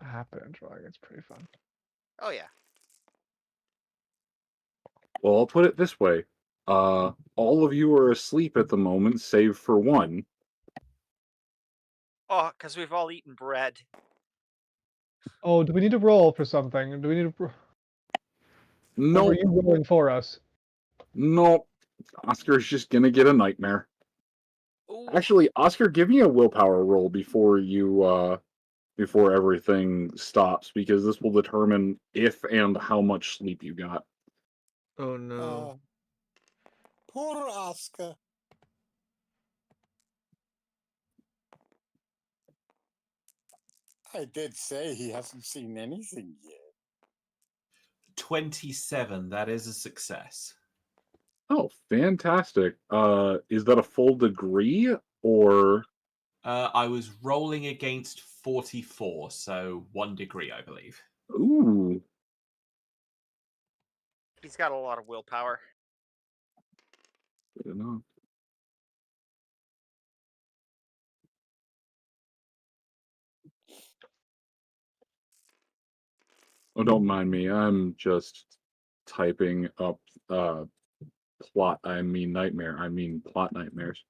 I have been enjoying it. It's pretty fun. Oh yeah. Well, I'll put it this way: all of you are asleep at the moment, save for one. Oh, because we've all eaten bread. Oh, do we need to roll for something? Do we need to? Or No, are you rolling for us? no. Oscar's just gonna get a nightmare. Ooh. Actually, Oscar, give me a willpower roll before everything stops, because this will determine if and how much sleep you got. Oh no. Poor Oscar. I did say he hasn't seen anything yet. 27. That is a success. Oh, fantastic. Is that a full degree or I was rolling against 44, so 1 degree, I believe. ooh. He's got a lot of willpower. Good enough. Oh, don't mind me. I'm just typing up plot. I mean nightmare. I mean plot nightmares.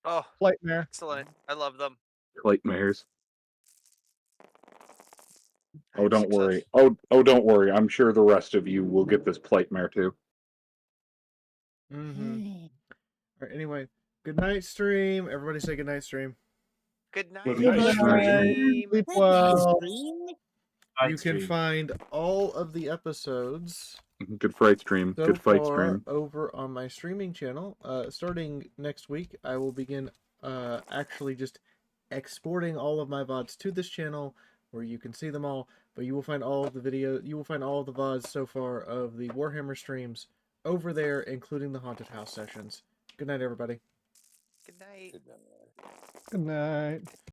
Oh, Flightmare. excellent. I love them. Nightmares. I Oh, have don't success. worry. Oh, don't worry. I'm sure the rest of you will get this mare too. Mm-hmm. Alright, anyway. Good night, stream. Everybody say good night, stream. Good night, Good night, stream. Sleep Good night, well. Stream. You can find all of the episodes Good fight stream. so Good fight far stream. over on my streaming channel. Starting next week, I will begin actually just exporting all of my VODs to this channel where you can see them all. But you will find all of the video. You will find all of the VODs so far of the Warhammer streams over there, including the Haunted House sessions. Good night, everybody. Good night. Good night. Good night.